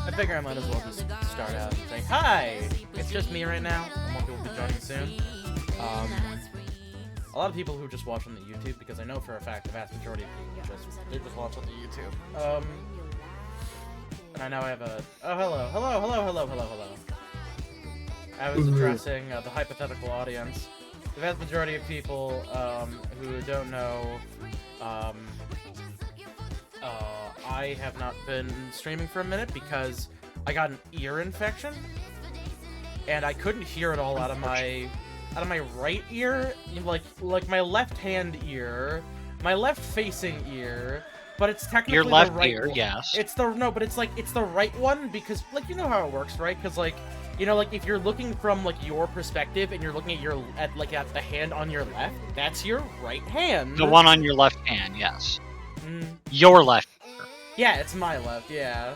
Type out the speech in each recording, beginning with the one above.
I figure I might as well just start out and say, hi! It's just me right now. More people will be joining soon. A lot of people who just watch on the YouTube, because I know for a fact the vast majority of people just watch on the YouTube. And I know I have a... Oh, hello. I was addressing the hypothetical audience. The vast majority of people who don't know, I have not been streaming for a minute because I got an ear infection, and I couldn't hear it all out of my right ear, like my left hand ear, my left facing ear, but it's technically your left the right ear, one. yes. It's the it's the right one because you know how it works, right? Because if you're looking from your perspective and you're looking at the hand on your left, that's your right hand. The one on your left hand, yes. Your left ear. Yeah, it's my left. Yeah.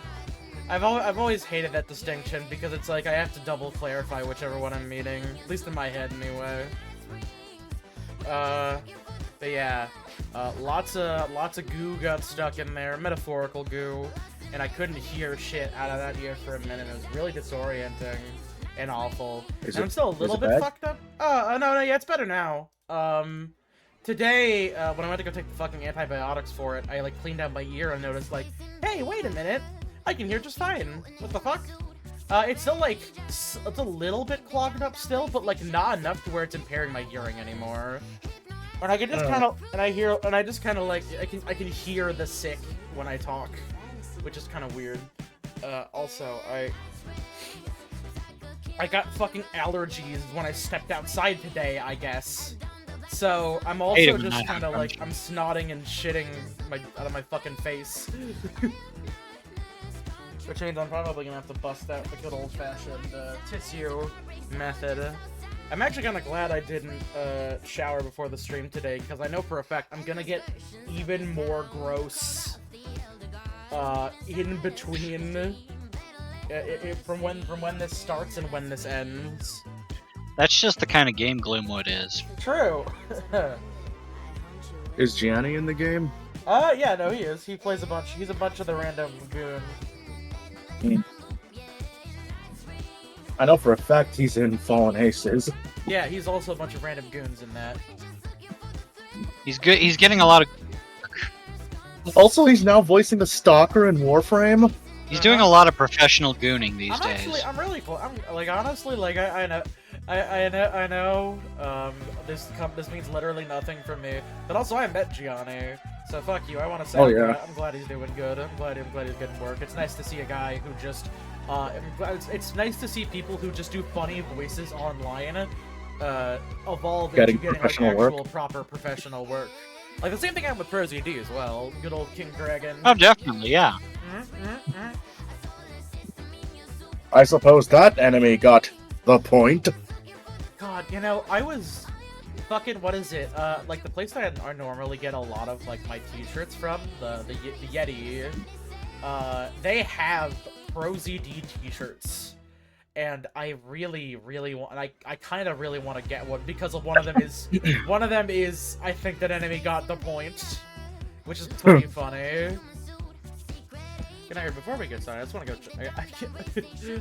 I've always hated that distinction because it's like I have to double clarify whichever one I'm meaning, at least in my head anyway. But yeah, lots of goo got stuck in there, metaphorical goo, and I couldn't hear shit out of that ear for a minute. It was really disorienting and awful. And I'm still a little bit fucked up. No, yeah, it's better now. Today, when I went to go take the fucking antibiotics for it, I cleaned out my ear and noticed hey, wait a minute. I can hear just fine. What the fuck? It's still it's a little bit clogged up still, but not enough to where it's impairing my hearing anymore. And I can just I can hear the sick when I talk, which is kind of weird. Also, I got fucking allergies when I stepped outside today, I guess. So I'm also just kind of I'm snotting and shitting out of my fucking face. Which means I'm probably gonna have to bust out the good old-fashioned tissue method. I'm actually kind of glad I didn't shower before the stream today, because I know for a fact I'm gonna get even more gross in between from when this starts and when this ends. That's just the kind of game Gloomwood is. True. Is Gianni in the game? Yeah, no, he is. He plays a bunch. He's a bunch of the random goon. I know for a fact he's in Fallen Aces. Yeah, he's also a bunch of random goons in that. He's good. He's getting a lot of. Also, he's now voicing the Stalker in Warframe. He's doing a lot of professional gooning these days. I'm really cool. Honestly, I know. This means literally nothing for me. But also, I met Gianni. So fuck you. I want to say I'm glad he's doing good. I'm glad he's getting work. It's nice to see a guy who just it's nice to see people who just do funny voices online evolve into getting actual proper professional work. The same thing happened with ProZD as well. Good old King Dragon. Oh, definitely, yeah. I suppose that enemy got the point. God, I was fucking, what is it? The place that I normally get a lot of my t-shirts from, the Yeti, they have ProZD t-shirts, and I really want, I kind of really want to get one because of one of them is I think that enemy got the point, which is pretty funny. Before we get started, I just want to go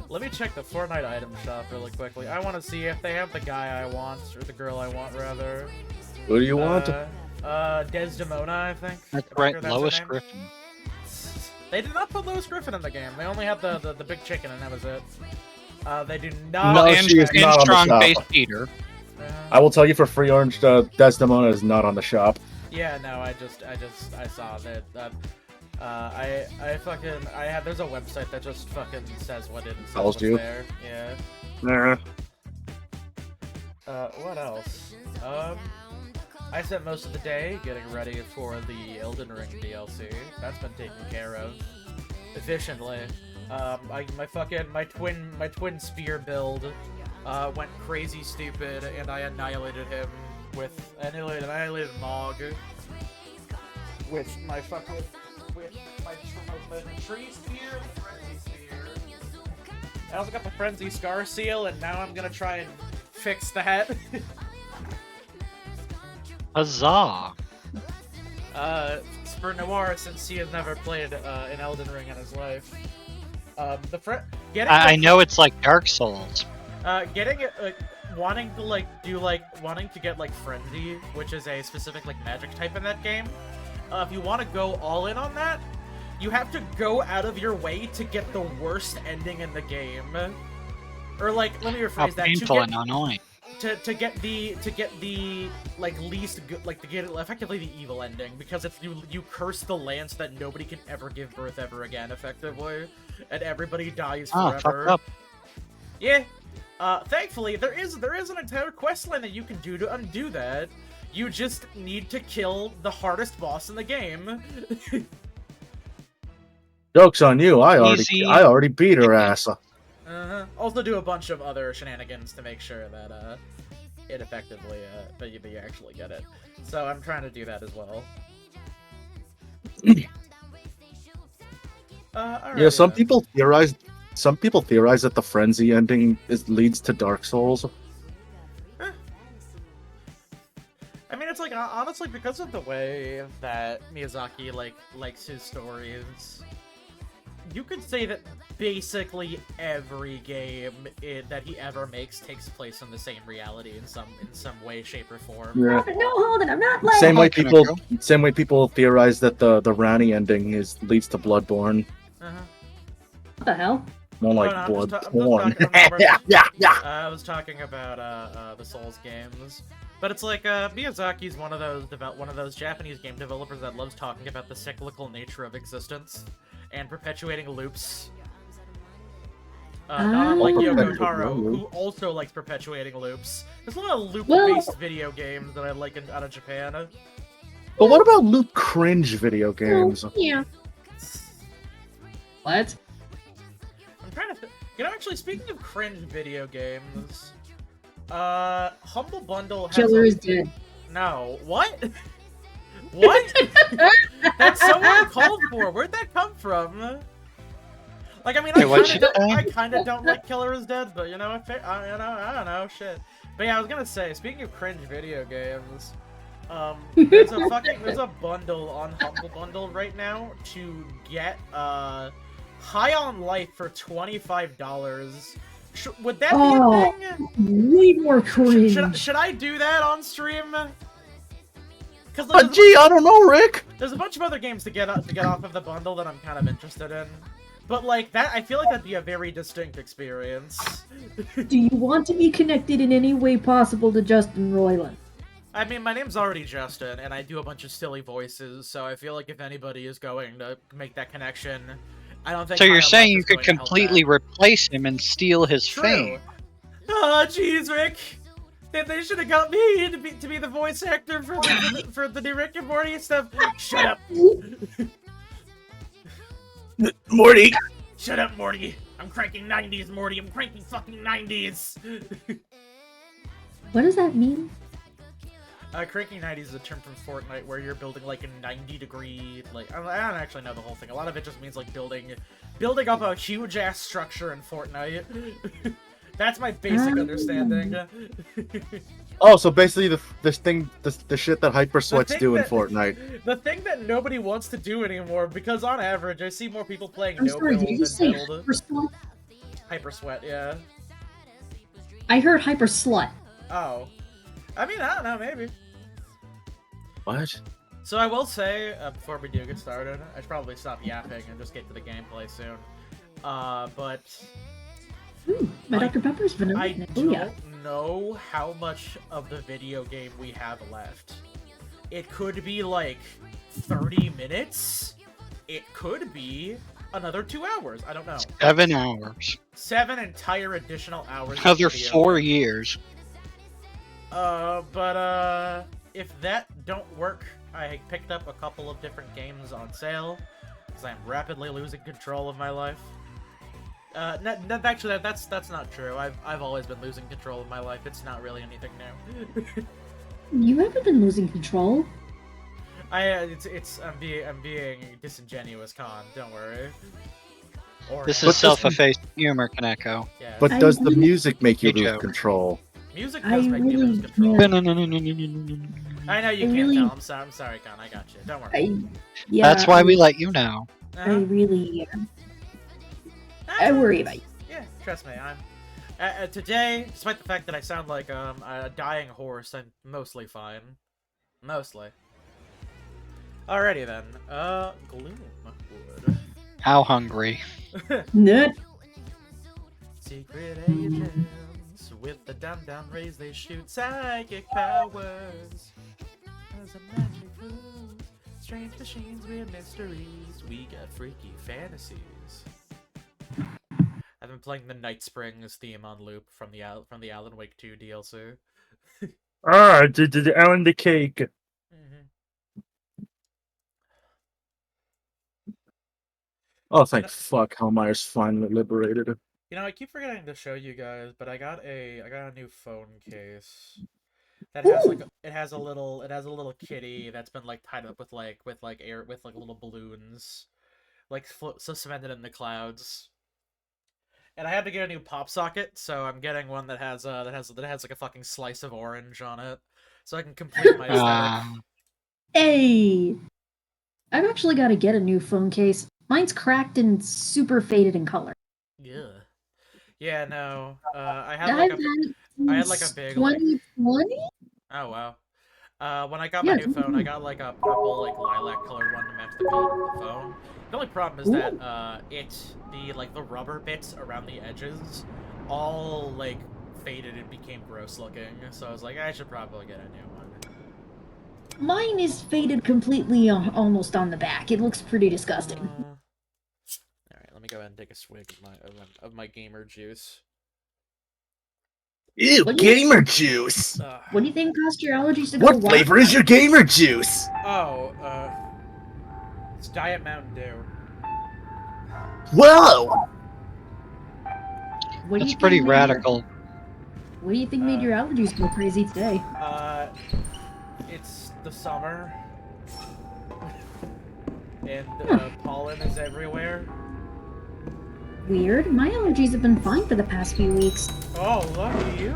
let me check the Fortnite item shop really quickly. I want to see if they have the guy I want, or the girl I want, rather. Who do you want? Desdemona, I think. That's right, Lois Griffin. They did not put Lois Griffin in the game. They only had the big chicken, and that was it. They do not. No, she is not on the shop. Peter. I will tell you for free, Orange. Desdemona is not on the shop. Yeah, no, I saw that. There's a website that just fucking says what it says what's there. Yeah. What else? I spent most of the day getting ready for the Elden Ring DLC. That's been taken care of efficiently. My twin spear build went crazy stupid, and I annihilated him with annihilated Mog with my tree spear and the frenzy spear. I also got the frenzy scar seal, and now I'm gonna try and fix that. Huzzah! for Noir, since he has never played an Elden Ring in his life. I know it's like Dark Souls. Getting it, wanting to get like Frenzy, which is a specific like magic type in that game. If you want to go all in on that, you have to go out of your way to get the worst ending in the game. Or like, let me rephrase that. Painful and annoying. To get the like least good, like to get effectively the evil ending, because it's you curse the land so that nobody can ever give birth ever again, effectively, and everybody dies forever. Fucked up. Yeah. Thankfully, there is an entire quest line that you can do to undo that. You just need to kill the hardest boss in the game. Joke's on you. I already beat her ass. Also do a bunch of other shenanigans to make sure that it effectively that you actually get it. So I'm trying to do that as well. Yeah, some people theorize that the frenzy ending leads to Dark Souls. I mean, it's like honestly, because of the way that Miyazaki likes his stories, you could say that basically every game that he ever makes takes place in the same reality in some way, shape, or form. Yeah. No, hold it, I'm not playing. Same way people theorize that the Rani ending leads to Bloodborne. What the hell? More like Bloodborne. I was talking about the Souls games. But it's like Miyazaki's one of those Japanese game developers that loves talking about the cyclical nature of existence and perpetuating loops. Not unlike Yoko Taro, who also likes perpetuating loops. There's a lot of loop-based video games that I like out of Japan. But what about loop cringe video games? Yeah. What? I'm trying to actually, speaking of cringe video games, Humble Bundle has Killer is dead. No. What? What? That's someone called for. Where'd that come from? Like, I mean, I kind of don't like Killer is Dead, but you know, I don't know, shit. But yeah, I was gonna say, speaking of cringe video games, there's a bundle on Humble Bundle right now to get High on Life for $25. Would that be a thing? Way more cringe. Should I do that on stream? Gee, I don't know, Rick. There's a bunch of other games to get off of the bundle that I'm kind of interested in, but like that, I feel like that'd be a very distinct experience. Do you want to be connected in any way possible to Justin Roiland? I mean, my name's already Justin, and I do a bunch of silly voices, so I feel like if anybody is going to make that connection, I don't think. So you're saying you could completely replace him and steal his fame? Oh, jeez, Rick. They should have got me to be the voice actor for the new Rick and Morty stuff. Shut up, Morty. Shut up, Morty. I'm cranking 90s, Morty. I'm cranking fucking 90s. What does that mean? Cranking 90s is a term from Fortnite where you're building like a 90-degree, like, I don't actually know the whole thing. A lot of it just means like building up a huge ass structure in Fortnite. That's my basic understanding. Oh, so basically the shit that Hyper Sweats do in Fortnite. The thing that nobody wants to do anymore, because on average I see more people playing I'm sorry, did you say Hyper Sweat? Hyper Sweat, yeah. I heard Hyper Slut. Oh. I mean, I don't know, maybe. What? So I will say, before we do get started, I should probably stop yapping and just get to the gameplay soon. But... my Dr. Pepper's vanilla. I don't know how much of the video game we have left. It could be like 30 minutes. It could be another 2 hours. I don't know. 7 hours. 7 entire additional hours. Another 4 years. But if that don't work, I picked up a couple of different games on sale because I'm rapidly losing control of my life. Actually, that's not true. I've always been losing control of my life. It's not really anything new. You haven't been losing control. I'm being disingenuous, Con. Don't worry. This is self-effaced humor, Kaneko. Yeah. But does the music make you lose control? Music does make you lose control. I know you I can't really- tell. I'm sorry, Con. I got you. Don't worry. Yeah, That's why we let you know. I really, I worry about you. Yeah, trust me. I'm today, despite the fact that I sound like a dying horse, I'm mostly fine. Mostly. Alrighty then. Gloomwood. How hungry. Nut. Secret agents with the down rays, they shoot psychic powers. As a magic food, strange machines, weird mysteries. We got freaky fantasies. I've been playing the Night Springs theme on loop from the Alan Wake 2 DLC. the Alan the cake. Oh, thank fuck! Hellmire's finally liberated. You know, I keep forgetting to show you guys, but I got a new phone case that has like it has a little kitty that's been like tied up with little balloons, like suspended in the clouds. And I had to get a new pop socket, so I'm getting one that has like a fucking slice of orange on it, so I can complete my aesthetic. Hey, I've actually got to get a new phone case. Mine's cracked and super faded in color. Yeah. Yeah, no. I I've had like a big 2020. Oh wow. When I got my new phone, I got like a purple, like lilac colored one to match the color of the phone. The only problem is that the rubber bits around the edges all like faded and became gross looking. So I was like, I should probably get a new one. Mine is faded completely almost on the back. It looks pretty disgusting. Alright, let me go ahead and take a swig of my gamer juice. Ew, gamer juice! What do you think caused your allergies to go What flavor is your gamer juice? Oh, it's Diet Mountain Dew. Whoa! What do That's you pretty think radical. What do you think made your allergies go crazy today? It's the summer. And pollen is everywhere. Weird. My allergies have been fine for the past few weeks. Oh, lucky you.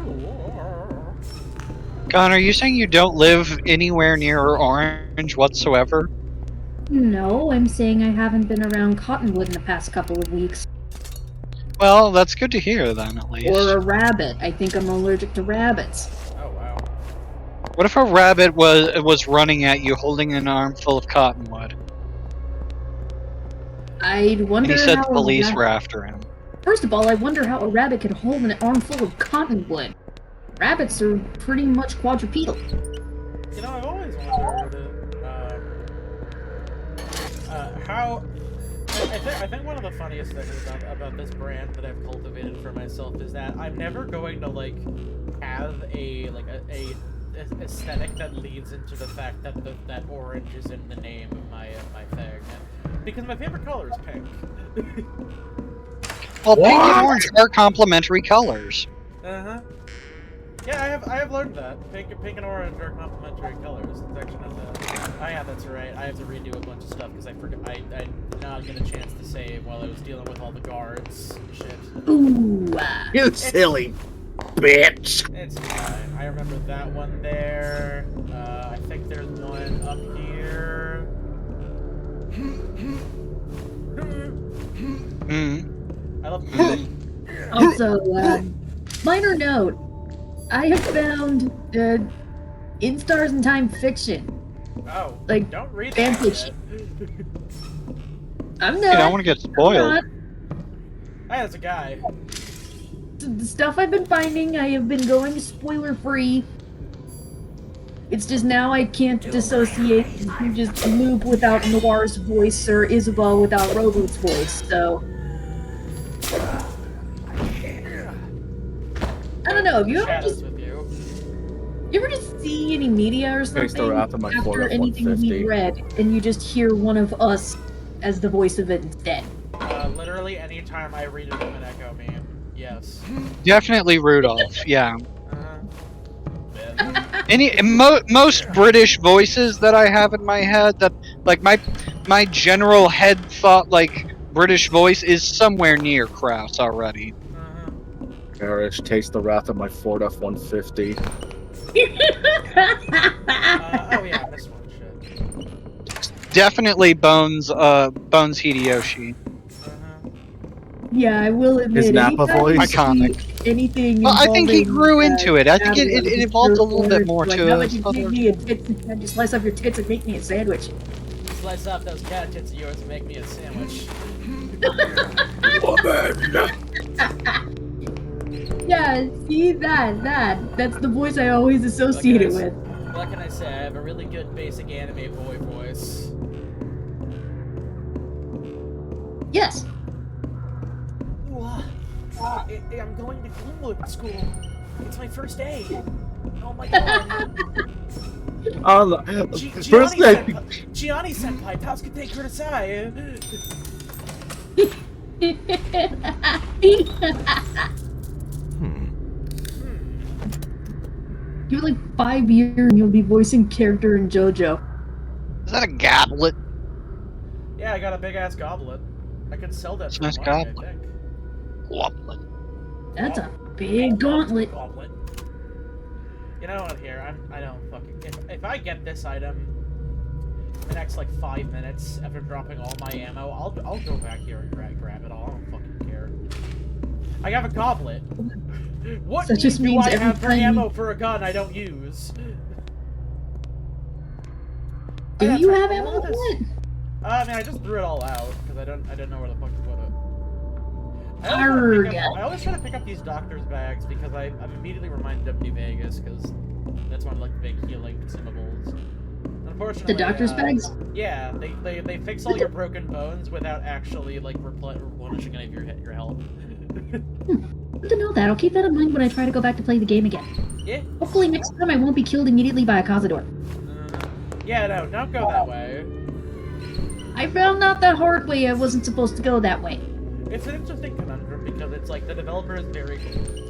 Connor, are you saying you don't live anywhere near Orange whatsoever? No, I'm saying I haven't been around Cottonwood in the past couple of weeks. Well, that's good to hear then, at least. Or a rabbit. I think I'm allergic to rabbits. Oh wow. What if a rabbit was running at you holding an armful of cottonwood? I'd wonder And he said how the police were after him. First of all, I wonder how a rabbit could hold an armful of cottonwood. Rabbits are pretty much quadrupedal. You know, I've always wondered how. I think one of the funniest things about this brand that I've cultivated for myself is that I'm never going to like have a aesthetic that leads into the fact that that orange is in the name of my thing, because my favorite color is pink. Well, pink and orange are complementary colors. Uh-huh. Yeah, I have learned that. Pink and orange are complementary colors. It's actually not that. Oh yeah, that's right. I have to redo a bunch of stuff because I forgot. I did not get a chance to save while I was dealing with all the guards and shit. Ooh. You silly bitch! It's fine. I remember that one there. I think there's one up here. I love Also, minor note. I have found in Stars and Time fiction. Oh, like, don't read fan that. fiction. I'm You not. don't want to get spoiled. Hey, that's a guy. The stuff I've been finding, I have been going spoiler free. It's just now I can't dissociate and just Loop without Noir's voice or Isabel without Roboot's voice, so. I don't know, have you ever just see any media or something after anything we read, and you just hear one of us as the voice of it instead? Literally anytime I read it in an Echo meme, yes. Definitely Rudolph, yeah. Yeah. Most British voices that I have in my head, that like my general head thought like British voice is somewhere near Kraus already. Garish, taste the wrath of my Ford F-150. Oh yeah, I missed one. Shit. Definitely Bones Hideyoshi. Uh-huh. Yeah, I will admit, Napa anytime I voice? see Iconic. anything Well, I think he involving, grew into it. I think Natalie, I'm it just evolved a here little for bit it. more Like, to how a about you southern. make me a tits and just slice up your tits and make me a sandwich? Slice off those cat tits of yours and make me a sandwich. Yeah, see that's the voice I always associate it with. What can I say? I have a really good basic anime boy voice. Yes. I'm going to Gloomwood school. It's my first day. Oh my god. Firstly, Gianni senpai, Tasuke Kudasai. Give it like 5 years and you'll be voicing character in JoJo. Is that a goblet? Yeah, I got a big ass goblet. I could sell that It's for a nice money, I goblet. think. Goblet. That's a big gauntlet. Goblet. You know what? Here, I don't fucking. If I get this item in the next like 5 minutes after dropping all my ammo, I'll go back here and grab it all. I don't fucking care. I have a goblet. What So it just need do means I every have for time you- ammo for a gun I don't use? Do Yeah, you try- have a ammo lot of for this- it? I mean, I just threw it all out because I didn't know where the fuck to put it. Arrgh. I always try to pick up these doctor's bags because I'm immediately reminded of New Vegas because that's one of like the big healing consumables. Unfortunately, The doctor's bags? Yeah, they fix all your broken bones without actually like replenishing any of your health. Good to know that. I'll keep that in mind when I try to go back to play the game again. Yeah. Hopefully next time I won't be killed immediately by a cazador. Yeah, no, don't go that way. I found out the hard way I wasn't supposed to go that way. It's an interesting conundrum because it's like the developer is very,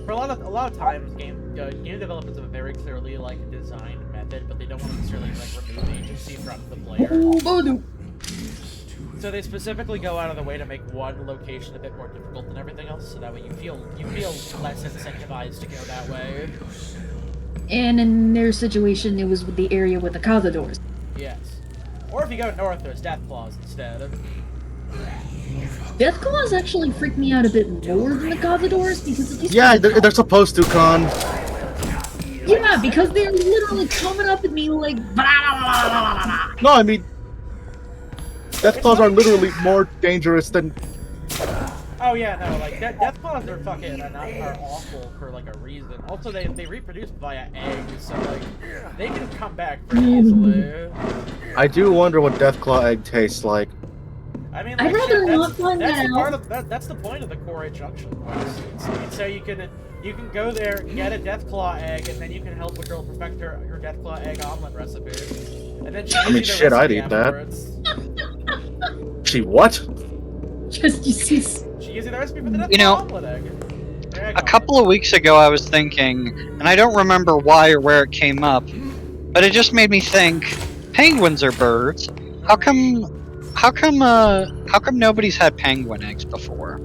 for a lot of times game developers have a very clearly like designed method, but they don't want to necessarily like remove agency from the player. Oh, So they specifically go out of the way to make one location a bit more difficult than everything else, so that way you feel less incentivized to go that way. and in their situation, it was with the area with the cazadors. Yes. Or if you go north, there's death claws instead. Death claws actually freak me out a bit more than the cazadors because at least yeah, they're supposed to, Con. yeah, because they're literally coming up at me like blah, blah, blah, blah, blah, blah. No, I mean, Deathclaws are literally more dangerous than. Oh yeah, no, like death claws are fucking are awful for like a reason. Also, they reproduce via eggs, so like they can come back pretty easily. I do wonder what Deathclaw egg tastes like. I mean, I'd like, rather shit, not find that's that the out. part of that's the point of the Core 8 Junction quest. It's so you can go there, get a Deathclaw egg, and then you can help a girl perfect her Deathclaw egg omelet recipe. And then she gives I mean, you the shit, I'd recipe eat that. afterwards. She what? Just you see, She gives you the recipe for the Deathclaw You know, omelet egg. A couple of weeks ago, I was thinking, and I don't remember why or where it came up, but it just made me think: penguins are birds. How come nobody's had penguin eggs before?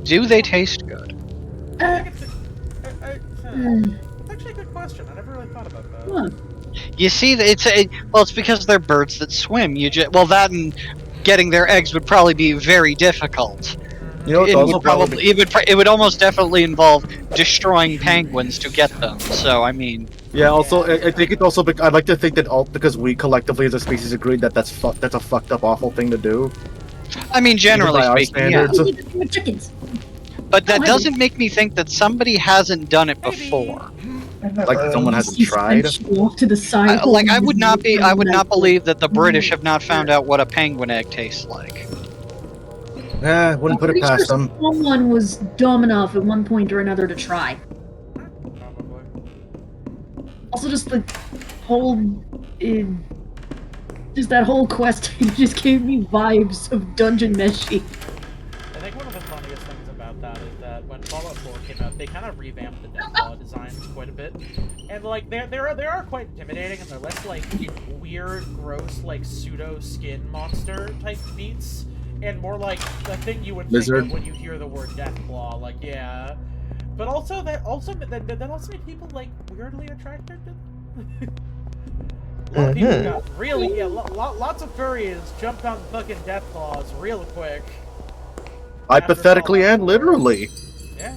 Do they taste good? I think it's actually a good question. I never really thought about that. huh. You see, it's because they're birds that swim. That and getting their eggs would probably be very difficult. You know, it's It also would probably it would almost definitely involve destroying penguins to get them. So I mean, Yeah. Also, I think it also. I'd like to think that because we collectively as a species agreed that that's a fucked up, awful thing to do. I mean, generally by our speaking, yeah. standards. With chickens. But that Oh, I doesn't make me think that somebody hasn't done it Maybe. before. Like someone hasn't You tried. off to the side. I would not believe that the British have not found out what a penguin egg tastes like. Wouldn't put it past them. Someone was dumb enough at one point or another to try. Probably. Also, just the whole, just that whole quest just gave me vibes of Dungeon Meshi. I think one of the funniest things about that is that when Fallout 4 came out, they kind of revamped the Deathclaw designs quite a bit, and like they are quite intimidating, and they're less like weird, gross, like pseudo skin monster type beats, and more like the thing you would Lizard. think of when you hear the word Deathclaw. Like yeah, but also that also made people like weirdly attracted to them. A lot of people got really, lots of furries jumped on fucking death claws real quick. Hypothetically and literally. Yeah.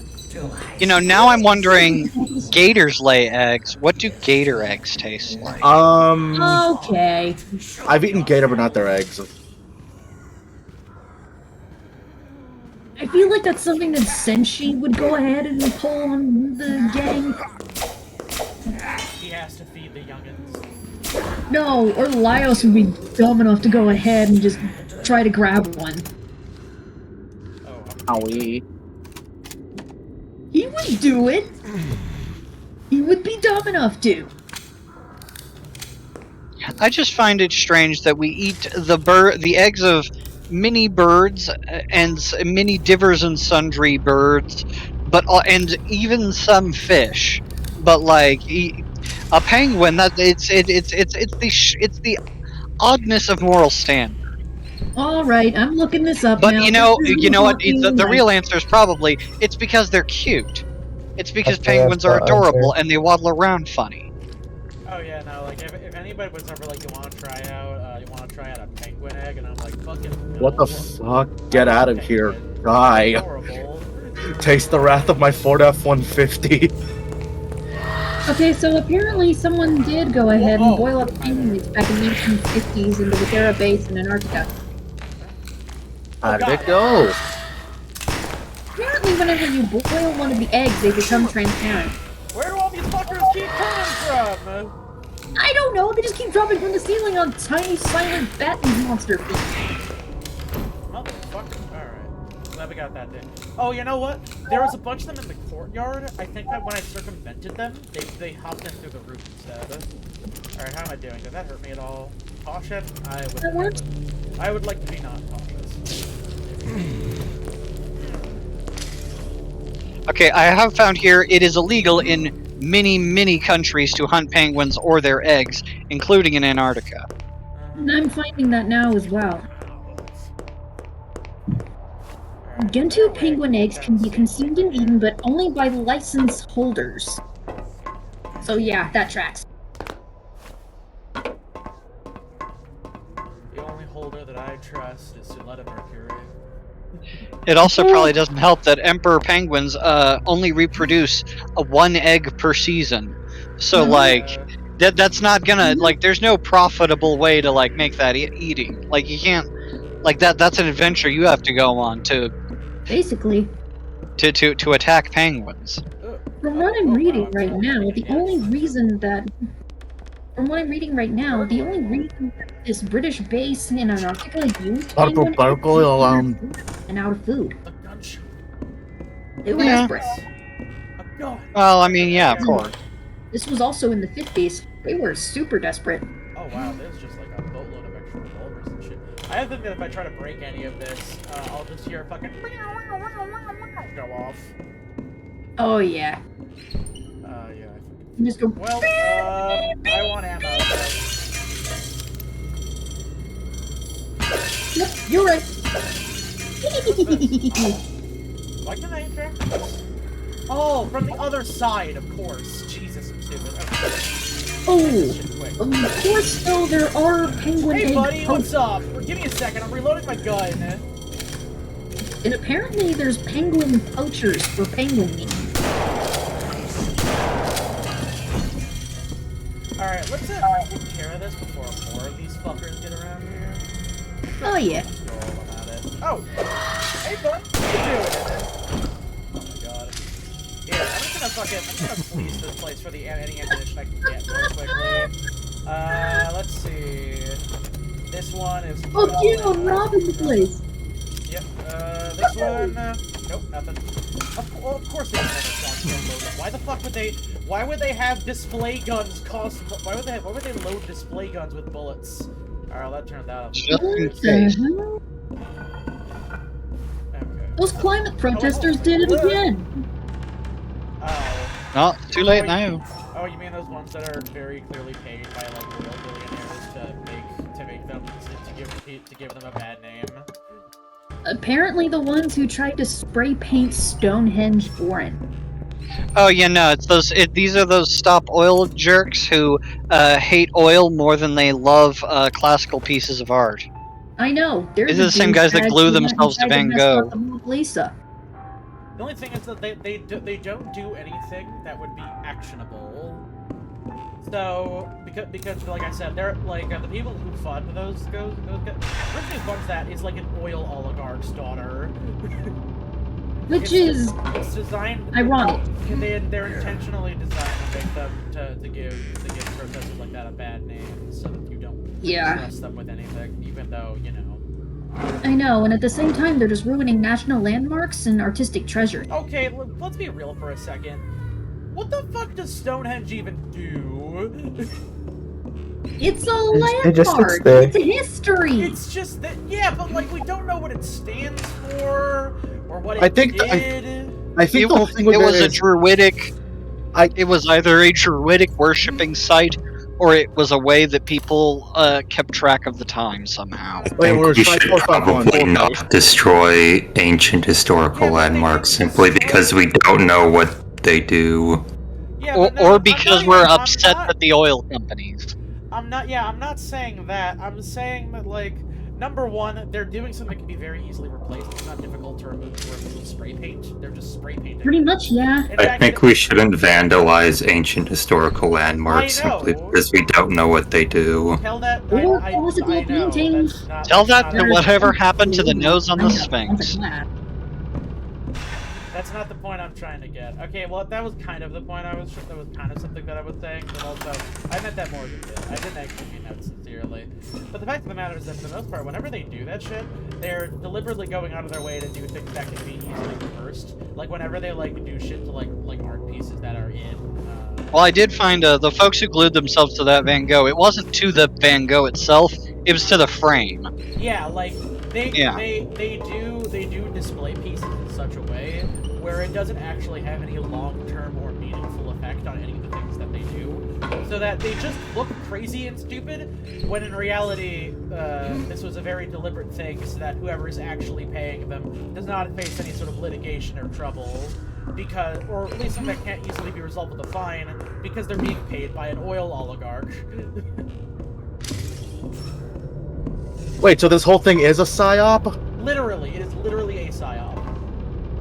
You know, now I'm wondering, gators lay eggs. What do gator eggs taste like? Okay. I've eaten gator, but not their eggs. I feel like that's something that Senshi would go ahead and pull on the gang. He has to feed the youngins. No, or Laios would be dumb enough to go ahead and just try to grab one. Oh, Owie. He would do it. He would be dumb enough to. I just find it strange that we eat the eggs of many birds and many divers and sundry birds, but and even some fish. But like a penguin, that it's the oddness of moral standard. All right, I'm looking this up But now. you know This is what? fucking The real nice. answer is probably it's because they're cute. It's because Okay, penguins that's are the adorable answer. and they waddle around funny. Oh yeah, no, like if anybody was ever like, you want to try out a penguin egg, and I'm like, fucking. No. What the fuck? Get out of here. Penguin. Die. Horrible. Taste the wrath of my Ford F-150. Okay, so apparently someone did go ahead and Whoa. boil up penguins back in the 1950s in the Wadera Base in Antarctica. How did it go? Apparently, whenever you boil one of the eggs, they become transparent. Where do all these fuckers keep coming from? I don't know, they just keep dropping from the ceiling on tiny silent bat monster feet. Motherfucker. Alright. Glad we got that thing. Oh, you know what? There was a bunch of them in the courtyard. I think that when I circumvented them, they hopped in through the roof instead. Alright, how am I doing? Did that hurt me at all? Caution? I would like to be not cautious. Okay, I have found here it is illegal in many countries to hunt penguins or their eggs, including in Antarctica. And I'm finding that now as well. Gentoo penguin eggs can be consumed and eaten, but only by license holders. So yeah, that tracks. The only holder that I trust is Suletta Mercury. It also probably doesn't help that emperor penguins only reproduce one egg per season. So like that's not gonna like there's no profitable way to like make that eating. Like you can't like that's an adventure you have to go on to Basically, attack penguins. from what I'm reading right now, the only reason that this British base in Antarctica used penguin and out of food. A gunshot. They were Yeah. desperate. A gun. Well, I mean, yeah, of course. This was also in the 50s. They were super desperate. Oh wow, there's just like a boatload of extra revolvers and shit. I have to admit, if I try to break any of this, I'll just hear a fucking go off. Oh yeah. Yeah. You just go. Well, I want ammo. Yep, you're right. Why can I interact with this? Oh, from the other side, of course. Jesus, I'm stupid. Okay. Oh, of course, though, there are penguin Hey, egg buddy, poachers. what's up? Give me a second. I'm reloading my gun. And apparently there's penguin poachers for penguin meat. Alright, let's take care of this before more of these fuckers get around here. Oh yeah. Oh! Hey, bud! What you doing? Oh my god. Yeah, I'm gonna fleece this place for any ammunition I can get real quickly. Let's see. This one is... Oh, you know, robbing the place. Yep, this one, nope, nothing. Of course they don't have their shots loaded. Why the fuck would they, why would they have display guns why would they load display guns with bullets? Alright, that turned out. Just in What the case. hell? Okay. Those climate protesters did it again. Oh. No, too late now. Oh, you mean those ones that are very clearly paid by, like, real billionaires to make them, to give them a bad name? Apparently the ones who tried to spray paint Stonehenge foreign. Oh yeah, no, it's those. These are those stop oil jerks who hate oil more than they love classical pieces of art. I know. They're These are the same guys that glue themselves to Van Gogh. The Mona Lisa. The only thing is that they don't do anything that would be actionable. So because like I said, they're like the people who fund those guys. The person who funds that is like an oil oligarch's daughter. Which is it's designed ironic. They're intentionally designed to make them to give protesters like that a bad name, so that you don't trust them with anything, even though you know. I know, and at the same time, they're just ruining national landmarks and artistic treasure. Okay, let's be real for a second. What the fuck does Stonehenge even do? It's a landmark. It just sits there. It's history. It's just that, yeah, but like we don't know what it stands for or what it I think did. I think the whole thing with it was a is, druidic. It was either a druidic worshipping site, or it was a way that people kept track of the time somehow. I think we should probably not destroy ancient historical landmarks simply because we don't know what they do. Yeah, or because we're upset at the oil companies. I'm not saying that. I'm saying that, like, number one, they're doing something that can be very easily replaced. It's not difficult to remove spray paint. They're just spray painting. Pretty much, yeah. I think we shouldn't vandalize ancient historical landmarks simply because we don't know what they do. Tell that. Or I classical know, paintings. Tell that to whatever happened to the nose on the Sphinx. That's not the point I'm trying to get. Okay, well, that was kind of the point I was. That was kind of something that I was saying, but also I meant that more than this. I didn't actually mean that sincerely. But the fact of the matter is that for the most part, whenever they do that shit, they're deliberately going out of their way to do things that can be easily reversed. Like whenever they like do shit to like art pieces that are in. Well, I did find the folks who glued themselves to that Van Gogh. It wasn't to the Van Gogh itself; it was to the frame. Yeah, like they do display pieces in such a way where it doesn't actually have any long-term or meaningful effect on any of the things that they do, so that they just look crazy and stupid, when in reality, this was a very deliberate thing so that whoever is actually paying them does not face any sort of litigation or trouble, because, or at least something that can't easily be resolved with a fine, because they're being paid by an oil oligarch. Wait, so this whole thing is a psyop? Literally, it is literally a psyop.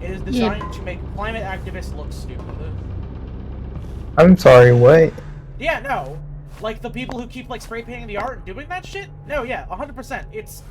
It is designed to make climate activists look stupid. I'm sorry, what? Yeah, no. Like the people who keep like spray painting the art and doing that shit? No, yeah, 100%. It's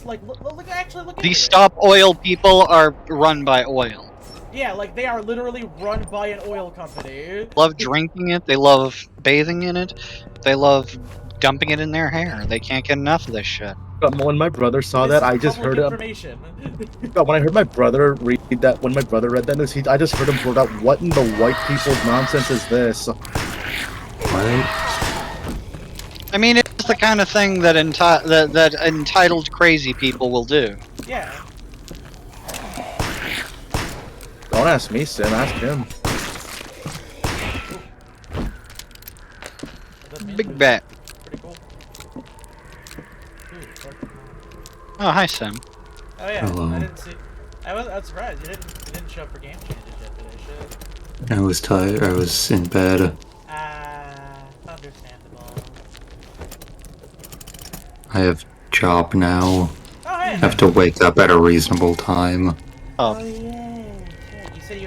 like actually look. The stop oil people are run by oil. Yeah, like they are literally run by an oil company. Love drinking it. They love bathing in it. They love dumping it in their hair. They can't get enough of this shit. But when my brother saw that, I just heard him. When I heard my brother read that, when my brother read that news, I just heard him blurt out, "What in the white people's nonsense is this?" What? I mean, it's the kind of thing that that entitled crazy people will do. Yeah. Don't ask me, Sim. Ask him. Big bet. Pretty cool. Oh, hi, Sam. Oh yeah, Hello. I didn't see. I was surprised you didn't show up for game changes yet today. Shit. I was tired. I was in bed. Understandable. I have job now. Oh hey. I have to wake up at a reasonable time. Oh yeah. Shit. You said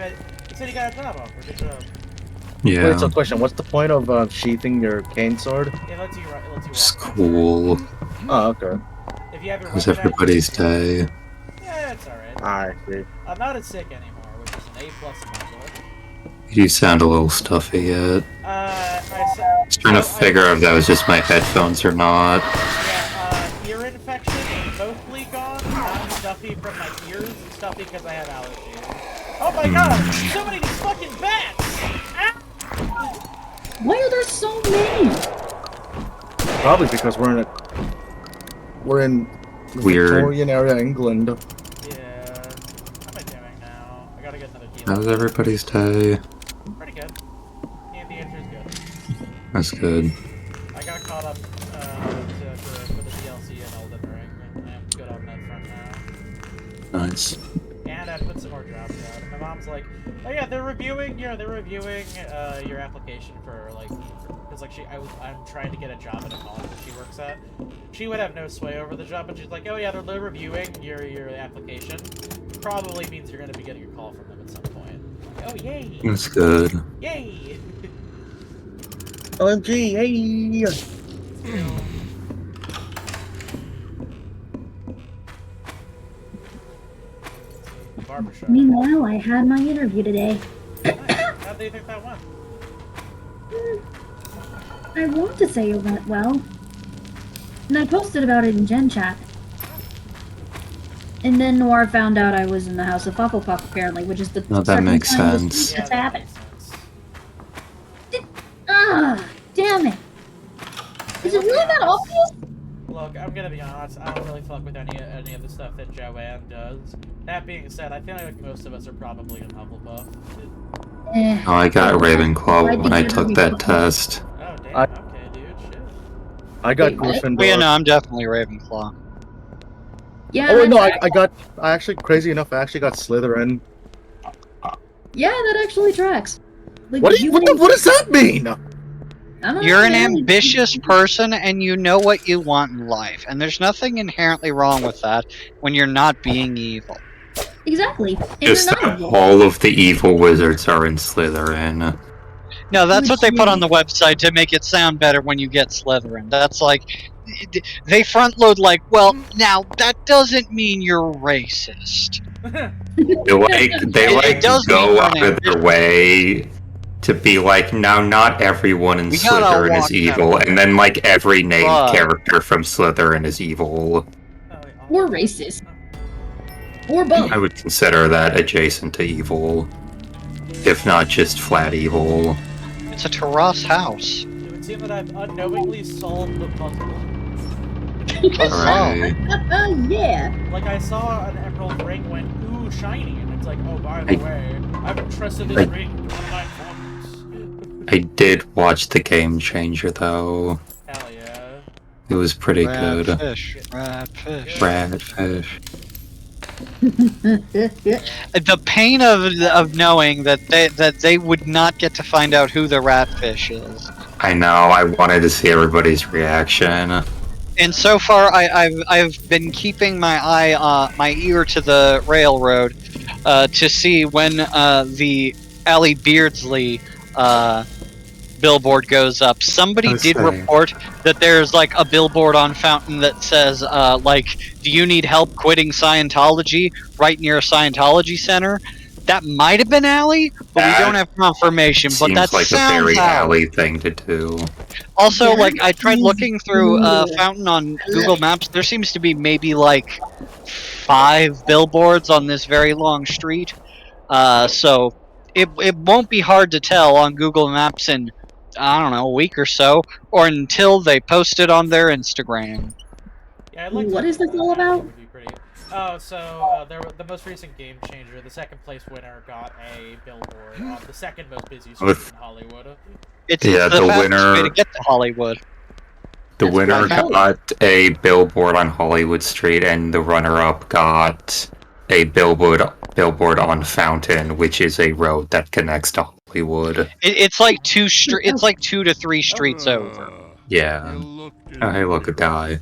you got a job offer. Good job. Yeah. Wait, so question: what's the point of sheathing your cane sword? It lets you walk. School. Oh, okay. If you have your It was weapon everybody's active- day. Yeah, it's alright. I see. I'm not as sick anymore, which is an A+ in my book. You sound a little stuffy yet. I was trying to figure out if that was just my headphones or not. Yeah, ear infection is mostly gone. Not stuffy from my ears, stuffy because I have allergies. Oh my god! So many of these fucking bats! Ah! Why are there so many? Probably because we're in Weird. Victorian era England. Yeah. How am I doing now? I gotta get another heal. How's everybody's day? Pretty good. Yeah, the answer is good. That's good. I got caught up for the DLC and Elden Ring, and I'm good on that front now. Nice. And I put some more jobs out. mom's like, oh yeah, they're reviewing your application for like, because like I'm trying to get a job at a college that she works at. She would have no sway over the job, but she's like, oh yeah, they're reviewing your application. Probably means you're gonna be getting a call from them at some point. Like, oh yay! That's good. Yay! OMG, hey! Barbershop. Meanwhile, I had my interview today. Nice. How do you think that went? I want to say it went well. And I posted about it in Gen Chat. And then Noir found out I was in the House of Hufflepuff, apparently, which is the No, that second makes time sense. this Yeah, that happened. makes sense. Ah, damn it. Is it really that obvious? Look, I'm gonna be honest, I don't really fuck with any of the stuff that Joanne does. That being said, I feel like most of us are probably in Hufflepuff. Oh, I got Ravenclaw when I did took that test. Oh, damn, I- okay, dude, shit. I got Wait, what? Gryffindor. Well, yeah, no, I'm definitely Ravenclaw. Yeah, Oh wait, no, that's- I actually, crazy enough, I actually got Slytherin. yeah, that actually tracks. Like, What does that mean? I don't know, You're an man. ambitious person and you know what you want in life. And there's nothing inherently wrong with that when you're not being evil. Exactly. And Just you're that not evil. all of the evil wizards are in Slytherin. No, that's what they put on Which the website to make it sound better when you get Slytherin. That's like, they front load like, well, now that doesn't mean you're racist. They It does go mean out you're of their way to be like, now not everyone in We gotta Slytherin walk is evil, that and then like every named But- character from Slytherin is evil. Or racist. Or both. I would consider that adjacent to evil, if not just flat evil. It's a Taras house. It would seem that I've unknowingly solved the puzzle. Alright. Yeah. Like, I saw an emerald ring went, ooh, shiny, and it's like, oh, by the way, I've entrusted this ring to one of my informants. I did watch the Game Changer though. Hell yeah. It was pretty good. Ratfish. Ratfish. Ratfish. The pain of knowing that they would not get to find out who the ratfish is. I know, I wanted to see everybody's reaction. And so far, I've been keeping my ear to the railroad to see when the Allie Beardsley billboard goes up. Somebody Let's did see. report that there's like a billboard on Fountain that says like, do you need help quitting Scientology? Right near a Scientology center. That might have been Allie, but That we don't have confirmation. But Seems that like a sounds very Allie. Allie thing to do. Also, Yeah, like, I tried seems looking through cool. Fountain on Google Maps. There seems to be maybe, like, 5 billboards on this very long street. So, it won't be hard to tell on Google Maps in, I don't know, a week or so, or until they post it on their Instagram. Yeah, I'd like What to is this all about? Would be pretty. Oh, so the most recent Game Changer, the second place winner got a billboard on the second most busy street With- in Hollywood. It's Yeah, the the fastest winner- way to get to Hollywood. The That's winner fine. got a billboard on Hollywood Street, and the runner-up got a billboard on Fountain, which is a road that connects to Hollywood. It's like it's like 2 to 3 streets over. Yeah. Oh, hey, look, a guy.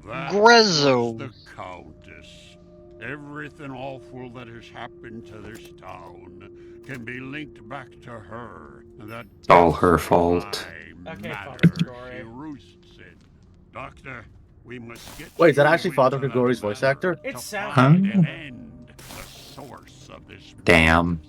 Grezzo. The Countess. Everything awful that has happened to this town can be linked back to her. That It's all her fault. Okay, matter Father Gregory. she roosts in. Doctor, we must get Wait, is that you actually Father into Gregori's that voice manor actor? It to sounds find like and it. end the source of this. Damn.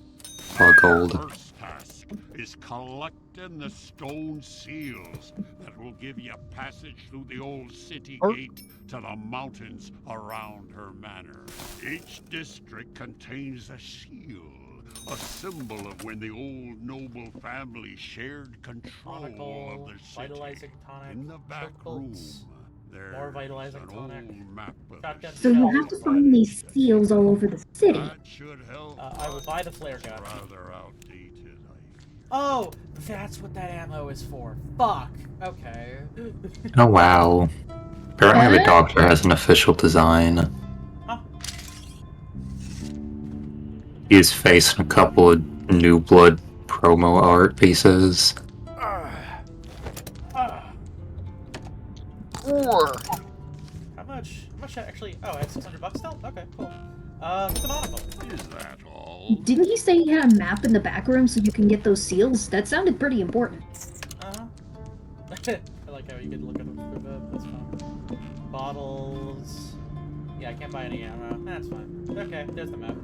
Gold. First task is collecting the stone seals that will give you passage through the old city gate to the mountains around her manor. Each district contains a seal, a symbol of when the old noble family shared control Chronicle, of the city. vitalizing tonic, In the back room, chocolates. there's more vitalizing an tonic. old map of Shotgun the So you shells. have to find these seals all over the city. That should help. I will buy the flare gun. Rather outdated, Oh, that's what that ammo is for. Fuck. Okay. Oh, wow. Apparently the Doctor has an official design. Huh? His face and a couple of New Blood promo art pieces. How much? How much actually? Oh, I have $600 still. Okay, cool. Get the monocle. Is that all? Didn't he say he had a map in the back room so you can get those seals? That sounded pretty important. I like how you can look at them for that. That's fine. Bottles. Yeah, I can't buy any ammo. That's fine. Okay, there's the map.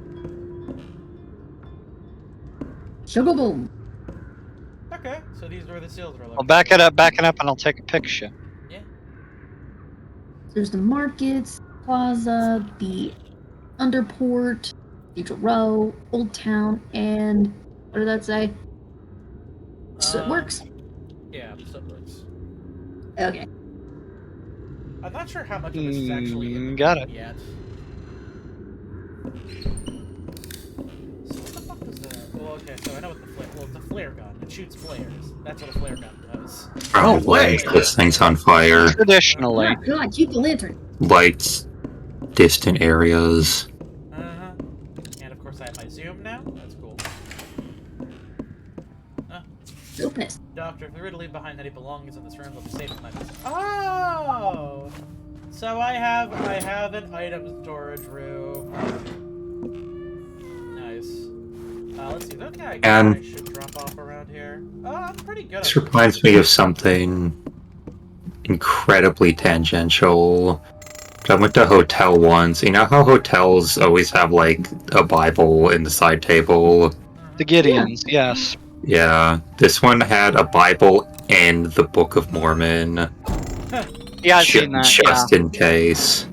Sugar boom. Okay, so these were the seals we're looking I'll back it up, and I'll take a picture. Yeah. There's the markets, plaza, the underport, Cathedral Row, Old Town, and what did that say? So it works. Yeah, so it works. Okay. I'm not sure how much of this is actually in the Got game it. yet. So what the fuck is that? Well, okay, so I know what the flare... Well, it's a flare gun. It shoots flares. That's what a flare gun does. Probably this thing's on fire. Traditionally. Oh god, keep the lantern. Lights distant areas. Uh-huh. And of course I have my zoom now. That's cool. Oopness. Doctor, if we were to leave behind any belongings in this room, they'll be safe in my business. Oh! So I have an item storage room. Nice. Let's see. Okay, I guess I should drop off around here. Oh, I'm pretty good. This reminds me of something incredibly tangential. I went to a hotel once. You know how hotels always have like a Bible in the side table? The Gideons, yes. Yeah, this one had a Bible and the Book of Mormon. Yeah, I've seen that. Just in case.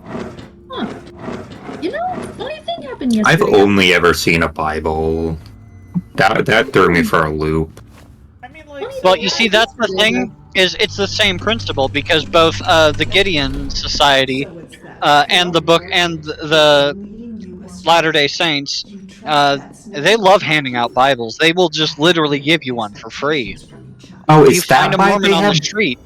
Huh. You know, funny thing happened yesterday. I've only ever seen a Bible. That threw me for a loop. I mean, like, Well, you see, that's the thing, is it's the same principle, because both the Gideon Society and the book and the Latter-day Saints, they love handing out Bibles. They will just literally give you one for free. Oh, You is that find a why Mormon they on have... the street.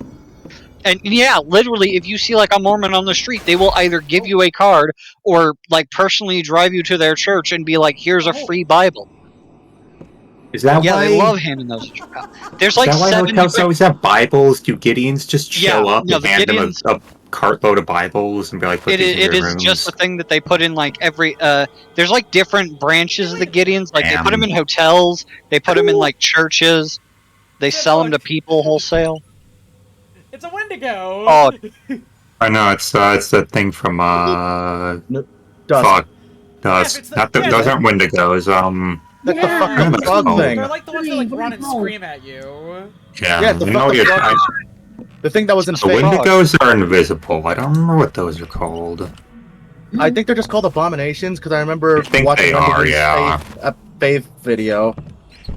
And yeah, literally, if you see like a Mormon on the street, they will either give you a card or like personally drive you to their church and be like, "Here's a free Bible." Is that Yeah, why... they love handing those out. There's Is like that why 70. hotels always have Bibles? Do Gideons just show Yeah, up no, and the hand Gideons- them a cartload of Bibles and be like, put these in It your is rooms? just a thing that they put in like every. There's like different branches of the Gideons. Like they put them in hotels. They put them in like churches. They sell them to people wholesale. it's a Wendigo! Oh. I know, it's that thing from, Dusk. Fuck. Yes, it's Not the- the, yeah, those the- aren't Wendigos, That's Yeah. the fucking That's frog cool. thing. They're like the ones that like What run do and you call it? scream at you. Yeah, Yeah, the you know, fucking frog. I- The thing that was in the Faith. Wendigos are invisible. I don't remember what those are called. I think they're just called abominations because I remember I think watching they are, Wendigo's yeah. Faith video.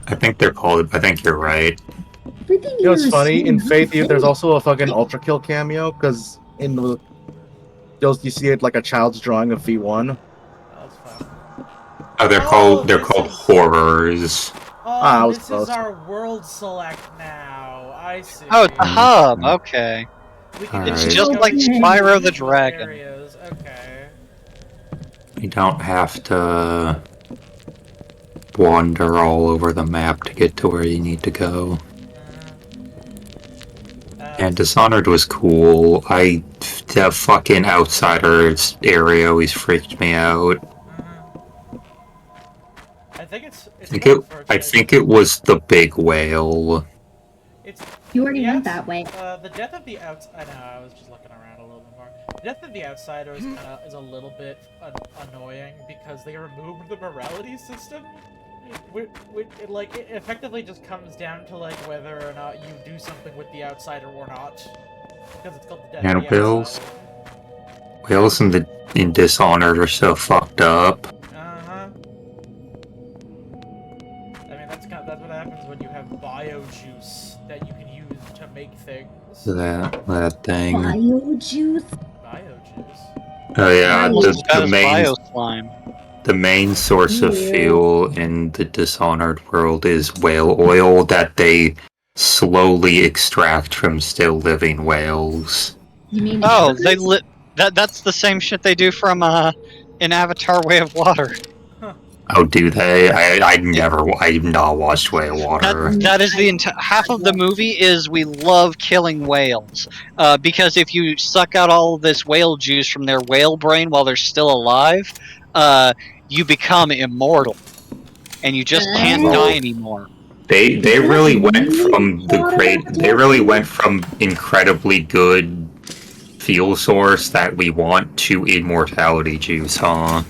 I think they're called... I think you're right. Everything You know what's you're funny? In saying, Faith, there's also a fucking Ultra Kill cameo because in the you see it like a child's drawing of V1. That's fine. Oh, they're Oh, called this is- horrors. I Oh, was this close. is our world select now. I see. Oh, it's a hub. Okay. We can It's just just go like to Spyro the different Dragon. areas. Okay. You don't have to wander all over the map to get to where you need to go. And Dishonored was cool. The fucking Outsiders area always freaked me out. I think it's. I think it was the big whale. It's You already the went outs- that way. The death of the outs. I know. I was just looking around a little bit more. The death of the Outsiders is a little bit annoying because they removed the morality system. It effectively just comes down to like whether or not you do something with the outsider or not. Because it's called the death And of the whales. outsider. Whales in Dishonored are so fucked up. Uh-huh. I mean, that's what happens when you have bio juice that you can use to make things. That thing. Bio juice. Bio juice. Oh yeah, That is bio slime. the main source of fuel in the Dishonored world is whale oil that they slowly extract from still living whales. You mean? Oh, that's the same shit they do from in Avatar: Way of Water. Oh, do they? I've not watched Whale Water. That is the half of the movie is we love killing whales. Because if you suck out all of this whale juice from their whale brain while they're still alive, you become immortal, and you just can't die anymore. They really went from they really Water? went from incredibly good fuel source that we want to immortality juice, huh?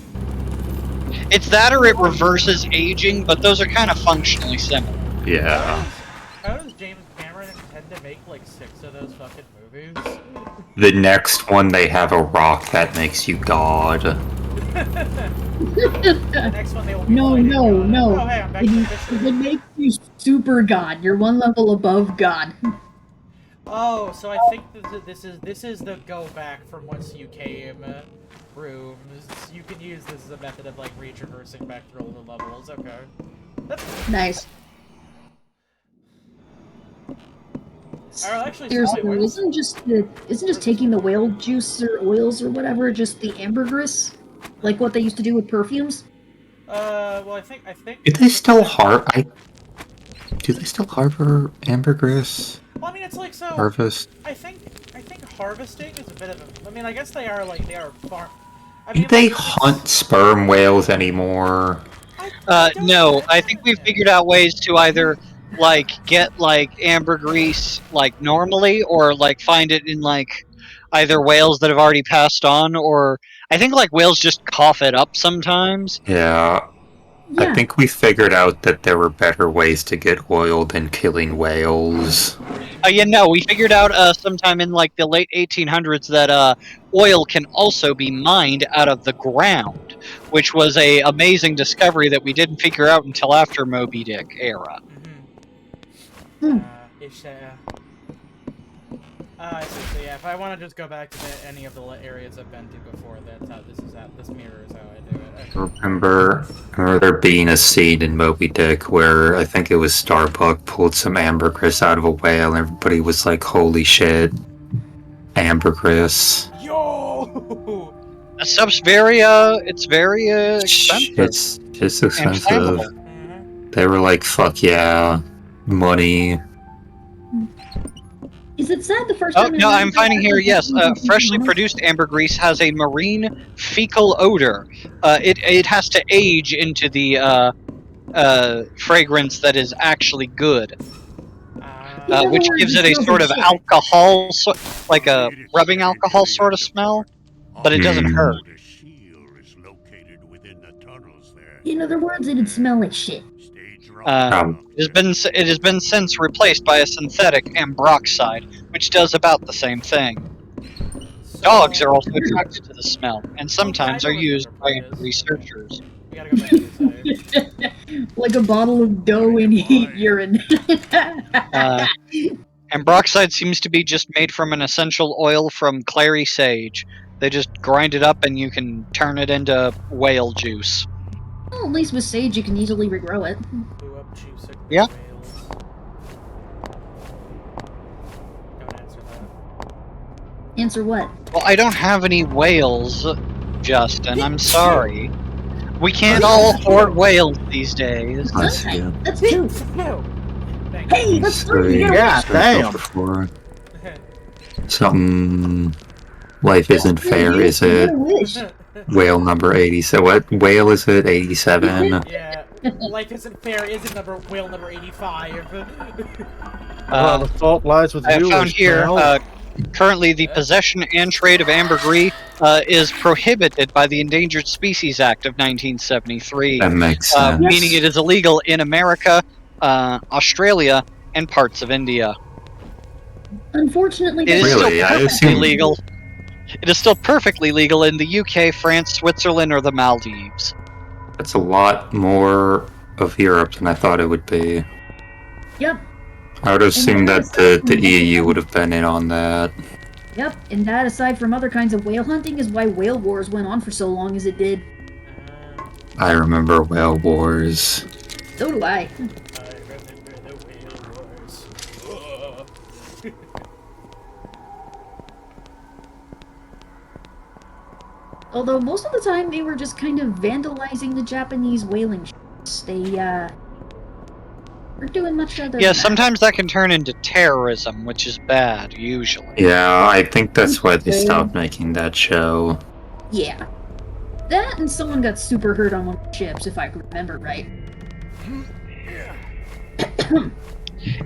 It's that or it reverses aging, but those are kind of functionally similar. Yeah. How does James Cameron intend to make like 6 of those fucking movies? The next one, they have a rock that makes you god. The next one they will be No, fighting no, God. no. Oh, hey, I'm back to the fisher. It makes you super god. You're one level above god. Oh, so I think this is the go back from whence you came room. You can use this as a method of like retraversing back through all the levels. Okay, that's Nice. actually Seriously, wait, isn't just taking the whale juice or oils or whatever just the ambergris, like what they used to do with perfumes? well, I think. Do they still do they still harbor ambergris? Well, I mean, it's like so. Harvest? I think harvesting is a bit of a. I mean, I guess they are farm. I Do mean, they like, hunt sperm whales anymore? No, I think we've figured out ways to either like get like ambergris like normally, or like find it in like either whales that have already passed on, or I think like whales just cough it up sometimes. Yeah. I Yeah. think we figured out that there were better ways to get oil than killing whales. Yeah, no, we figured out sometime in like the late 1800s that oil can also be mined out of the ground, which was a amazing discovery that we didn't figure out until after Moby Dick era. So yeah, if I want to just go back to any of the areas I've been to before, that's how this mirrors how I do it. I remember there being a scene in Moby Dick where I think it was Starbuck pulled some ambergris out of a whale, and everybody was like, "Holy shit, ambergris!" Yo! That stuff's very expensive. It's and expensive. flammable. They were like, "Fuck yeah, money." Is it sad the first Oh time? no, I'm finding here. Yes, freshly produced ambergris has a marine fecal odor. It has to age into the fragrance that is actually good, which gives it a sort of alcohol, like a rubbing alcohol sort of smell, but it doesn't hurt. The shield is located within the tunnels there. In other words, it'd smell like shit. It has been since replaced by a synthetic ambroxide, which does about the same thing. Dogs are also attracted to the smell, and sometimes are used by researchers. We gotta go back to the side. Like a bottle of dough in heat urine. Ambroxide seems to be just made from an essential oil from clary sage. They just grind it up and you can turn it into whale juice. Well, at least with sage you can easily regrow it. Yeah. Don't answer that. Answer what? Well, I don't have any whales, Justin. I'm sorry. We can't all afford whales these days. Bless you. That's two. No. Hey, that's three. Yeah, damn. Before. Something. Life isn't fair, is it? Whale number 87. What whale is it? 87. Yeah. Life isn't fair. Isn't whale number 85? Well, the fault lies with I you. found here. Currently, the possession and trade of ambergris is prohibited by the Endangered Species Act of 1973. That makes sense. Meaning it is illegal in America, Australia, and parts of India. Unfortunately, It is Really? still I perfectly assume- legal. It is still perfectly legal in the UK, France, Switzerland, or the Maldives. That's a lot more of Europe than I thought it would be. Yep. I would assume that the EU would have been in on that. Yep, and that, aside from other kinds of whale hunting, is why whale wars went on for so long as it did. I remember whale wars. So do I. I remember the whale wars. Although most of the time they were just kind of vandalizing the Japanese whaling ships. They weren't doing much other Yeah, than sometimes that can turn into terrorism, which is bad, usually. Yeah, I think that's why they Okay. stopped making that show. that. Yeah. That and someone got super hurt on one of the ships, if I remember right.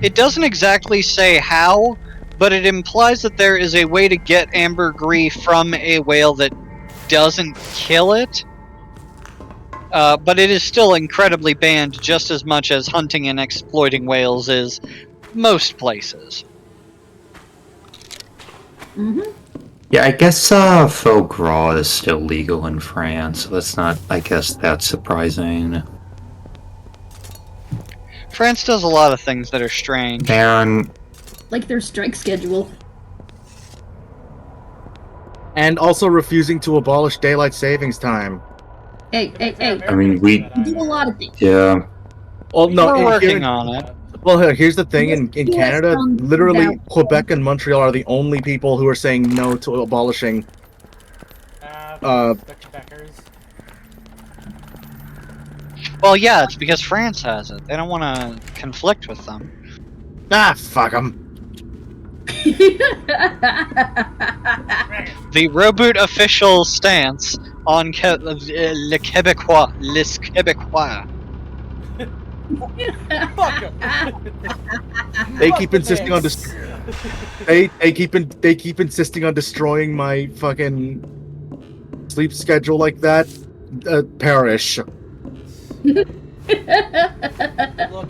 It doesn't exactly say how, but it implies that there is a way to get ambergris from a whale that doesn't kill it. But it is still incredibly banned just as much as hunting and exploiting whales is most places. Mm-hmm. Yeah, I guess foie gras is still legal in France, so that's not, I guess, that surprising. France does a lot of things that are strange. And Like their strike schedule. And also refusing to abolish daylight savings time. Hey. I mean, we do a lot of things. yeah. Well, no, We're here working in- on it. Well, here's the thing: in Yes, Canada, literally, that- Quebec and Montreal are the only people who are saying no to abolishing. The Quebecers. Well, yeah, it's because France has it. They don't want to conflict with them. Ah, fuck them. The reboot official stance on les Québécois. Les Québécois. Fuck 'em. They Fuck keep the insisting on Knicks. they keep insisting on destroying my fucking sleep schedule like that. Perish. Look,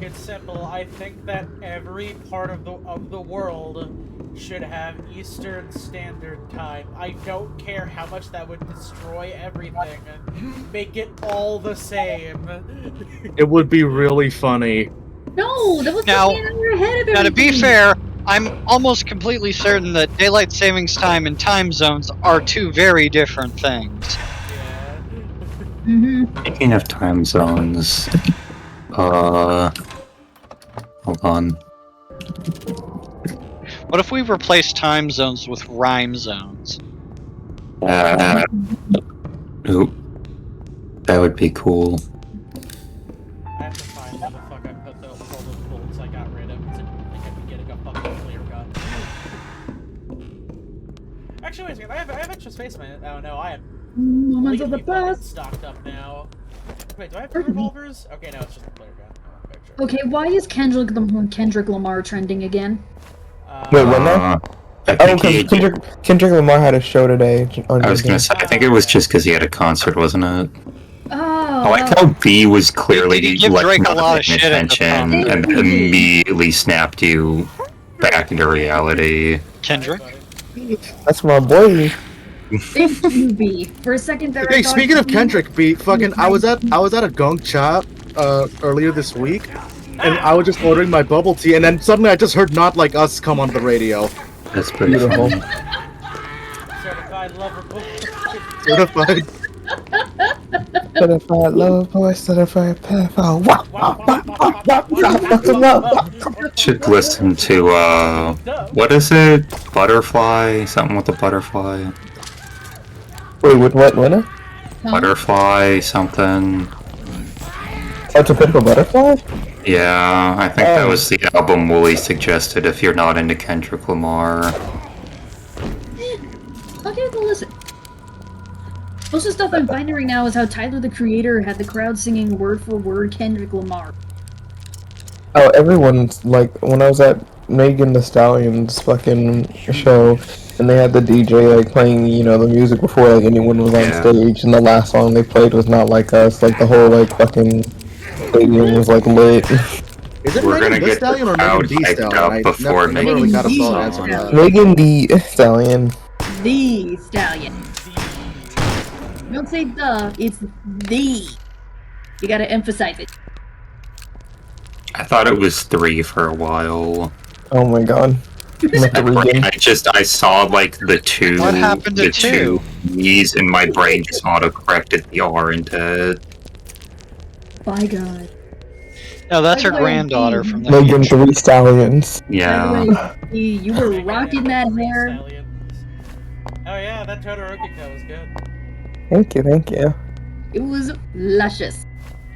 it's simple. I think that every part of the world should have Eastern Standard Time. I don't care how much that would destroy everything. Make it all the same. It would be really funny. No, that was Now- just an hour ahead of Now, to be everything. fair, I'm almost completely certain that daylight savings time and time zones are two very different things. Yeah. Mm-hmm. Speaking of time zones, hold on. What if we replace time zones with rhyme zones? Ooh, that would be cool. I have to find where the fuck I put all those bolts I got rid of because I didn't think I'd be getting a fucking clear gun. Actually, wait a second. I have extra space in my. Oh no, I have. Moments of the Leave me fucking past. stocked up now. Wait, do I have two revolvers? Okay, no, it's just a clear gun. Oh, okay, sure. Okay, why is Kendrick Lamar trending again? Wait, what now? I Oh, think he, because Kendrick Lamar had a show today. On I was gonna say, I think it was just because he had a concert, wasn't it? Oh, I like how B was clearly You give like Drake a not lot of paying shit at the attention top. and then immediately snapped you back into reality. Kendrick? That's my boy. thank you, B. For a second there, I Hey, thought speaking of you- Kendrick, I was at a gong cha earlier this week, and I was just ordering my bubble tea, and then suddenly I just heard "Not Like Us" come on the radio. That's pretty Beautiful. funny. Certified lover boy. Certified. Certified love boy, certified pedophile. Wow, wow, wow, wow, wow, wow, fucking love. Should listen to what is it? Butterfly? Something with a butterfly? Wait, with what winner? Butterfly something. Oh, to pick a butterfly? Yeah, I think that was the album Wooly suggested if you're not into Kendrick Lamar. I'll give it a listen. Most of the stuff I'm finding right now is how Tyler the Creator had the crowd singing word for word Kendrick Lamar. Oh, everyone's like, when I was at Megan Thee Stallion's fucking show, and they had the DJ like playing, you know, the music before like anyone was on Yeah. stage, and the last song they played was Not Like Us. Like the whole like fucking stadium was like lit. Is it We're Megan gonna Thee get Stallion the or Megan crowd Thee hyped Stallion? up I before never really got a Megan solid Thee answer to that. Megan Thee Stallion. The Stallion. Don't say the, it's the. You gotta emphasize it. I thought it was 3 for a while. Oh my god. I'm at the region. I saw like the 2. What happened to the 2? E's, and my brain just auto-corrected the R into. By God. No, that's her By the way, granddaughter from the Megan future. Three Stallions. Yeah. By the way, B, you were rocking that hair. Oh yeah, that Todoroki cut was good. Thank you, thank you. It was luscious.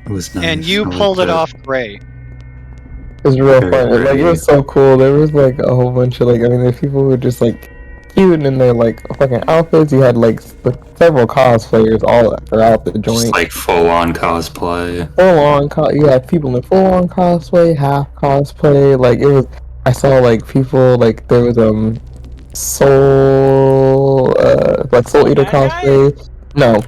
It was nice. And you I pulled liked it off great. It was real Very fun. Like, it pretty. was so cool. There was like a whole bunch of like, I mean, there's people who were just like cute in their like fucking outfits. You had like several cosplayers all throughout the Just joint. like full-on cosplay. You had people in full on cosplay, half cosplay. Like it was, I saw like people like there was Soul Eater Bad guy? cosplay. No,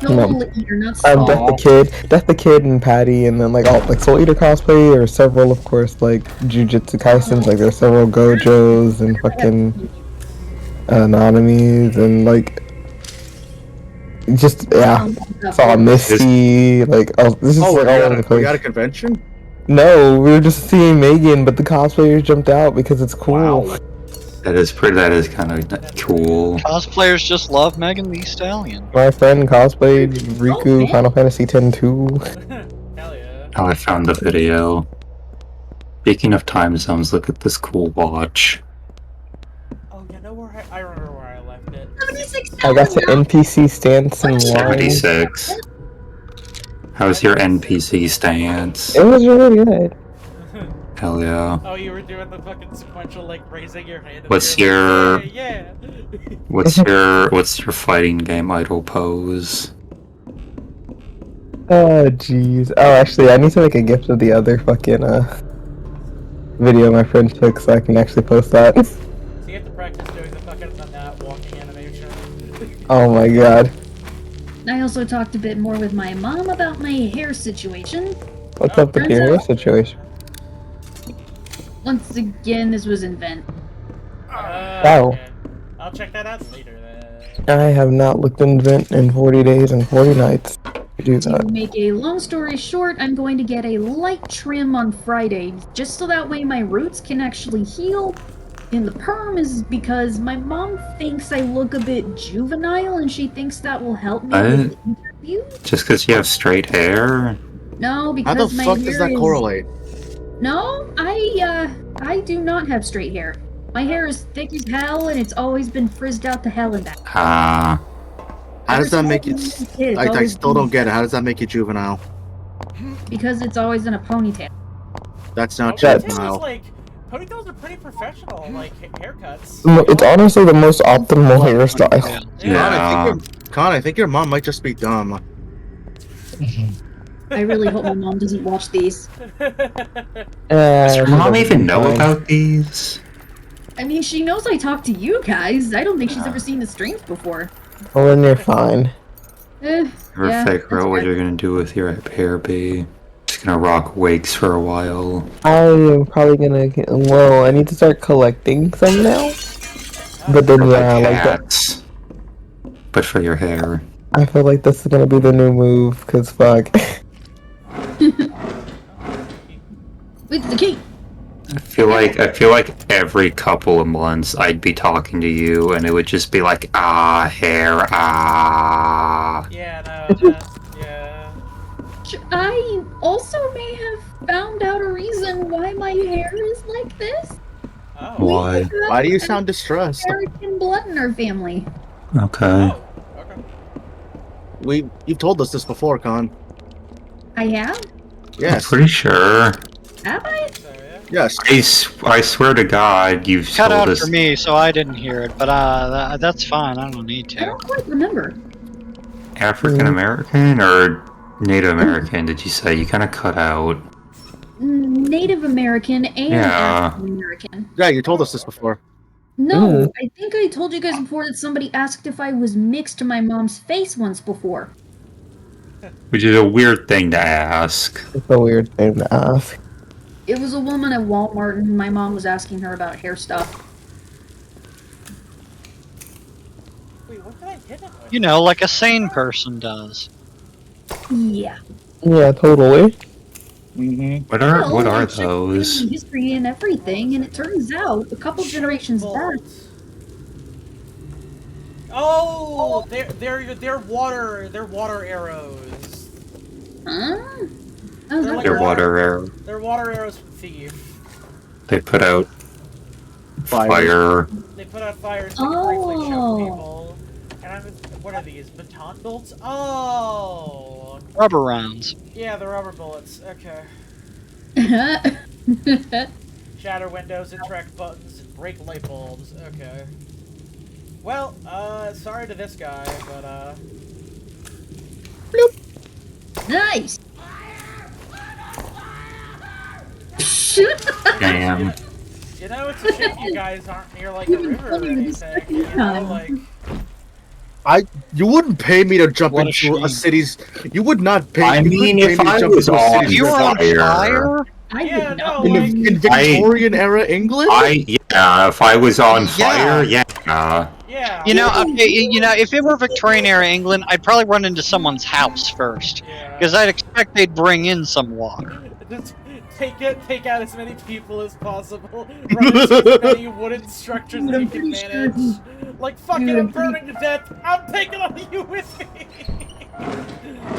Soul Eater, not Death Soul. the Kid and Patty, and then like all like Soul Eater cosplay. There were several, of course, like Jujutsu Kaisens. Like there's several Gojos and fucking Anonymies and like just saw Misty. Like this is Oh, like we all got over the we place. got a convention? No, we were just seeing Megan, but the cosplayers jumped out because it's cool. Wow. That is pretty. That is kind of cool. Cosplayers just love Megan Thee Stallion. My friend cosplayed Riku Final Fantasy X 2. Hell yeah. Oh, I found the video. Speaking of time zones, look at this cool watch. Oh, you know where I remember where I left it. 76 I got the NPC stance in line. 76. How's your NPC stance? It was really good. Hell yeah. Oh, you were doing the fucking sequential, like, raising your hand. and What's you're your- like, yeah. What's your fighting game idol pose? Oh jeez. Oh, actually, I need to make a gift of the other fucking video my friend took so I can actually post that. So you have to practice doing the fucking walking animation. Oh my god. I also talked a bit more with my mom about my hair situation. What's up with your hair situation? Once again, this was in Vent. Wow. Okay. I'll check that out later then. I have not looked in Vent in 40 days and 40 nights. Do To that. make a long story short, I'm going to get a light trim on Friday, just so that way my roots can actually heal. And the perm is because my mom thinks I look a bit juvenile, and she thinks that will help me with interviews. Just because you have straight hair? No, How because the my fuck hair does that is... correlate? No, I do not have straight hair. My hair is thick as hell, and it's always been frizzed out to hell and back. Ah. How does that Ever make since I was a it? kid, it's I always still been- don't get it. How does that make you juvenile? Because it's always in a ponytail. That's not That's- juvenile. Ponytails are pretty professional, like, haircuts. It's honestly the most optimal hairstyle. Yeah. Con, I think your mom might just be dumb. I really hope my mom doesn't watch these. Does your mom even know about these? I mean, she knows I talk to you guys. I don't think she's ever seen the streams before. Well, then you're fine. Ever Yeah, figure that's out what fair. you're gonna do with your hair be? Just gonna rock wigs for a while. I am probably gonna well, I need to start collecting some now. But then yeah, like that. Hats. But for your hair. I feel like this is gonna be the new move, cause fuck. It's the key. I feel like every couple of months I'd be talking to you and it would just be like, ah, hair, ah. Yeah, no, yeah. I also may have found out a reason why my hair is like this. Oh. Why? Why do you sound distressed? American blood in our family. Okay. Oh, okay. You've told us this before, Con. I have? I'm Yes. pretty sure. Have I? So, yeah. Yes. I swear to God, you've Cut told out us. for me, so I didn't hear it. But that's fine. I don't need I to. don't quite remember. African American or Native American? Did you say you kind of cut out? Native American and Yeah. African American. Yeah, you told us this before. No, I think I told you guys before that somebody asked if I was mixed to my mom's face once before. Which is a weird thing to ask. It's a weird thing to ask. It was a woman at Walmart, and my mom was asking her about hair stuff. Wait, what did I hit it with? You know, like a sane person does. Yeah. Yeah, totally. Mm-hmm. What are Well, I checked those? family history and everything, and it turns out a couple generations back. Oh, they're water arrows. Huh? Oh, They're like Your water arrow. They're water arrows from Thief. They put out Fire. fire. They put out fires to briefly show Oh. people. And What are these? Baton bolts? Oh! Rubber rounds. Yeah, the rubber bullets. Okay. Shatter windows, interact buttons, break light bulbs. Okay. Well, sorry to this guy, but, Nice. Damn. You know, it's a shame you guys aren't near, like, a river or anything. You know, like... You wouldn't pay me to jump What a into a shame. city's. You would not pay. I you mean, couldn't pay if me to I jump was into a on city's You were on fire. fire? I Yeah, would no, not. in, like... in Victorian era England. Yeah, if I was on fire, yeah. Yeah. You know, if it were Victorian era England, I'd probably run into someone's house first, Yeah. because I'd expect they'd bring in some water. Just take out as many people as possible. Run into as many wooden structures Dude, as you I'm can pretty sure manage. Like, fucking, Dude, I'm I'm pretty- burning to death. I'm taking all of you with me.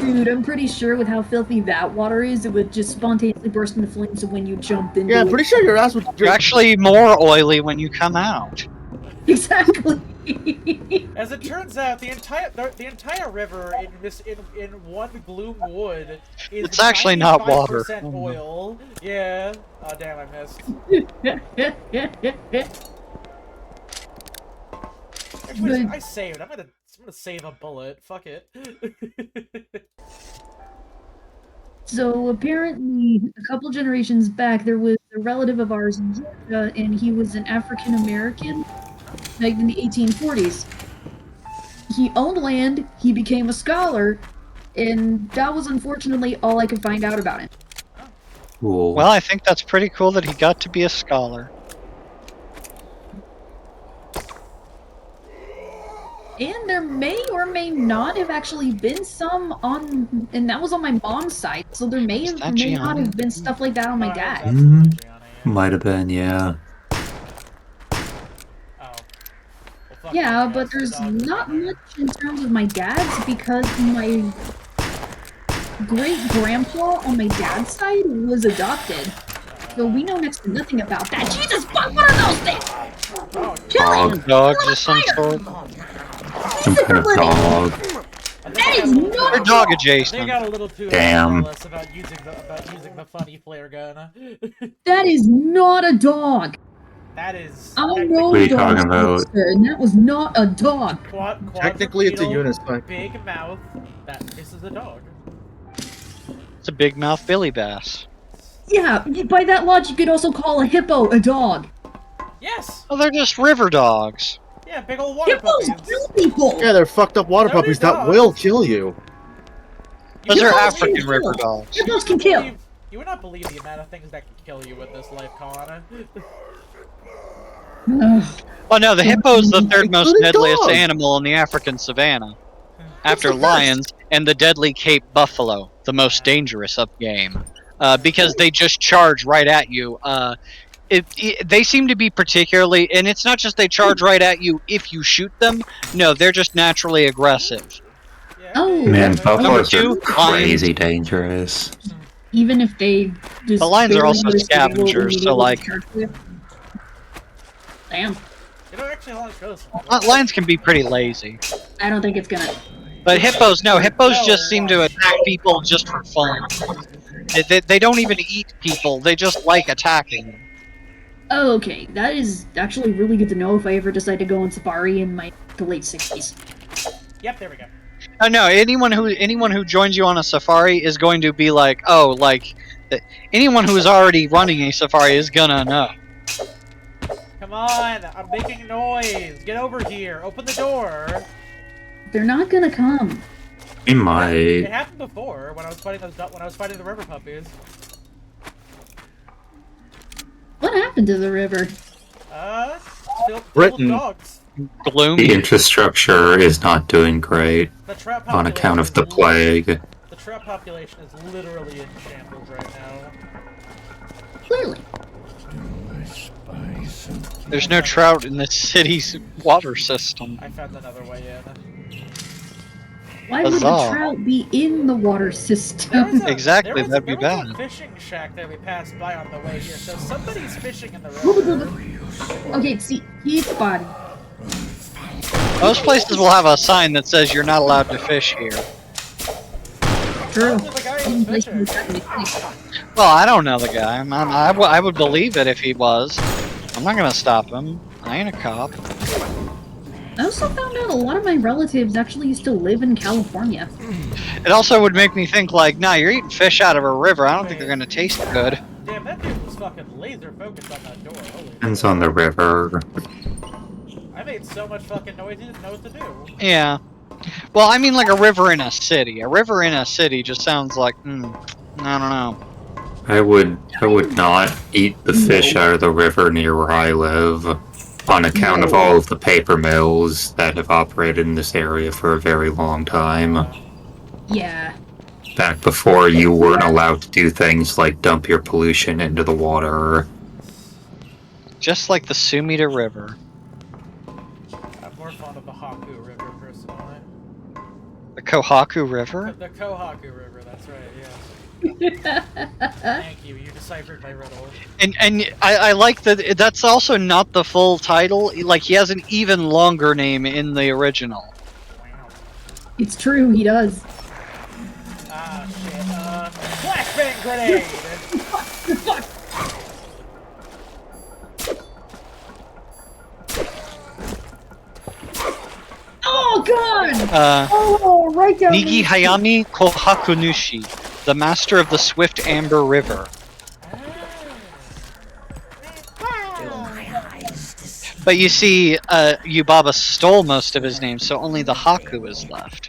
Dude, I'm pretty sure with how filthy that water is, it would just spontaneously burst into flames when you jumped into Yeah, I'm it. pretty sure your ass would. You're actually more oily when you come out. Exactly. As it turns out, the entire river in one Gloomwood is It's actually not water. 95% oil. Yeah. Oh damn, I missed. Actually, I saved. I'm gonna save a bullet. Fuck it. So apparently, a couple generations back, there was a relative of ours in Georgia, and he was an African American, like in the 1840s. He owned land, he became a scholar, and that was unfortunately all I could find out about him. Cool. Well, I think that's pretty cool that he got to be a scholar. And there may or may not have actually been some on, and that was on my mom's side, so there may Is have that may not Gianna? have been stuff like that on my dad. Mhm. Might have been, yeah. Yeah, but there's not much in terms of my dad's because my great-grandpa on my dad's side was adopted. So we know next to nothing about that. Jesus, fuck, what are those things? Kill it! Dogs of some sort. Some kind of dog. That is not They're a dog They adjacent. got a little too Damn. jealous about using the funny flare gun. That is not a dog. That is. I know What are you dogs, talking about? sir, and that was not a dog. Technically, it's a quadrupedal, unicycle. Big mouth. This is a dog. It's a big mouth Billy Bass. Yeah, by that logic, you could also call a hippo a dog. Yes. Oh, they're just river dogs. Yeah, big old water Hippos puppies. kill people. Yeah, they're fucked up water So do puppies that dogs. will kill you. Those You are would not African believe- river dogs. Hippos can kill. You would not believe the amount of things that can kill you with this life, Colin. Oh no, the hippo is the third most Including deadliest dogs. animal in the African savanna. After lions and the deadly Cape buffalo, the most dangerous of game. Because they just charge right at you. They seem to be particularly, and it's not just they charge right at you if you shoot them. No, they're just naturally aggressive. Yeah, Oh. Man, they're- buffaloes are two, crazy dangerous. Even if they just. The lions are barely also notice the people scavengers, so, immediately like- charge you. Damn. You know, actually, how it goes. Lions can be pretty lazy. I don't think it's gonna. But hippos, no, hippos just seem to attack people just for fun. They don't even eat people, they just like attacking them. Oh, okay. That is actually really good to know if I ever decide to go on safari in the late 60s. Yep, there we go. Oh no, anyone who joins you on a safari is going to be like, oh, like, anyone who is already running a safari is gonna know. Come on, I'm making noise. Get over here. Open the door. They're not gonna come. It It might. happened before when I was fighting the river puppies. What happened to the river? Filled with Britain. dogs. Gloom. The infrastructure is not doing great The trout on account of the population plague. The trout population is literally in shambles right now. Clearly. There's no trout in the city's water system. I found another way in. Why would the Huzzah. trout be in the water There system? was Exactly, there was that'd be there was bad. a fishing shack that we passed by on the way here, so somebody's fishing in the river. Okay, see, each body. Most places will have a sign that says you're not allowed to fish here. True. The guy who's fishing. Well, I don't know the guy. I would believe it if he was. I'm not gonna stop him. I ain't a cop. I also found out a lot of my relatives actually used to live in California. It also would make me think like, nah, you're eating fish out of a river. I don't think they're gonna taste good. Damn, that dude was fucking laser focused on that door. Holy Depends shit. on the river. I made so much fucking noise he didn't know what to do. Yeah. Well, I mean like a river in a city. A river in a city just sounds like, I don't know. I would not eat the fish out of the river near where I live, on account of all of the paper mills that have operated in this area for a very long time. Yeah. Back before you weren't allowed to do things like dump your pollution into the water. Just like the Sumida River. I'm more fond of the Haku River, personally. The Kohaku River? The Kohaku River, that's right, yeah. Thank you, you deciphered my riddle. And I like that that's also not the full title. Like, he has an even longer name in the original. Wow. It's true, he does. Ah, shit, flashbang grenade! Oh god! Oh, right down Nigi Hayami Kohakunushi, the master of the Swift Amber River. But you see, Yubaba stole most of his name, so only the Haku is left.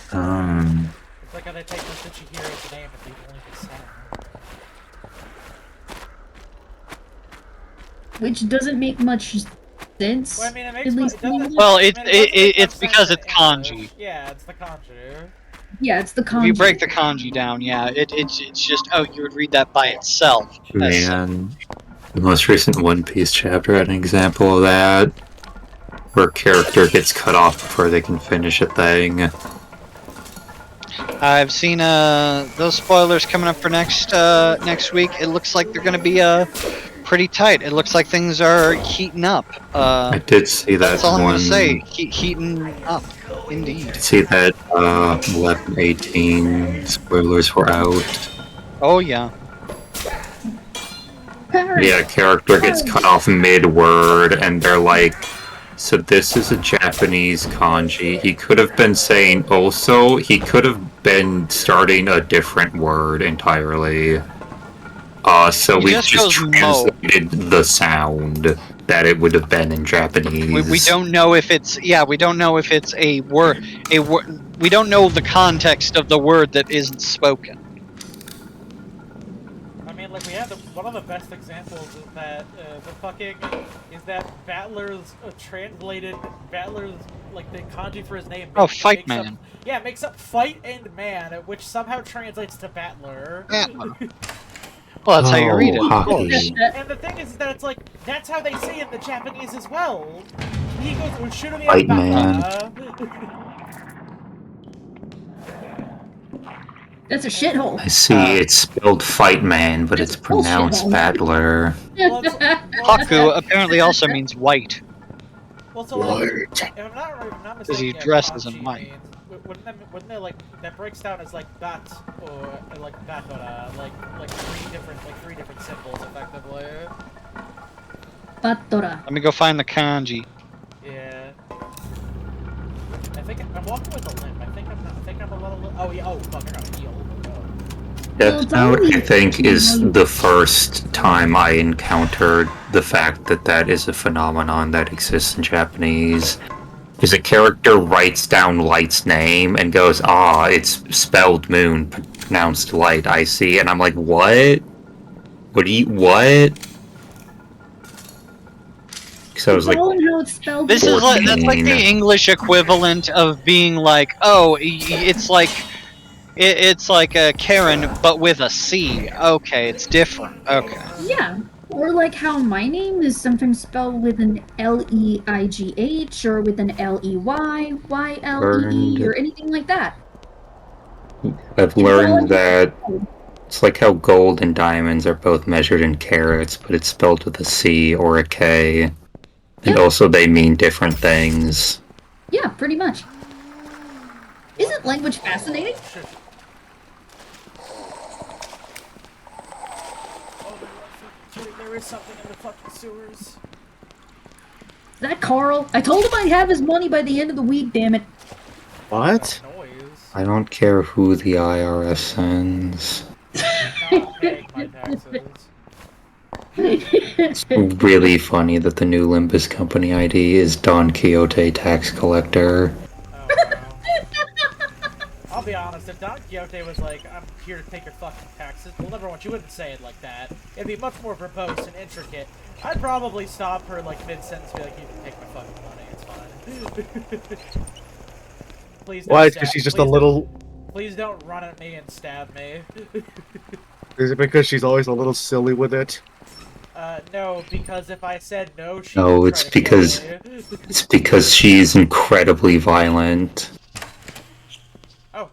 It's like how they take Shichihiro's name and leave only his son. Which doesn't make much sense. Well, I mean, it makes at it least doesn't, Well, I mean, it's doesn't make because sense it's in English. kanji. Yeah, it's the kanji. yeah, it's the If kanji. you break the kanji down, yeah, it's just, oh, you would read that by itself. Man, the most recent One Piece chapter had an example of that, where a character gets cut off before they can finish a thing. I've seen those spoilers coming up for next week. It looks like they're gonna be pretty tight. It looks like things are heating up. I did see that That's all I'm one. gonna say. Heating up, indeed. See that 11-18 spoilers were out. Oh yeah. Yeah, a character gets cut off mid-word, and they're like, so this is a Japanese kanji. He could have been saying also, he could have been starting a different word entirely. So He we just just goes mo. translated the sound that it would have been in Japanese. We don't know if it's we don't know if it's a word. We don't know the context of the word that isn't spoken. I mean, like, we had one of the best examples is that Battler's translated Battler's, like, the kanji for his name. Fight man. Makes up fight and man, which somehow translates to Battler. Well, that's how you read it. Of hockey. course. And the thing is that it's like, that's how they say it in the Japanese as well. He goes, "Shurumi Fight Battler." That's a shithole. I see it's spelled fight man, but it's pronounced battler. Well, Haku apparently also means white. Well, so like, if I'm not Because mistaken, he dresses in kanji white. means- wouldn't they like that breaks down as like bat or like batora, like three different symbols effectively. Batora. Let me go find the kanji. Yeah. I think I'm walking with a limp. I think I'm a little. Oh yeah. Oh fuck! I got a heal. Death Note, I think, is the first time I encountered the fact that that is a phenomenon that exists in Japanese. Because a character writes down Light's name and goes, it's spelled moon, pronounced light, I see. And I'm like, what? What? So I was like, How it's spelled. This is like that's like the 14. English equivalent of being like, it's like it's like a Karen but with a C. Okay, it's different. Okay. Yeah. Or like how my name is sometimes spelled with an Leigh or with an Leyyle or anything like that. I've learned that it's like how gold and diamonds are both measured in carats, but it's spelled with a C or a K. And Yep. also they mean different things. Yeah, pretty much. Isn't language fascinating? There is something in the fucking sewers. Is that Carl? I told him I'd have his money by the end of the week, damn it. What? Noise. I don't care who the IRS sends. Not paying my taxes. It's really funny that the new Limbus company ID is Don Quixote Tax Collector. Oh, wow. I'll be honest, if Don Quixote was like, I'm here to take your fucking taxes, well, number one, she wouldn't say it like that. It'd be much more verbose and intricate. I'd probably stop her, like, mid-sentence and be like, you can take my fucking money, it's fine. Please don't Why? stab- Because she's just a please little. don't- Please don't run at me and stab me. Is it because she's always a little silly with it? No, because if I said no, she No, would it's try to kill me. It's because she's incredibly violent. Oh.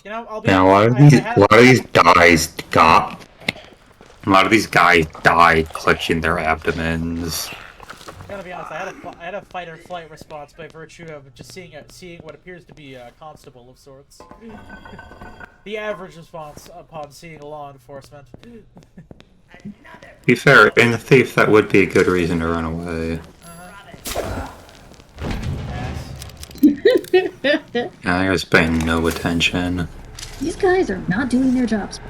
You know, I'll be Now, honest, a lot of these guys got. A lot of these guys died clutching their abdomens. I gotta be honest, I had a fight or flight response by virtue of just seeing what appears to be a constable of sorts. The average response upon seeing law enforcement. To be fair, in a thief, that would be a good reason to run away. I was paying no attention. These guys are not doing their jobs.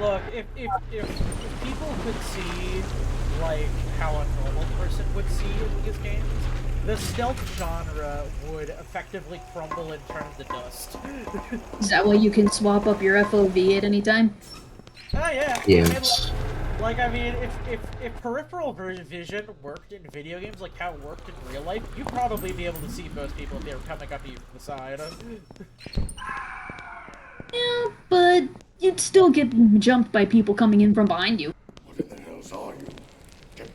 Look, if people could see, like, how a normal person would see in these games, the stealth genre would effectively crumble and turn to dust. Is that why you can swap up your FOV at any time? Oh yeah. Yes. I mean, if peripheral vision worked in video games like how it worked in real life, you'd probably be able to see most people if they were coming up at you from the side. Yeah, but you'd still get jumped by people coming in from behind you.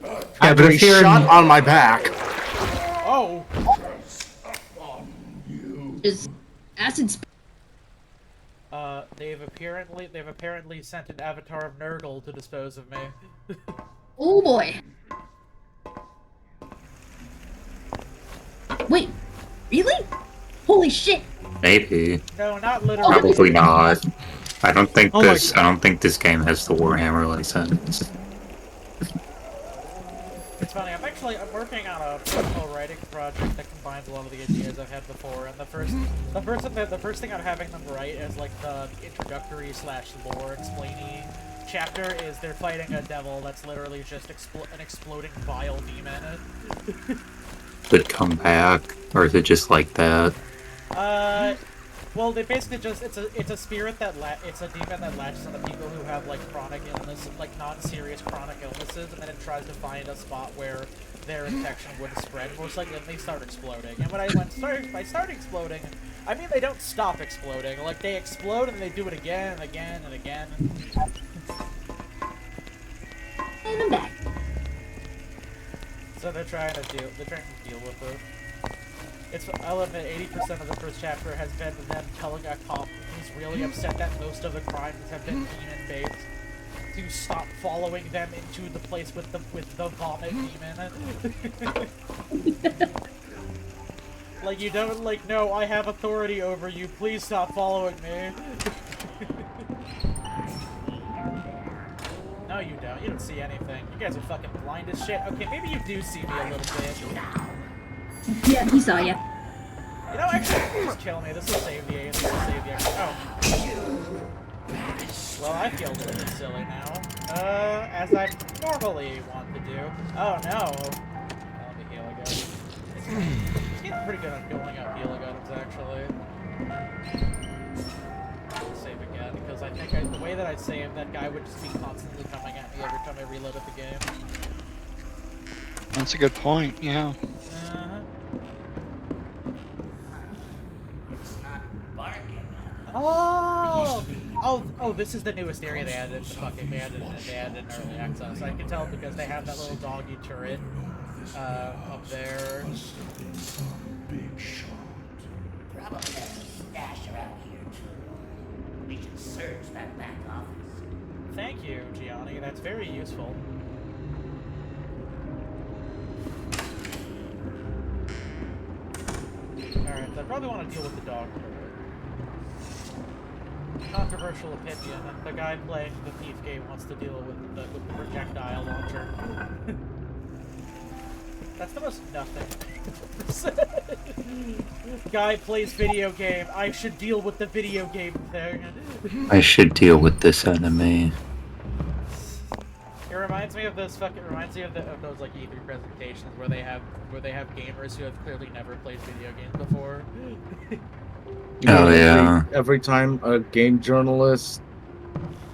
Yeah, but if you're shot on my back. Oh. Is acid. They've apparently sent an avatar of Nurgle to dispose of me. Oh boy. Wait, really? Holy shit! Maybe. No, not literally. Probably not. I don't think Oh my I don't think this game has the Warhammer license. It's funny. I'm working on a personal writing project that combines a lot of the ideas I've had before, and the first thing I'm having them write is like the introductory / lore explaining chapter is they're fighting a devil that's literally just an exploding vile demon. Did it come back, or is it just like that? Well, they basically just it's a spirit it's a demon that latches on the people who have like chronic illness, like non-serious chronic illnesses, and then it tries to find a spot where their infection would spread most likely, and they start exploding. And by start exploding, I mean they don't stop exploding. Like they explode and they do it again and again and again. And I'm back. So they're trying to deal with it. I love that 80% of the first chapter has been them telling a cop who's really upset that most of the crimes have been demon-based to stop following them into the place with the vomit demon. Like, you don't, like, no, I have authority over you, please stop following me. No, you don't. You don't see anything. You guys are fucking blind as shit. Okay, maybe you do see me a little bit. Yeah, he saw ya. You know, actually, just kill me. This will save the aim. This will save the action. Oh. Well, I feel a little bit silly now. As I normally want to do. Oh, no. Let me heal again. It's getting pretty good at going out healing items, actually. I'll save again, because I think the way that I save, that guy would just be constantly coming at me every time I reloaded the game. That's a good point, yeah. Oh, this is the newest area they added in early access. I can tell because they have that little doggy turret up there. Probably has a stash around here too. We should search that back office. Thank you, Gianni. That's very useful. probably want to deal with the dog turret. Controversial opinion. The guy playing the Thief game wants to deal with the projectile launcher. That's the most nothing. Guy plays video game. I should deal with the video game thing. I should deal with this enemy. It reminds me of those fucking. Reminds me of those like E3 presentations where they have gamers who have clearly never played video games before. Oh yeah. Every time a game journalist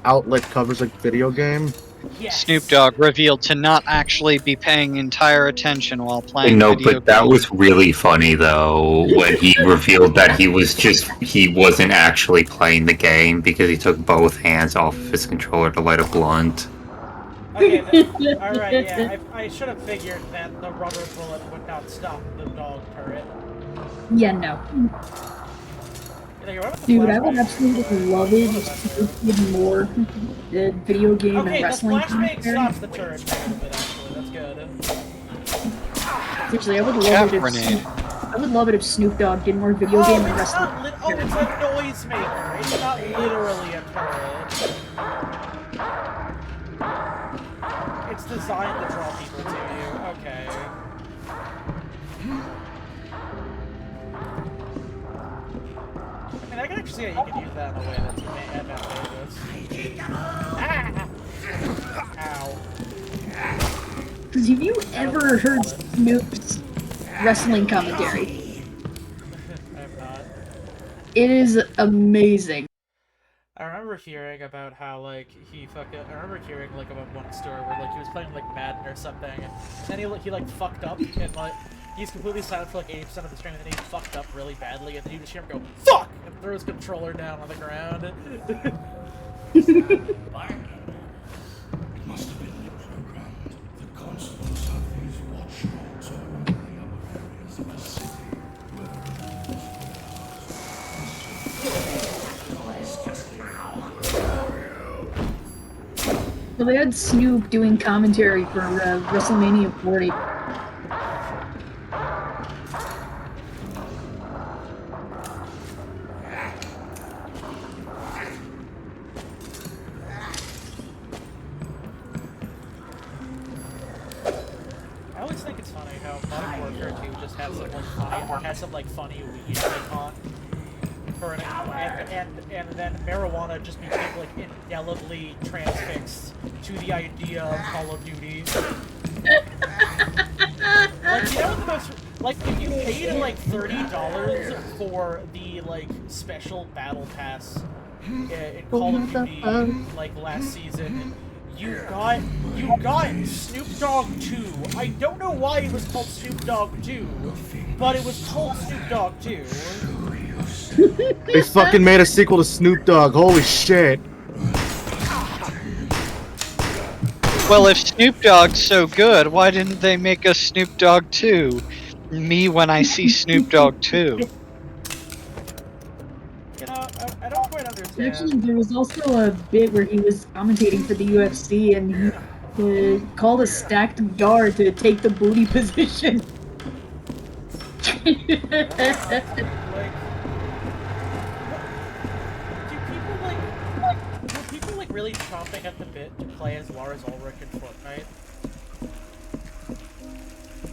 outlet covers a video game. Yes. Snoop Dogg revealed to not actually be paying entire attention while playing No, video but that games. was really funny though when he revealed that he wasn't actually playing the game because he took both hands off of his controller to light a blunt. Okay, alright, yeah, I should have figured that the rubber bullet would not stop the dog turret. Yeah, no. Dude, I would absolutely love it if Snoop did more video game and wrestling flashbang commentary. stops the turret a little bit, actually. That's good. Seriously, I would love it if Snoop Dogg did more video game and wrestling. It's a noisemaker. It's not literally a turret. It's designed to draw people to you. Okay. I mean, I can actually see how you can use that in a way that's advantageous. Ow. Because have you ever heard Snoop's wrestling commentary? I have not. It is amazing. I remember hearing about how, like, I remember hearing, like, about one story where, like, he was playing, like, Madden or something, and then he like, fucked up, and, like, he's completely silent for, like, 80% of the stream, and then he fucked up really badly, and then you just hear him go, FUCK! And throw his controller down on the ground. It must have been programmed. The constables have these watchdogs all over the upper areas of the city, where So they had Snoop doing commentary for WrestleMania 40. I always think it's funny how Modern Warfare 2 just has some, like, funny weed icon. And then marijuana just became, like, indelibly transfixed to the idea of Call of Duty. Like, you know what the most... Like, if you paid, like, $30 for the, like, special battle pass in Call of Duty, like, last season, you got Snoop Dogg 2. I don't know why it was called Snoop Dogg 2, but it was called Snoop Dogg 2. They fucking made a sequel to Snoop Dogg. Holy shit. Well, if Snoop Dogg's so good, why didn't they make a Snoop Dogg 2? Me when I see Snoop Dogg 2. You know, I don't quite understand. Actually, there was also a bit where he was commentating for the UFC and he called a stacked guard to take the booty position. Do people really chomping at the bit to play as Lars Ulrich in Fortnite?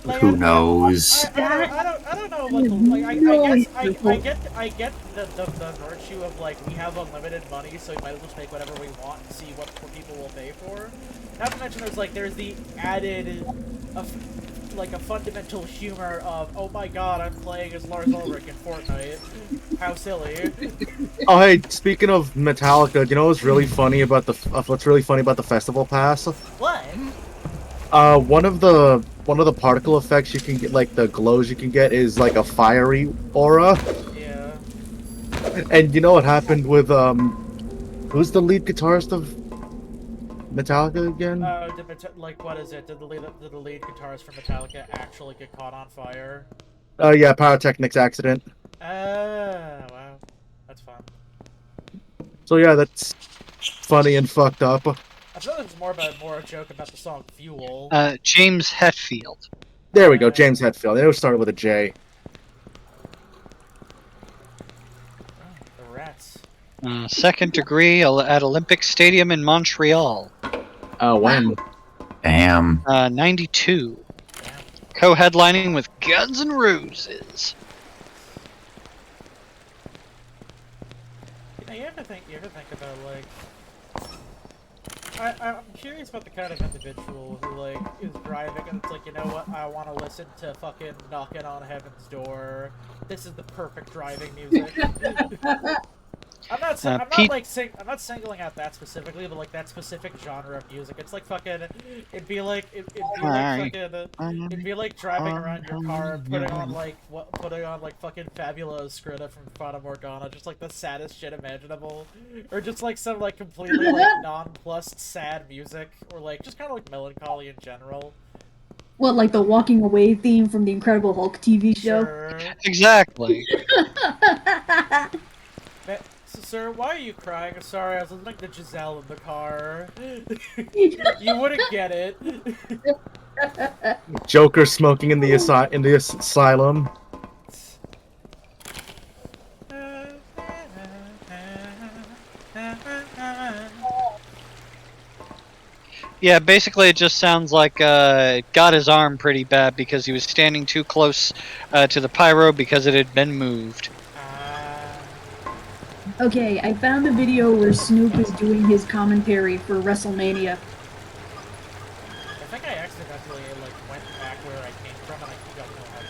Like, Who knows? I don't know what the, like, I get the virtue of, like, we have unlimited money, so we might as well just make whatever we want and see what people will pay for. Not to mention there's the added, like, a fundamental humor of, oh my god, I'm playing as Lars Ulrich in Fortnite. How silly. Oh hey, speaking of Metallica, you know what's really funny about the festival pass? What? One of the particle effects you can get, like the glows you can get, is like a fiery aura. Yeah. And you know what happened with who's the lead guitarist of Metallica again? Like, what is it? Did the lead guitarist from Metallica actually get caught on fire? Yeah, pyrotechnics accident. Wow. That's fun. So yeah, that's funny and fucked up. I thought it was more a joke about the song Fuel. James Hetfield. There we go, James Hetfield. It started with a J. Second degree at Olympic Stadium in Montreal. When? Damn. 92. Co-headlining with Guns N' Roses. You ever think about, like... I'm curious about the kind of individual who, like, is driving and it's like, you know what, I want to listen to fucking Knocking on Heaven's Door. This is the perfect driving music. I'm not singling out that specifically, but like that specific genre of music. It's like fucking. It'd be like driving around your car, putting on like fucking Fabulous Scritta from Fata Morgana, just like the saddest shit imaginable, or just like some like completely like nonplussed sad music, or like just kind of like melancholy in general. What, like the Walking Away theme from the Incredible Hulk TV show? Sure. Exactly. Sir, why are you crying? Sorry, I was listening to Giselle in the car. You wouldn't get it. Joker smoking in the asylum. Yeah, basically it just sounds like got his arm pretty bad because he was standing too close to the pyro because it had been moved. Okay, I found a video where Snoop is doing his commentary for WrestleMania. I think I accidentally like went back where I came from and I don't know how to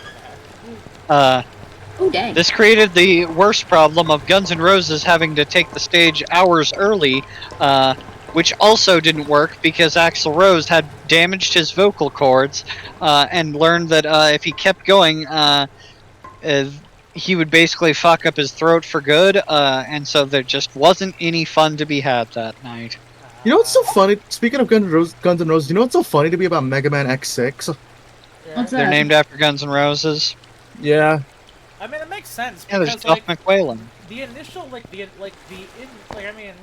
go back. Oh dang. This created the worst problem of Guns N' Roses having to take the stage hours early, which also didn't work because Axl Rose had damaged his vocal cords and learned that if he kept going, he would basically fuck up his throat for good, and so there just wasn't any fun to be had that night. You know what's so funny? Speaking of Guns N' Roses, you know what's so funny to me about Mega Man X6? What's They're that? named after Guns N' Roses. Yeah. I mean, it makes sense Yeah, there's because Duff like McWhalen. the initial I mean, in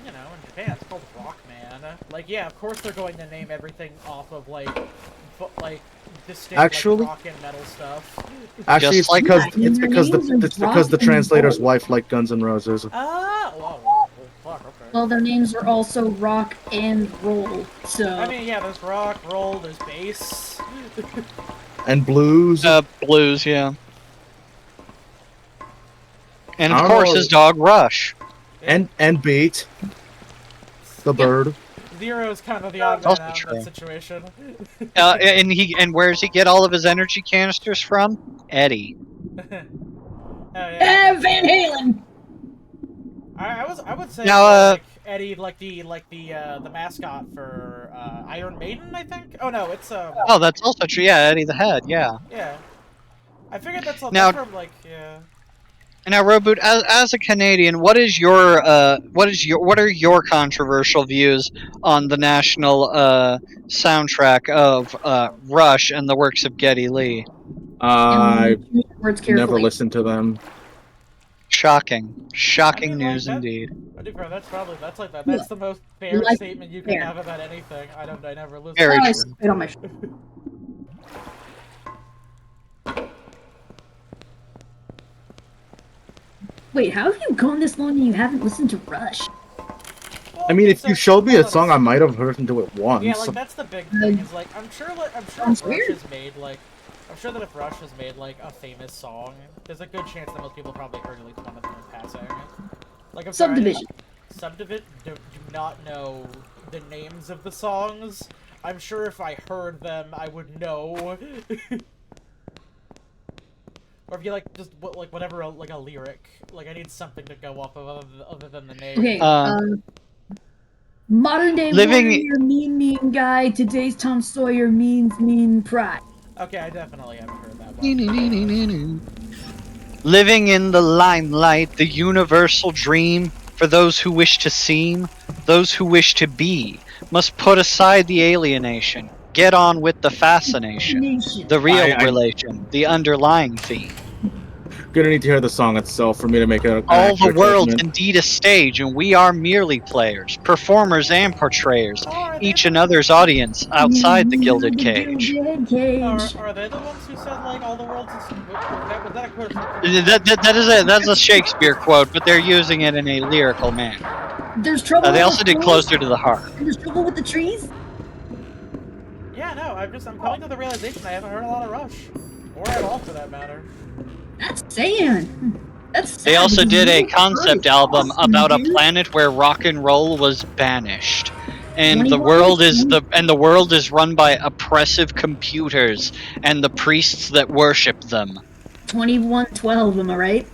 Japan it's called Rockman. Like, yeah, of course they're going to name everything off of like distinct Actually- like, rock and metal stuff. Actually, Just it's like- because Yeah, it's their because names are the Rock and translator's Roll. wife liked Guns N' Roses. Well, fuck, okay. Well, their names are also Rock and Roll, so... I mean, yeah, there's rock, roll, there's bass. And blues. Blues, yeah. And I of don't course know. his dog Rush. and Beat. The bird. Zero's kind of the odd man Also out in true. that situation. And where's he get all of his energy canisters from? Eddie. Van Halen! I would say Now, like Eddie, like the mascot for Iron Maiden, I think. Oh no, it's Oh, that's also true. Yeah, Eddie the Head. Yeah. yeah. I figured that's Now- from like yeah. Now, Roboot, as a Canadian, what are your controversial views on the national soundtrack of Rush and the works of Geddy Lee? I Words never carefully. listened to them. Shocking I mean, news like, indeed. That's the most fair Like, statement you can fair. have about anything. I never listen. Very Oh, I true. spit on my Wait, how have you gone this long and you haven't listened to Rush? Well, I mean, if so- you showed me a well, song, I might have listened to it once. Yeah, like that's the big thing. Is like I'm sure Sounds if Rush weird. has made like I'm sure that if Rush has made like a famous song, there's a good chance that most people probably heard at least one of them in passing. Like I'm sorry, Subdivision. Subdivision do not know the names of the songs. I'm sure if I heard them, I would know. Or if you like just like whatever like a lyric, like I need something to go off of other than the name. Okay, Uh, modern day living- warrior, mean guy. Today's Tom Sawyer mean pride. Okay, I definitely haven't heard that one. Living in the limelight, the universal dream, for those who wish to seem, those who wish to be, must put aside the alienation, get on with the fascination, Nation. the real I- relation, the underlying theme. gonna need to hear the song itself for me to make an All the accurate world's judgment. indeed a stage, and we are merely players, performers and portrayers, Are each they, another's audience outside the gilded The cage. gilded cage. are they the ones who said, like, all the world's... Was that a quote? That's a Shakespeare quote, but they're using it in a lyrical manner. There's trouble. They with also the did trees? Closer to the Heart. There's trouble with the trees. Yeah, no, I'm coming to the realization I haven't heard a lot of Rush. Or at all, for that matter. That's saying. That's sad, They also because did a Music concept is album awesome, about a dude. planet where rock and roll was banished. And the 21 world is run by oppressive computers and the priests that worship them. 2112, am I right?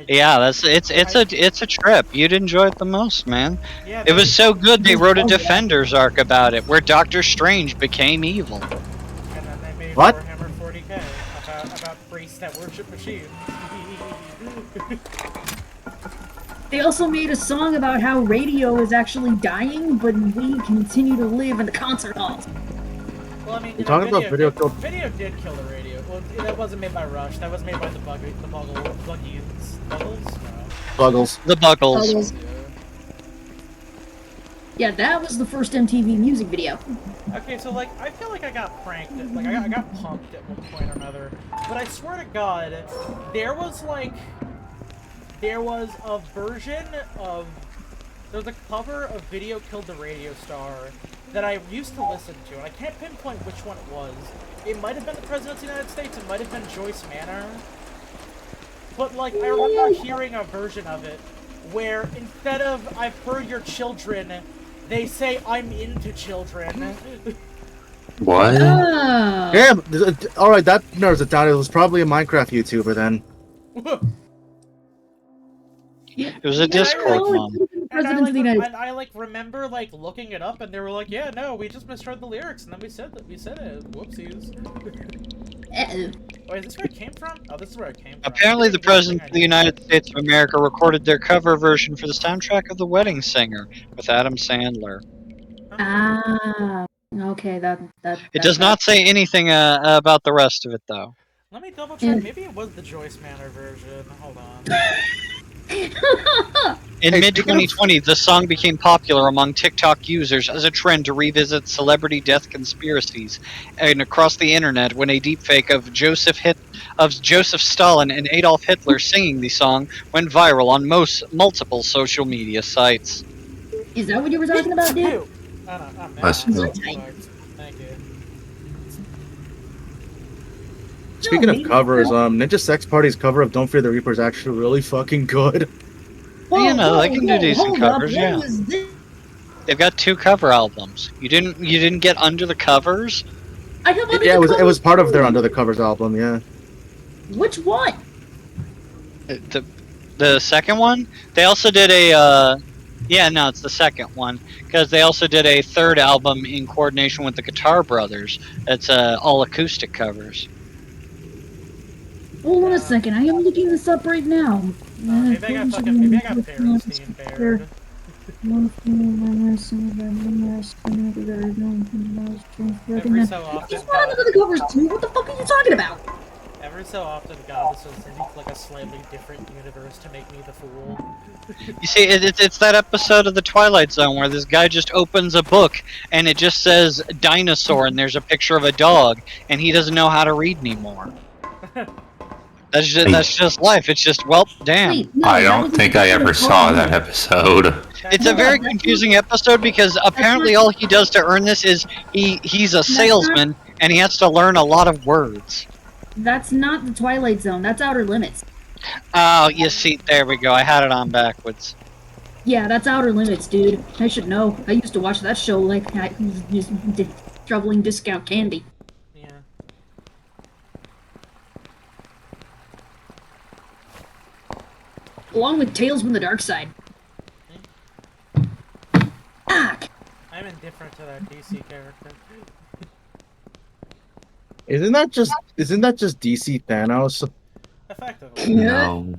Yeah, it's a trip. You'd enjoy it the most, man. Yeah, It was so good they wrote a Oh, yeah. Defenders arc about it, where Doctor Strange became evil. And then they made What? Warhammer 40k about priests that worship machines. They also made a song about how radio is actually dying, but we continue to live in the concert halls. Well, I mean, You're talking about video killed- Video did kill the radio. Well, that wasn't made by Rush. That was made by the Buggies. Buggles? No. Buggles. The Buggles. Buggles. Yeah, that was the first MTV music video. Okay, so, like, I feel like I got pranked. Like, I got punked at one point or another. But I swear to God, there was a version of... There was a cover of Video Killed the Radio Star that I used to listen to, and I can't pinpoint which one it was. It might have been the President of the United States, it might have been Joyce Manor. But, like, I remember hearing a version of it where instead of, I've heard your children, they say, I'm into children. What? Oh. Damn. Alright, that narrows it down. It was probably a Minecraft YouTuber then. It was a Discord one. President of the United And I like remember like looking it up, and they were like, "Yeah, no, we just misheard the lyrics, and then we said it. Whoopsies." Wait, is this where it came from? Oh, this is where it came from. Apparently, the President of the United States of America recorded their cover version for the soundtrack of The Wedding Singer with Adam Sandler. Ah, okay, It does not say anything about the rest of it, though. Let me double check. Maybe it was the Joyce Manor version. Hold on. In mid-2020, the song became popular among TikTok users as a trend to revisit celebrity death conspiracies, and across the internet when a deepfake of Joseph Stalin and Adolf Hitler singing the song went viral on multiple social media sites. Is that what you were talking about, dude? Ew. That's Thank you. Speaking of covers, Ninja Sex Party's cover of Don't Fear the Reaper is actually really fucking good. You know, they can do decent hold up, covers, what yeah. was this? They've got 2 cover albums. You didn't get Under the Covers? I have Under Yeah, the it was Covers part of their too. Under the Covers album, yeah. Which one? The second one? They also did a yeah, no, it's the second one, because they also did a third album in coordination with the Guitar Brothers. It's all acoustic covers. Hold on a second, I am looking this up right now. Maybe I got Berenstein paired. Every so often, He's not under the covers too. What the fuck are you talking about? every so often, God will send me like a slightly different universe to make me the fool. You see, it's that episode of The Twilight Zone where this guy just opens a book and it just says dinosaur and there's a picture of a dog and he doesn't know how to read anymore. That's just life. It's just, well, damn. Wait, no, I that don't was think I ever saw Twilight. that episode. It's a very confusing episode because apparently all he does to earn this is he's a salesman and he has to learn a lot of words. That's not the Twilight Zone. That's Outer Limits. Oh, you see, there we go. I had it on backwards. Yeah, that's Outer Limits, dude. I should know. I used to watch that show like I was just shoveling discount candy. Yeah. Along with Tales from the Dark Side. Fuck! I'm indifferent to that DC character. Isn't that just DC Thanos? Effectively. No.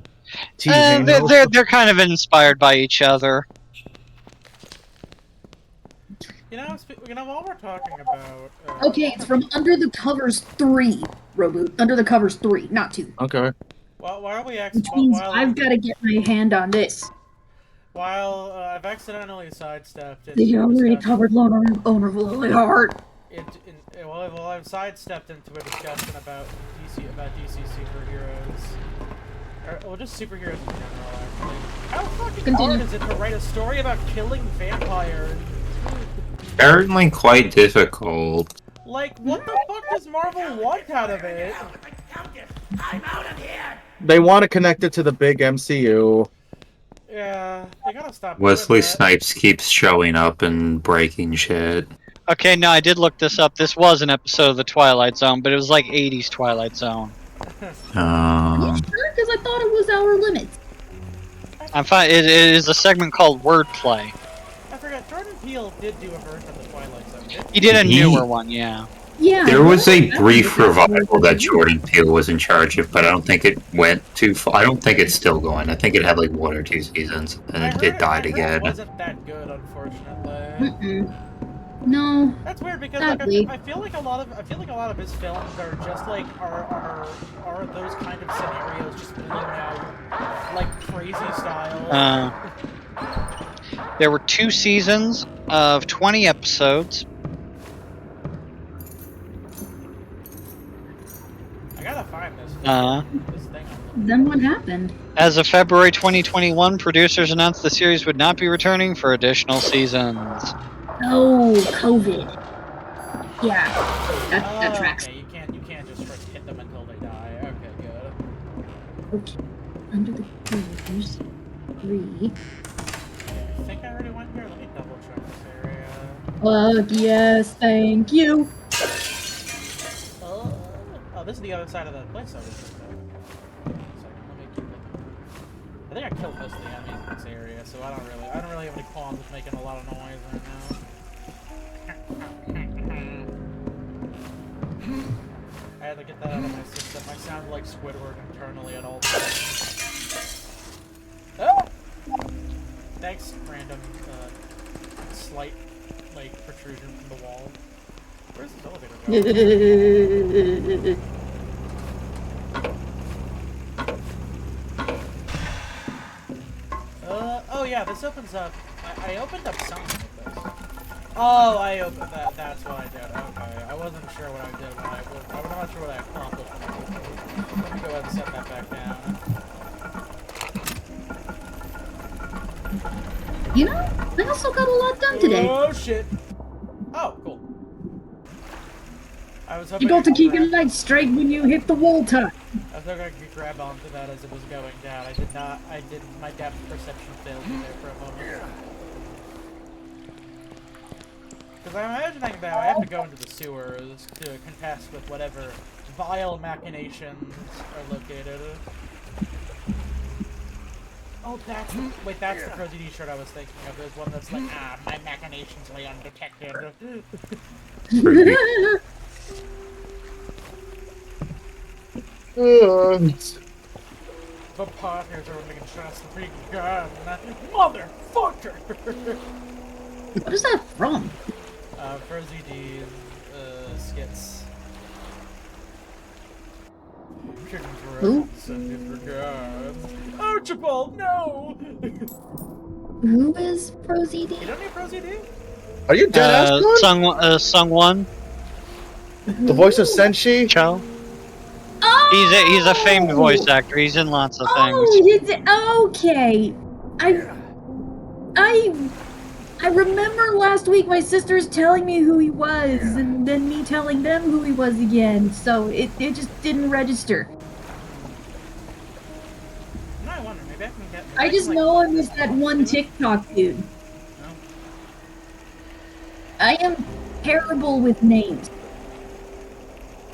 They're kind of inspired by each other. You know, while we're talking about... Okay, it's from Under the Covers 3, Roboot. Under the Covers 3, not 2. Okay. While Why are we Which means I've got to get my hand on this. While I've accidentally sidestepped into They a already discussion. covered owner of Lily Heart. Well, I've sidestepped into a discussion about DC superheroes. Or just superheroes in general, actually. How fucking hard is it to write a story about killing vampires? Apparently quite difficult. Like, what the fuck does Marvel want out of it? I'm out of here. They want to connect it to the big MCU. Yeah, they gotta stop Wesley doing that. Snipes keeps showing up and breaking shit. Okay, no, I did look this up. This was an episode of the Twilight Zone, but it was like 80s Twilight Zone. Are you sure? Because I thought it was Our Limits. I'm fine. It is a segment called Wordplay. I forgot, Jordan Peele did do a version of the Twilight Zone, didn't He did a newer one, yeah. Yeah. There was a brief revival that Jordan Peele was in charge of, but I don't think it went too far. I don't think it's still going. I think it had like 1 or 2 seasons, and it died again. It wasn't that good, unfortunately. No. That's weird because Sadly. like I feel like a lot of his films are just like are those kind of scenarios just blown out like crazy style. There were 2 seasons of 20 episodes. I gotta find this thing. Then what happened? As of February 2021, producers announced the series would not be returning for additional seasons. Oh, COVID. Yeah, that tracks. Okay, you can't just first hit them until they die. Okay, good. Okay. Under the covers. 3. I think I already went here. Let me double check this area. Yes, thank you. Oh, this is the other side of the place I was just at. Let me keep it. I think I killed most of the enemies in this area, so I don't really have any qualms with making a lot of noise right now. I had to get that out of my system. I sound like Squidward internally at all times. Oh! Thanks, random, slight, like, protrusion from the wall. Where's this elevator going? Oh yeah, this opens up. I opened up something with this. Oh, I opened that. That's what I did. Okay, I wasn't sure what I did when I was not sure what I accomplished. Let me go ahead and set that back down. You know, I also got a lot done today. Oh shit! Oh, cool. I was hoping You got to keep your legs straight when you hit the wall time. I was hoping I could grab onto that as it was going down. I did not. My depth perception failed me there for a moment. Because I'm imagining that I have to go into the sewers to contest with whatever vile machinations are located. Oh, that's the Prosy D shirt I was thinking of. There's one that's like, my machinations lay undetected. The partners are making trust the big gun. Motherfucker! What is that from? Prosy D's skits. Who? Send his regards. Archibald, no! Who is Prosy D? You don't need Prosy D? Are you dead ass? Sungwon. The voice of Senshi? Cho. Oh! He's a famed voice actor. He's in lots of things. Oh, okay. I remember last week my sisters telling me who he was, and then me telling them who he was again. So it just didn't register. No, I wonder. Maybe I can get. I just know I was that one TikTok dude. No. I am terrible with names.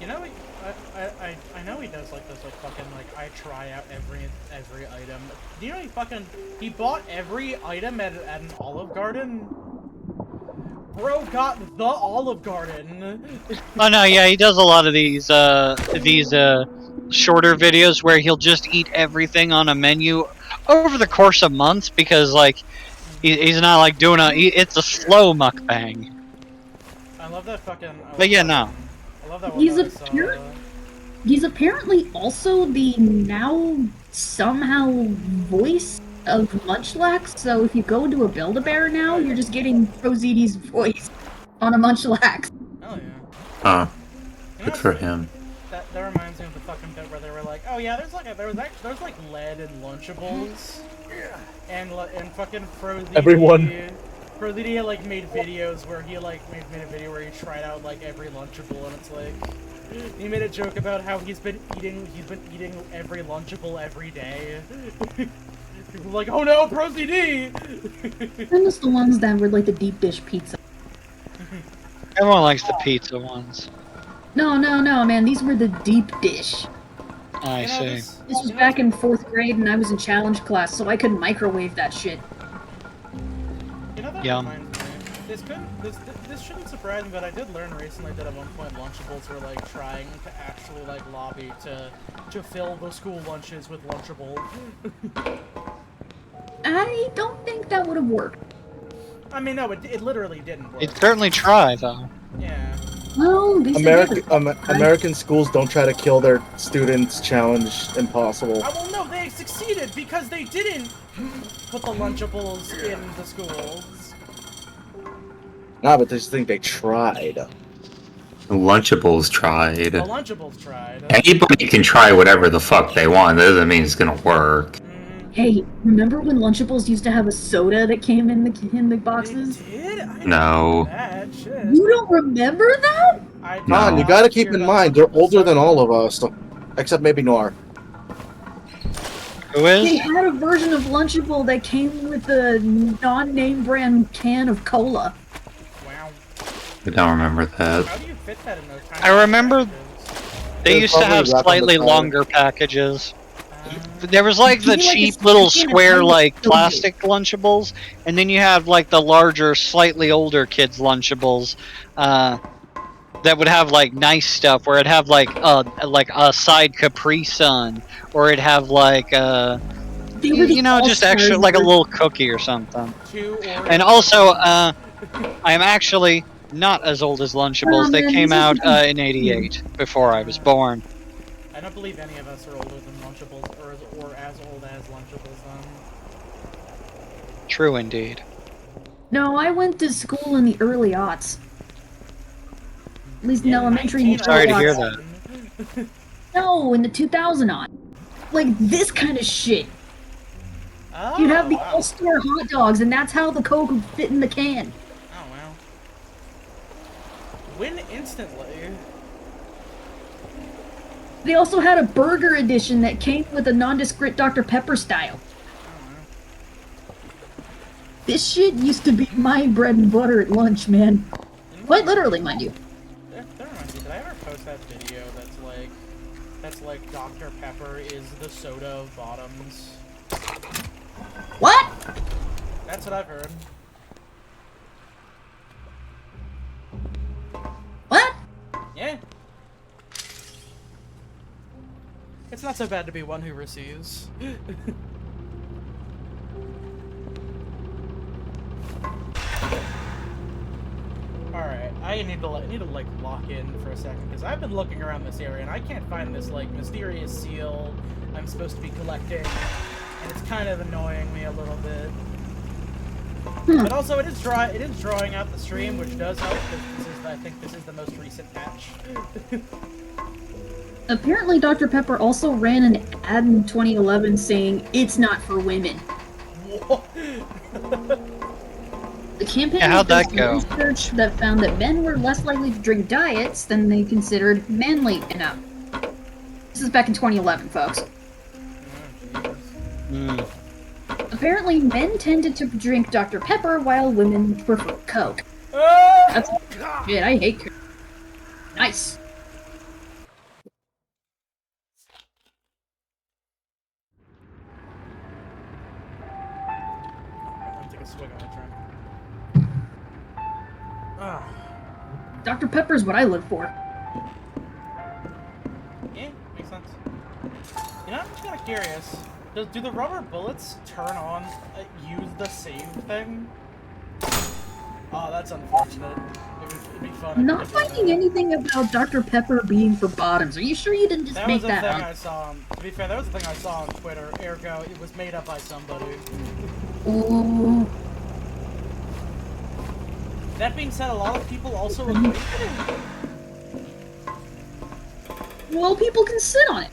You know, I know he does like this, like fucking like I try out every item. Do you know he bought every item at an Olive Garden? Bro got the Olive Garden. Oh no, yeah, he does a lot of these shorter videos where he'll just eat everything on a menu over the course of months because like he's not like doing it's a slow mukbang. I love that fucking. But yeah, no. I love that one. He's that a I saw, pure- He's apparently also the now somehow voice of Munchlax, so if you go into a Build-A-Bear now, you're just getting ProZD's voice on a Munchlax. Oh yeah. Huh. You know Good what's for funny? him. That reminds me of the fucking bit where they were like, oh yeah, there's like lead in Lunchables, and fucking ProZD. Everyone. ProZD like made videos where he like made a video where he tried out like every Lunchable, and it's like he made a joke about how he's been eating every Lunchable every day. People were like, oh no, ProZD. Then there's the ones that were like the deep dish pizza. Everyone likes the pizza ones. No, man, these were the deep dish. I see. This was back in 4th grade and I was in challenge class, so I could microwave that shit. You know, that Yum. reminds me. This shouldn't surprise me, but I did learn recently that at one point Lunchables were like trying to actually like lobby to fill the school lunches with Lunchables. I don't think that would have worked. I mean, no, it literally didn't work. It certainly try though. Yeah. Well, at least they did. American schools don't try to kill their students. Challenge impossible. Well, no, they succeeded because they didn't put the Lunchables in the schools. Nah, but they just think they tried. The Lunchables tried. The Lunchables tried. Anybody can try whatever the fuck they want. That doesn't mean it's gonna work. Hey, remember when Lunchables used to have a soda that came in the boxes? They did? No. Bad shit. You don't remember that? Come on, you gotta keep in mind, they're older than all of us. Except maybe Noir. Who is? They had a version of Lunchable that came with a non-name brand can of cola. Wow. I don't remember that. How do you fit that in those tiny I remember packages? they used to have slightly longer packages. There was like the cheap little square like plastic Lunchables, and then you have like the larger, slightly older kids Lunchables that would have like nice stuff, where it'd have like a side Capri Sun, or it'd have like you know, just extra like a little cookie or something. And also, I am actually not as old as Lunchables. They came out in '88, before I was born. I don't believe any of us are older than Lunchables, or as old as Lunchables. True indeed. No, I went to school in the early aughts. At least in elementary. and Sorry to early hear aughts. that. No, in the 2000 aught. Like this kind of shit. You'd have the all-star hot dogs, and that's how the Coke would fit in the can. Oh wow. Win instantly. They also had a burger edition that came with a nondescript Dr. Pepper style. This shit used to be my bread and butter at lunch, man. Quite literally, mind you. That reminds me, did I ever post that video that's like Dr. Pepper is the soda of bottoms? What? That's what I've heard. What? Yeah. It's not so bad to be one who receives. Alright, I need to like lock in for a second, because I've been looking around this area and I can't find this like mysterious seal I'm supposed to be collecting, and it's kind of annoying me a little bit. But also it is drawing out the stream, which does help, because I think this is the most recent patch. Apparently, Dr. Pepper also ran an ad in 2011 saying, "It's not for women." The campaign how'd was that based on go? research that found that men were less likely to drink diets than they considered manly enough. This is back in 2011, folks. Apparently, men tended to drink Dr. Pepper while women prefer Coke. That's shit, I hate Coke. Nice. Dr. Pepper's what I live for. Yeah, makes sense. You know, I'm just kind of curious. Do the rubber bullets turn on, use the save thing? Oh, that's unfortunate. It'd be fun. I'm not finding anything about Dr. Pepper being for bottoms. Are you sure you didn't just That make was a that thing up? I saw. To be fair, that was a thing I saw on Twitter. Ergo, it was made up by somebody. Ooh. That being said, a lot of people also agree. Well, people can sit on it.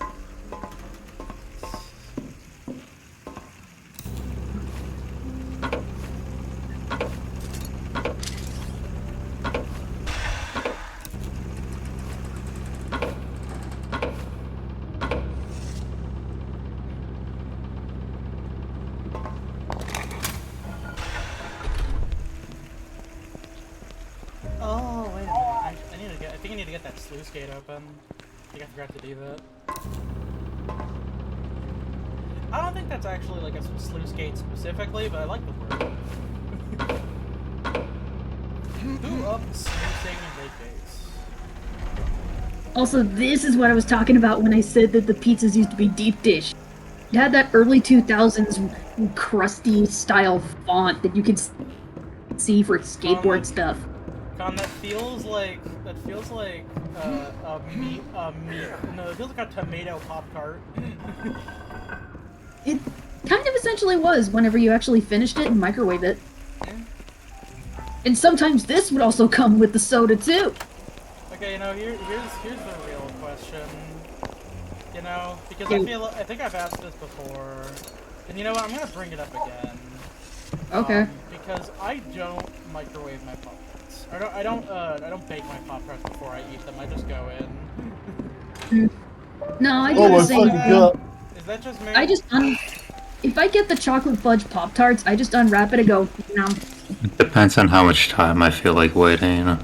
Oh, wait a minute. I think I need to get that sluice gate open. I think I forgot to do that. I don't think that's actually like a sluice gate specifically, but I like the word. Who up sluicing raid gates? Also, this is what I was talking about when I said that the pizzas used to be deep dish. It had that early 2000s crusty style font that you could see for skateboard stuff. Con, that feels like a meat. No, it feels like a tomato Pop-Tart. It kind of essentially was whenever you actually finished it and microwaved it. And sometimes this would also come with the soda too. Okay, here's the real question. Because I think I've asked this before, and you know what? I'm gonna bring it up again. Okay. Because I don't microwave my Pop-Tarts. I don't bake my Pop-Tarts before I eat them. I just go in. No, I do the same thing. Is that just me? I just if I get the chocolate fudge Pop-Tarts, I just unwrap it and go, no. It depends on how much time I feel like waiting.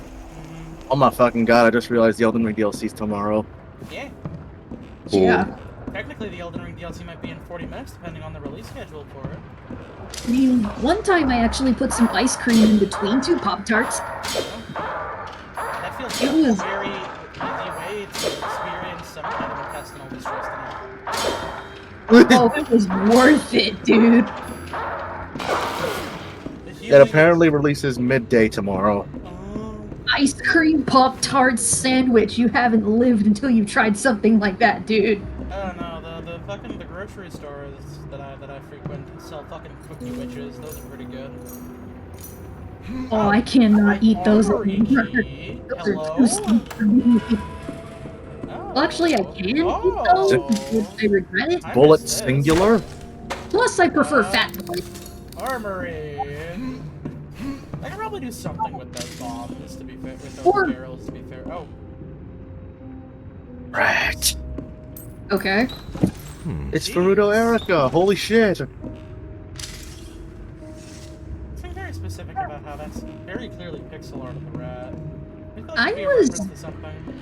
Oh my fucking god, I just realized the Elden Ring DLC's tomorrow. Yeah. Yeah. Technically, the Elden Ring DLC might be in 40 minutes, depending on the release schedule for it. I mean, one time I actually put some ice cream in between two Pop-Tarts. That feels It like was- a very easy way to experience some kind of intestinal distress Oh, it was worth it, dude. It apparently releases midday tomorrow. Ice cream Pop-Tart sandwich. You haven't lived until you've tried something like that, dude. I don't know, the grocery stores that I frequent sell fucking cookie witches. Those are pretty good. Oh, I cannot eat those armory anymore. key. Those are Hello? too sweet for me. Well, actually, I can eat those, but I regret it. Bullet this. singular? Plus, I prefer Fat Boy. Armory. I could probably do something with those bombs, to be fair, with those Or- barrels, to be fair. Oh. Right. Okay. It's Farudo Erica. Holy shit. Something very specific about how that's very clearly pixel art of the rat. I Could be a was- reference to something.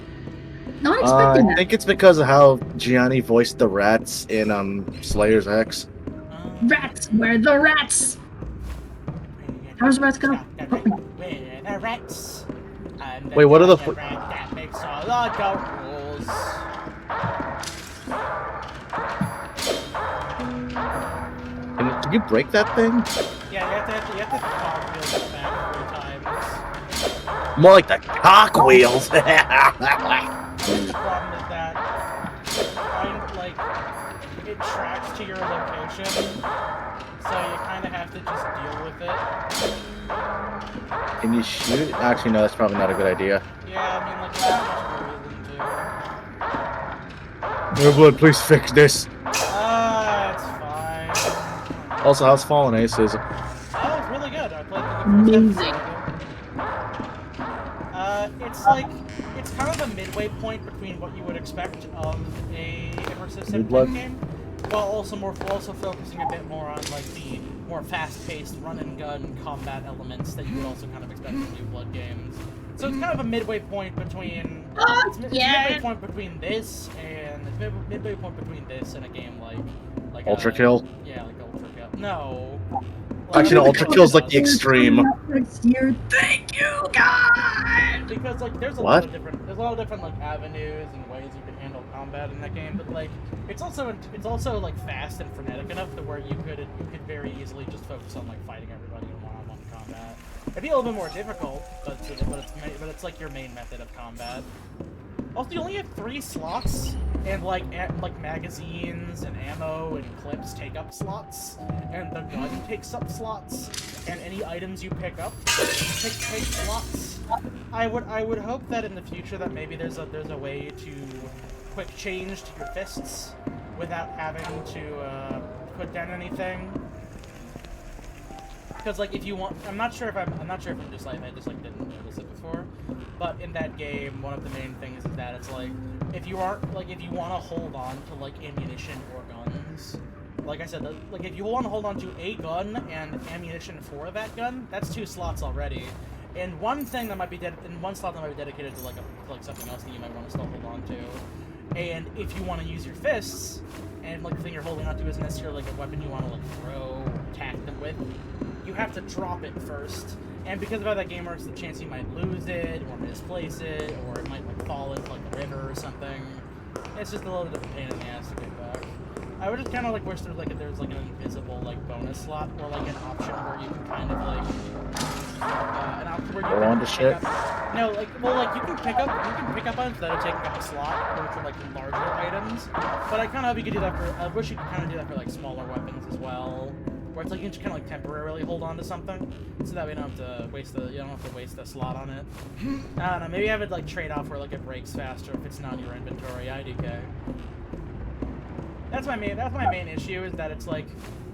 Not expecting I that. think it's because of how Gianni voiced the rats in Slayer's X. Rats, where the rats? How's the rats go? Where the rats? I'm the Wait, what are the rat that makes all the rules. Did you break that thing? Yeah, you have to cogwheel that back 3 times. More like the cock wheels. The problem is that it tracks to your location, so you kind of have to just deal with it. Can you shoot it? Actually, no, that's probably not a good idea. Yeah, I mean, like, there's not much more reason to. Everyone, please fix this. It's fine. Also, how's Fallen Aces? Oh, it's really good. I played the Amazing. it's kind of a midway point between what you would expect of a immersive sim Blood. game, while also focusing a bit more on like the more fast-paced run-and-gun combat elements that you would also kind of expect from New Blood games. So it's kind of a midway point between midway point between this and midway point between this and a game like Ultra Kill? Yeah, like Ultra Kill. No. Actually, no, Ultra Kill's like the extreme. Next year. Thank you, God! Because like there's a lot of different like avenues and ways you can handle combat in that game, but like it's also like fast and frenetic enough to where you could very easily just focus on like fighting everybody in one-on-one combat. It'd be a little bit more difficult, but it's like your main method of combat. Also, you only have 3 slots, and like magazines and ammo and clips take up slots, and the gun takes up slots, and any items you pick up take slots. I would hope that in the future that maybe there's a way to quick change to your fists without having to put down anything. Because like if you want, I'm not sure if I just didn't notice it before, but in that game, one of the main things is that it's like if you want to hold on to like ammunition or guns, like I said, like if you want to hold on to a gun and ammunition for that gun, that's 2 slots already, and one slot that might be dedicated to like something else that you might want to still hold on to. And if you want to use your fists, and like the thing you're holding onto isn't necessarily like a weapon you want to like throw or attack them with, you have to drop it first. And because of how that game works, the chance you might lose it or misplace it, or it might like fall into like the river or something. It's just a little bit of a pain in the ass to get back. I would just kind of like wish there's like an invisible like bonus slot or like an option where you can kind of like an option where you Go on to shit. No, like, well, like, you can pick up items that are taking up a slot, or for, like, larger items, but I kind of hope you could do that I wish you could kind of do that for, like, smaller weapons as well, where it's, like, you can just kind of, like, temporarily hold on to something, so that we don't have to waste the slot on it. I don't know, maybe have it, like, trade off where, like, it breaks faster if it's not in your inventory, IDK. That's my main issue, is that it's, like,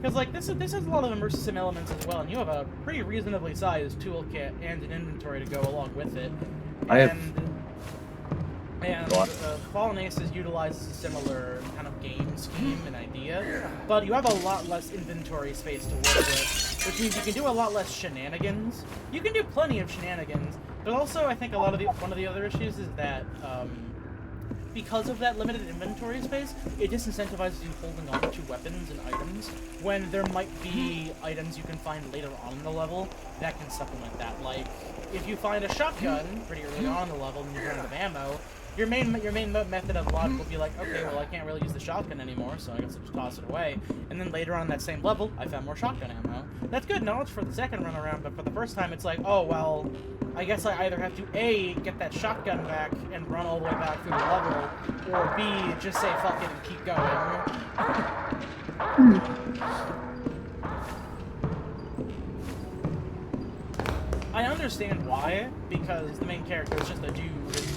because, like, this has a lot of immersive sim elements as well, and you have a pretty reasonably sized toolkit and an inventory to go along with it. Fallen Aces utilizes a similar kind of game scheme and idea, but you have a lot less inventory space to work with, which means you can do a lot less shenanigans. You can do plenty of shenanigans, but also I think one of the other issues is that, because of that limited inventory space, it disincentivizes you holding on to weapons and items when there might be items you can find later on in the level that can supplement that. Like, if you find a shotgun pretty early on in the level and you run out of ammo, your main method of logic will be like, okay, well, I can't really use the shotgun anymore, so I guess I'll just toss it away. And then later on in that same level, I found more shotgun ammo. That's good knowledge for the second run around, but for the first time, it's like, oh, well, I guess I either have to A, get that shotgun back and run all the way back through the level, or B, just say fuck it and keep going. I understand why, because the main character is just a dude.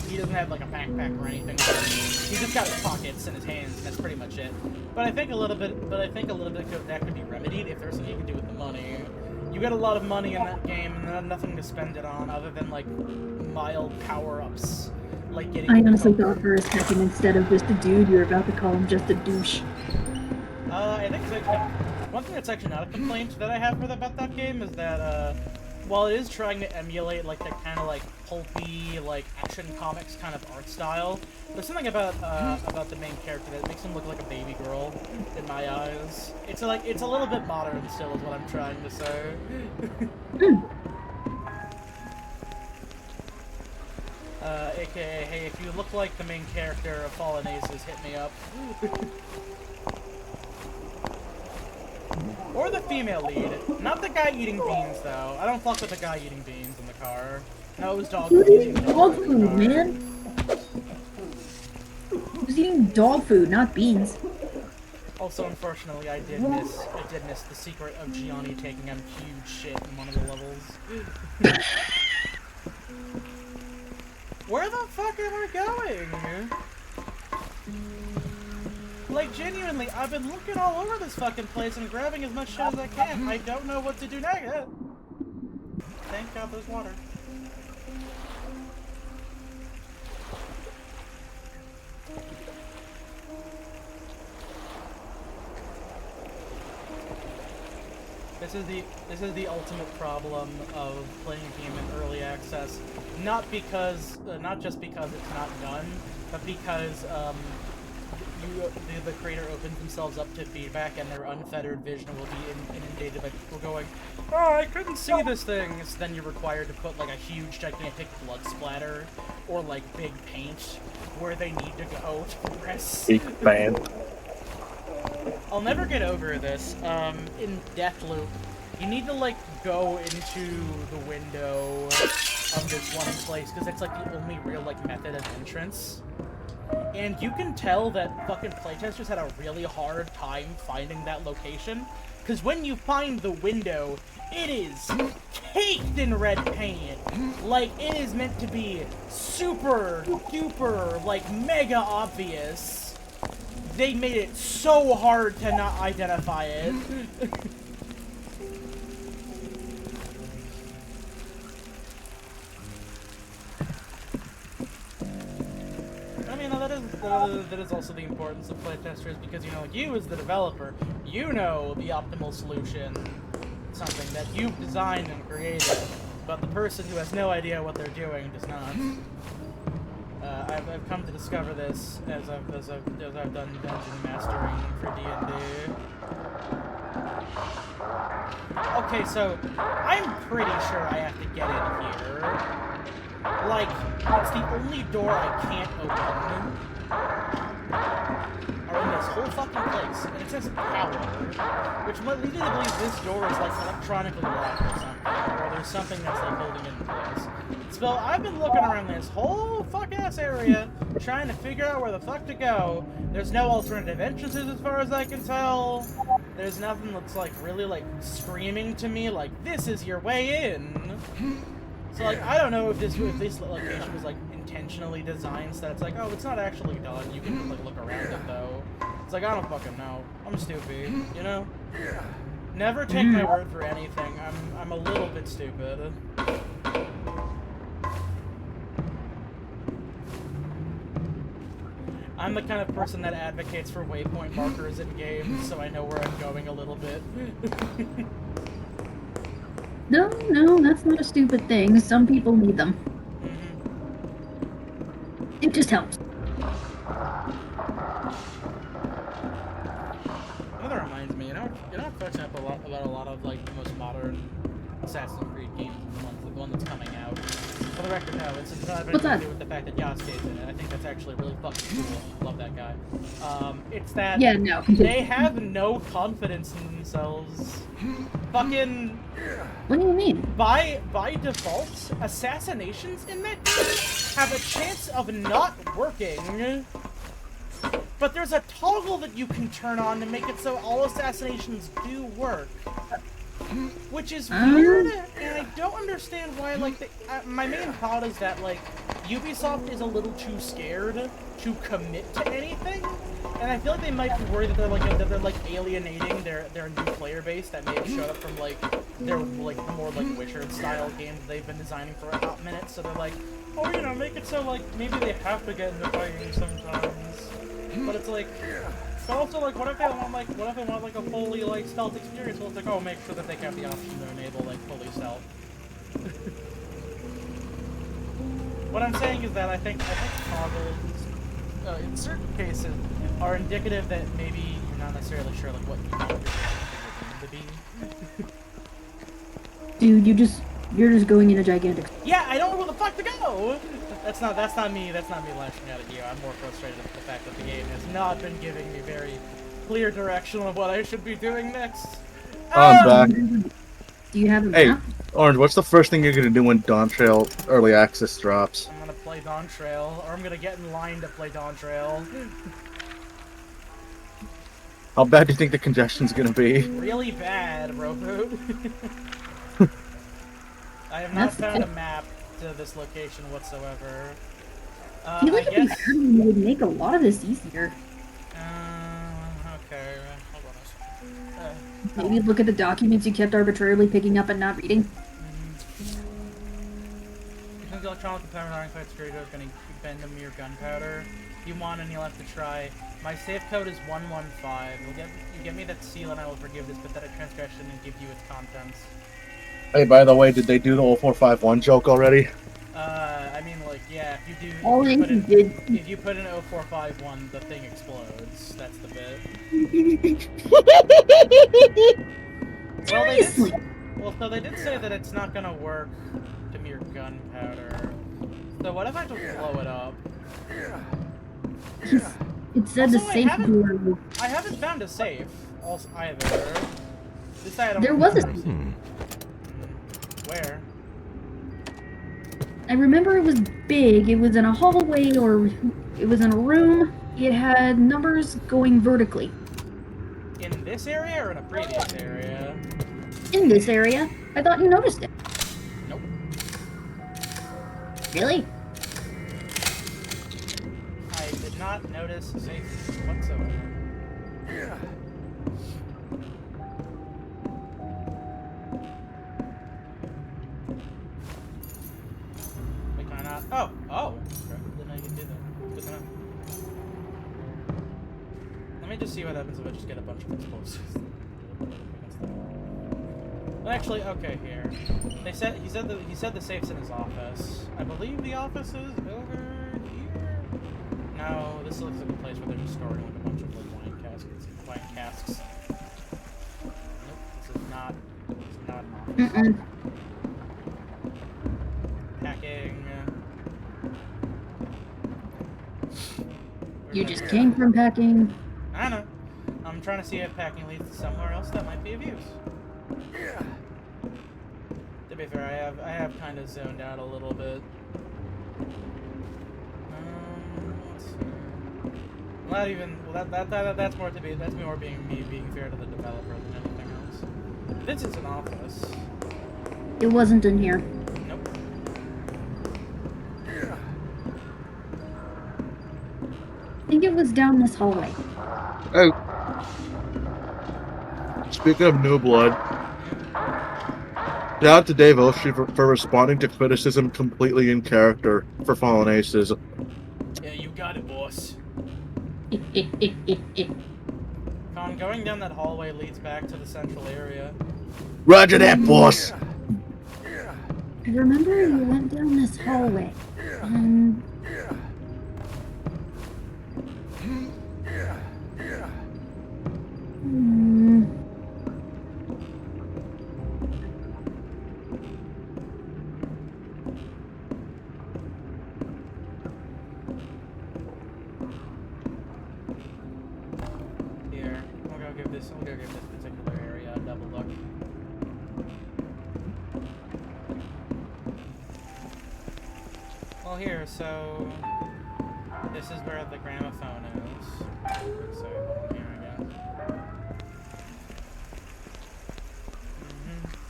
He doesn't have like a backpack or anything. He's just got his pockets and his hands, and that's pretty much it. But I think a little bit that could be remedied if there's something you can do with the money. You get a lot of money in that game, and then nothing to spend it on other than like mild power-ups, like getting. I honestly thought for a second, instead of just a dude, you're about to call him just a douche. I think it's actually, one thing that's actually not a complaint that I have about that game is that while it is trying to emulate like that kind of like pulpy like action comics kind of art style, there's something about the main character that makes him look like a baby girl in my eyes. It's a little bit modern still, is what I'm trying to say. AKA, hey, if you look like the main character of Fallen Aces, hit me up. Or the female lead. Not the guy eating beans, though. I don't fuck with the guy eating beans in the car. No, it was dog food. Who's eating dog food, man? Who's eating dog food, not beans? Also, unfortunately, I did miss the secret of Gianni taking a huge shit in one of the levels. Where the fuck am I going? Like, genuinely, I've been looking all over this fucking place and grabbing as much shit as I can. I don't know what to do next. Thank God there's water. This is the ultimate problem of playing a game in early access. Not just because it's not done, but because the creator opens themselves up to feedback, and their unfettered vision will be inundated by people going, "Oh, I couldn't see this thing." So then you're required to put like a huge, gigantic blood splatter or like big paint where they need to go to press. Big fan. I'll never get over this. In Deathloop, You need to, like, go into the window of this one place, because it's, like, the only real, like, method of entrance. And you can tell that fucking playtesters had a really hard time finding that location, because when you find the window, it is caked in red paint. Like, it is meant to be super duper, like, mega obvious. They made it so hard to not identify it. I mean, that is also the importance of playtesters, because, you know, you as the developer, you know the optimal solution, something that you've designed and created, but the person who has no idea what they're doing does not. I've come to discover this as I've done dungeon mastering for D&D. Okay, so I'm pretty sure I have to get in here. Like, it's the only door I can't open. Or in this whole fucking place, and it says power, which might lead me to believe this door is like electronically locked or something, or there's something that's like holding it in place. So I've been looking around this whole fuck-ass area, trying to figure out where the fuck to go. There's no alternative entrances as far as I can tell. There's nothing that's like really like screaming to me like, this is your way in. So like, I don't know if this location was like intentionally designed so that it's like, oh, it's not actually done. You can just like look around it though. It's like, I don't fucking know. I'm stupid, you know? Never take my word for anything. I'm a little bit stupid. I'm the kind of person that advocates for waypoint markers in games, so I know where I'm going a little bit. No, that's not a stupid thing. Some people need them. It just helps. That reminds me, you know what fucks up about a lot of like the most modern Assassin's Creed games, the one that's coming out. For the record, no, it's not having to do with the fact that Yasuke's in it. I think that's actually really fucking cool. Love that guy. It's that they have no confidence in themselves. Fucking. What do you mean? By default, assassinations in that game have a chance of not working. But there's a toggle that you can turn on to make it so all assassinations do work. Which is weird, and I don't understand why, like, my main thought is that, like, Ubisoft is a little too scared to commit to anything, and I feel like they might be worried that they're alienating their new player base that may have showed up from, like, their, like, more, like, Witcher-style games they've been designing for a hot minute, so they're like, oh, you know, make it so, like, maybe they have to get into fighting sometimes, but it's like... But also, like, what if they want, like, a fully, like, stealth experience? Well, it's like, oh, make sure that they have the option to enable, like, fully stealth. What I'm saying is that I think toggles, in certain cases, are indicative that maybe you're not necessarily sure, like, what you want your game to be. Dude, you're just going in a gigantic... Yeah, I don't know where the fuck to go! That's not me lashing out at you. I'm more frustrated at the fact that the game has not been giving me very clear direction of what I should be doing next. I'm back. Do you have a Hey, map? Orange, what's the first thing you're gonna do when Dawn Trail Early Access drops? I'm gonna play Dawn Trail, or I'm gonna get in line to play Dawn Trail. How bad do you think the congestion's gonna be? Really bad, Roboot. I have not found a map to this location whatsoever. I feel like if you had one, it would make a lot of this easier. Okay, hold on a second. Maybe look at the documents you kept arbitrarily picking up and not reading. Because the electronic component are quite security is going to bend them your gunpowder. You want and you'll have to try. My safe code is 115. You get me that seal and I will forgive this pathetic transgression and give you its contents. Hey, by the way, did they do the 0451 joke already? I mean, like, yeah, if you put in 0451, the thing explodes. That's the bit. So they did say that it's not gonna work to mere gunpowder. So what if I just blow it up? It said the safe door. I haven't found a safe either. This item. There was a. Where? I remember it was big. It was in a hallway or it was in a room. It had numbers going vertically. In this area or in a previous area? In this area. I thought you noticed it. Nope. Really? I did not notice safety whatsoever. Wait, can I not? Oh! Oh! Okay. Didn't know you could do that. Good to know. Let me just see what happens if I just get a bunch of explosives. Well, actually, okay, here. He said the safe's in his office. I believe the office is over here. No, this looks like a place where they're just storing like a bunch of like wine casks. Nope, this is not an office. Packing. You just came from packing. I know. I'm trying to see if packing leads to somewhere else that might be of use. To be fair, I have kind of zoned out a little bit. Let's see. Not even. Well, that's more being fair to the developer than anything else. This is an office. It wasn't in here. Nope. I think it was down this hallway. Oh, Speaking of New Blood, shout out to Dave Oshie for responding to criticism completely in character for Fallen Aces. Yeah, you got it, boss. Con, going down that hallway leads back to the central area. Roger that, boss! I remember you went down this hallway, and Here, we'll go give this particular area a double look. Well, here, so this is where the gramophone is. So here, I guess.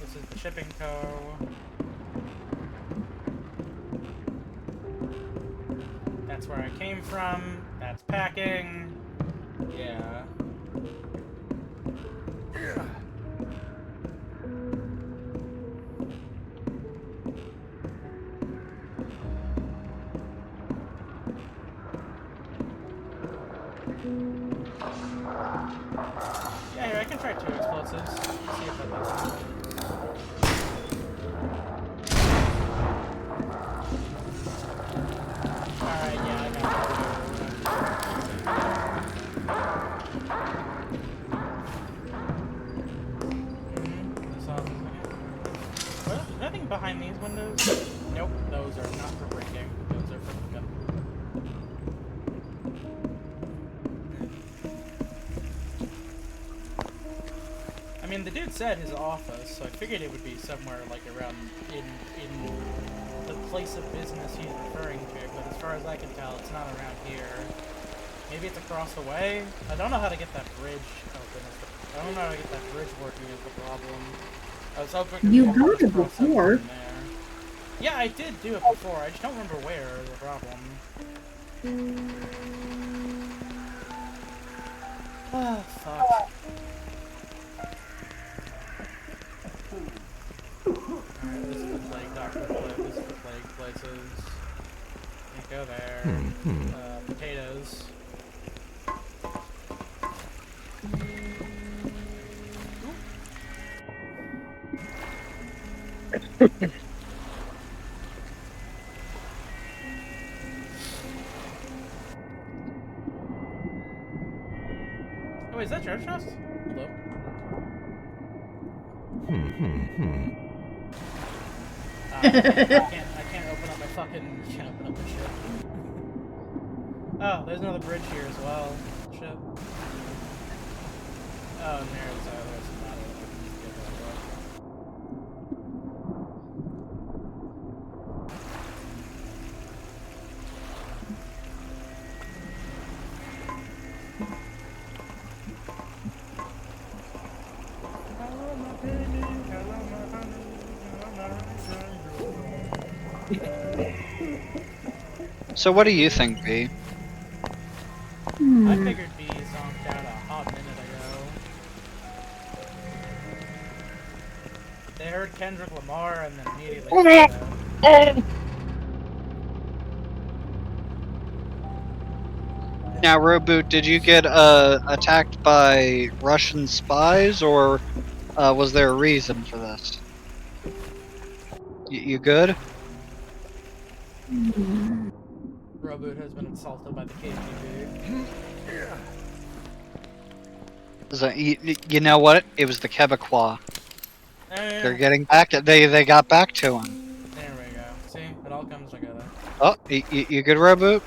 This is the shipping co. That's where I came from. That's packing. Yeah. Yeah, here, I can try 2 explosives. See if that does anything. Alright, yeah, I got it. This office again. What? Is nothing behind these windows? Nope, those are not for breaking. Those are for pickup. I mean, the dude said his office, so I figured it would be somewhere like around in the place of business he's referring to, but as far as I can tell, it's not around here. Maybe it's across the way? I don't know how to get that bridge open. I don't know how to get that bridge working is the problem. I was hoping you got it before. there. Yeah, I did do it before. I just don't remember where is the problem. Ah, fuck. Alright, this is the plague doctor place. This is the plague places. Can't go there. Potatoes. Oh, wait, is that Church House? Hello? I can't open up my fucking. Can't open up my shit. Oh, there's another bridge here as well. Shit. Oh, and there's not So what do you think, B? I figured B zonked out a hot minute ago. They heard Kendrick Lamar and then immediately shut out. Now, Roboot, did you get attacked by Russian spies, or was there a reason for this? You good? Roboot has been insulted by the KGB. You know what? It was the Quebecois. They're getting back. They got back to him. There we go. See, it all comes together. Oh, you good, Roboot?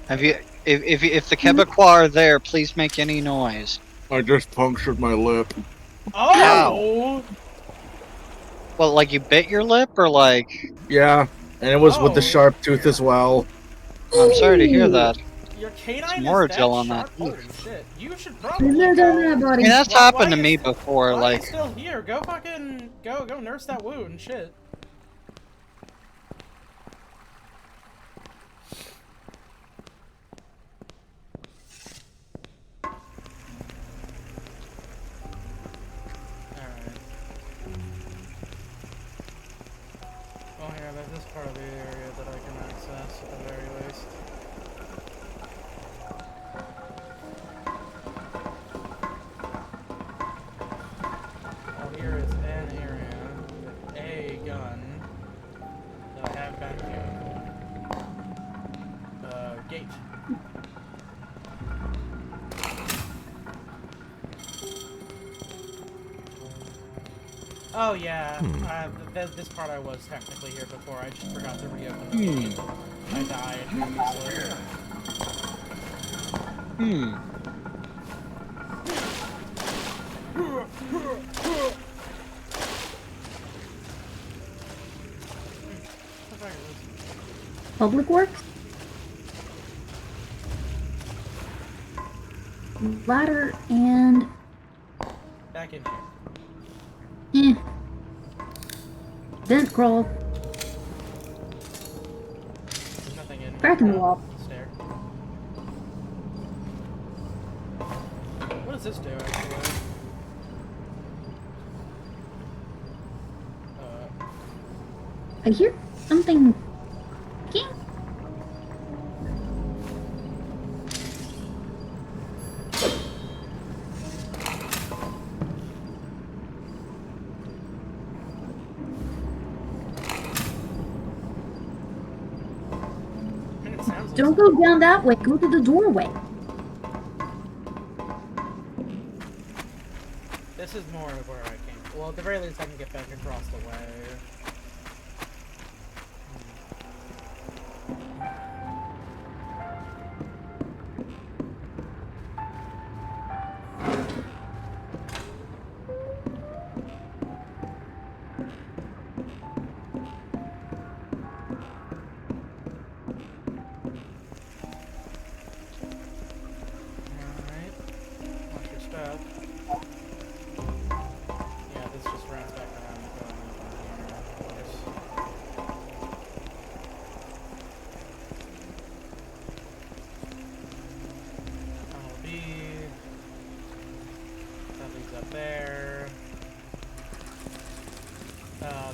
Have you? If the Quebecois are there, please make any noise. I just punctured my lip. Oh! Well, like you bit your lip, or like? Yeah, and it was with the sharp tooth as well. I'm sorry to hear that. Your canine Some more is that gel on sharp? that. Holy shit. You should probably No, go... buddy. I mean, that's Why happened to you me st- before. Why Like, you still here? Go fucking... Go nurse that wound. Shit. Well, yeah, there's this part of the area that I can access at the very least. Well, here is an area with a gun that I have been given. Gate. Oh yeah, this part I was technically here before, I just forgot to reopen the gate. I died previously. Public Works? Ladder and... Back in here. Vent crawl. There's nothing in here. Crack in the wall. Stair. What does this do, actually? I hear something... King? Don't go down that way. Go to the doorway. This is more of where I came. Well, at the very least, I can get back across the way.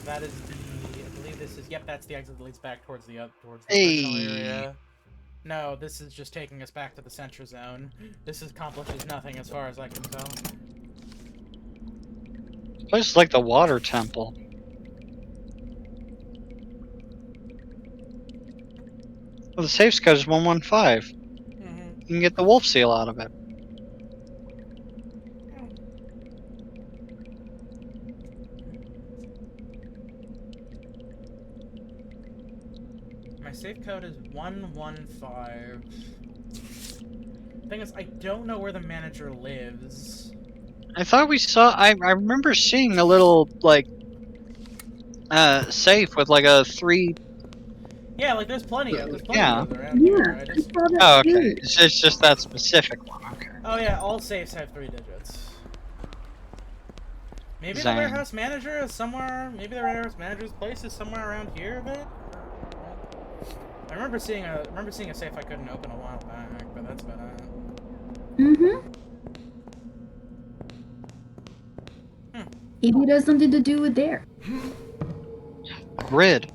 That is the, I believe this is, yep, that's the exit that leads back towards the original area. No, this is just taking us back to the Sentry Zone. This accomplishes nothing as far as I can tell. place is like the water temple. Well, the safe code is 115. You can get the wolf seal out of it. My safe code is 115. Thing is, I don't know where the manager lives. I thought we saw. I remember seeing a little like safe with like a 3. Yeah, like there's plenty of those around Yeah, here. I saw that Oh, too. okay. It's just that specific one. Okay. Oh yeah, all safes have 3 digits. Maybe Zang. the warehouse manager is somewhere. Maybe the warehouse manager's place is somewhere around here. But remember seeing a safe I couldn't open a while back, but that's about it. Mm-hmm. Maybe it has something to do with there. Grid.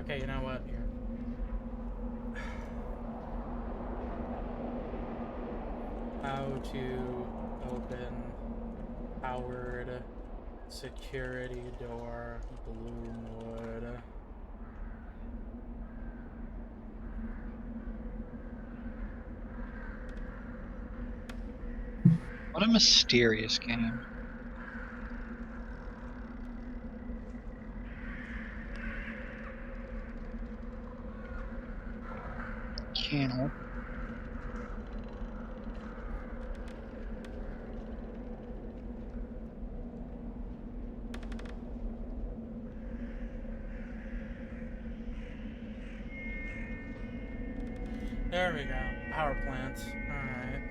Okay, you know what? Here. How to open powered security door, Gloomwood. What a mysterious game. Channel. There we go. Power plant. Alright.